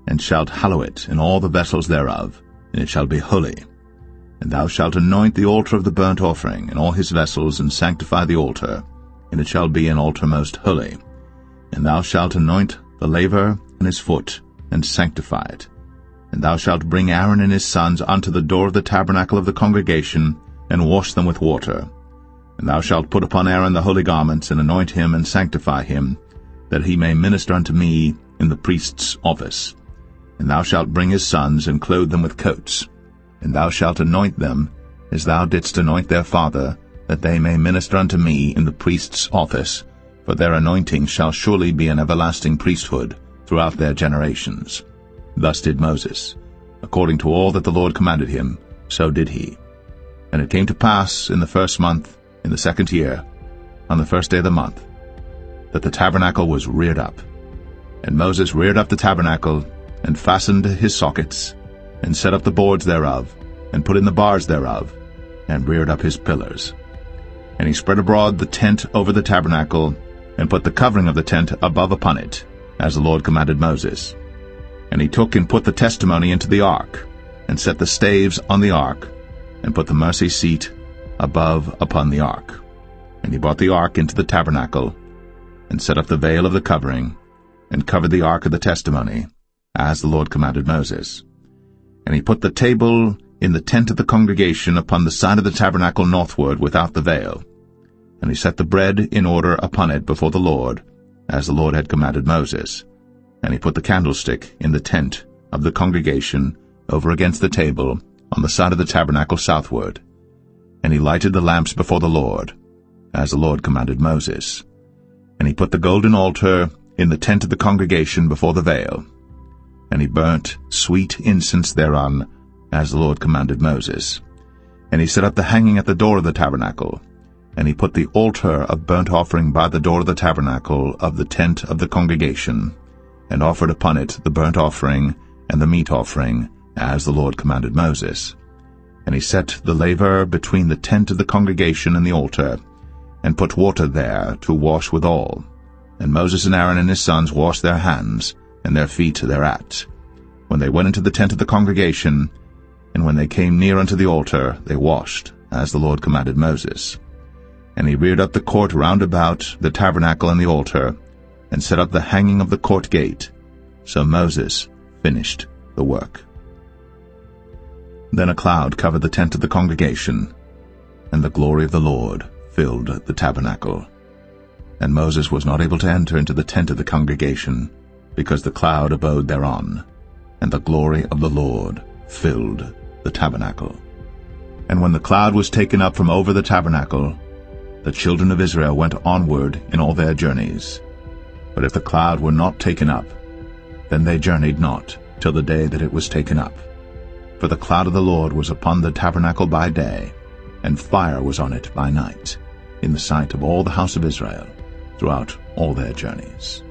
and shalt hallow it, and all the vessels thereof, and it shall be holy. And thou shalt anoint the altar of the burnt offering, and all his vessels, and sanctify the altar, and it shall be an altar most holy. And thou shalt anoint the laver and his foot, and sanctify it. And thou shalt bring Aaron and his sons unto the door of the tabernacle of the congregation, and wash them with water. And thou shalt put upon Aaron the holy garments, and anoint him, and sanctify him, that he may minister unto me in the priest's office. And thou shalt bring his sons, and clothe them with coats. And thou shalt anoint them, as thou didst anoint their father, that they may minister unto me in the priest's office, for their anointing shall surely be an everlasting priesthood throughout their generations. Thus did Moses. According to all that the Lord commanded him, so did he. And it came to pass in the 1st month, in the 2nd year, on the 1st day of the month, that the tabernacle was reared up. And Moses reared up the tabernacle, and fastened his sockets, and set up the boards thereof, and put in the bars thereof, and reared up his pillars. And he spread abroad the tent over the tabernacle, and put the covering of the tent above upon it, as the Lord commanded Moses. And he took and put the testimony into the ark, and set the staves on the ark, and put the mercy seat above upon the ark. And he brought the ark into the tabernacle, and set up the veil of the covering, and covered the ark of the testimony, as the Lord commanded Moses. And he put the table in the tent of the congregation upon the side of the tabernacle northward without the veil. And he set the bread in order upon it before the Lord, as the Lord had commanded Moses. And he put the candlestick in the tent of the congregation over against the table on the side of the tabernacle southward. And he lighted the lamps before the Lord, as the Lord commanded Moses. And he put the golden altar in the tent of the congregation before the veil. And he burnt sweet incense thereon, as the Lord commanded Moses. And he set up the hanging at the door of the tabernacle. And he put the altar of burnt offering by the door of the tabernacle of the tent of the congregation, and offered upon it the burnt offering and the meat offering, as the Lord commanded Moses. And he set the laver between the tent of the congregation and the altar, and put water there to wash withal. And Moses and Aaron and his sons washed their hands, and their feet thereat, when they went into the tent of the congregation, and when they came near unto the altar, they washed, as the Lord commanded Moses. And he reared up the court round about the tabernacle and the altar, and set up the hanging of the court gate. So Moses finished the work. Then a cloud covered the tent of the congregation, and the glory of the Lord filled the tabernacle. And Moses was not able to enter into the tent of the congregation, because the cloud abode thereon, and the glory of the Lord filled the tabernacle. And when the cloud was taken up from over the tabernacle, the children of Israel went onward in all their journeys. But if the cloud were not taken up, then they journeyed not till the day that it was taken up. For the cloud of the Lord was upon the tabernacle by day, and fire was on it by night, in the sight of all the house of Israel, throughout all their journeys.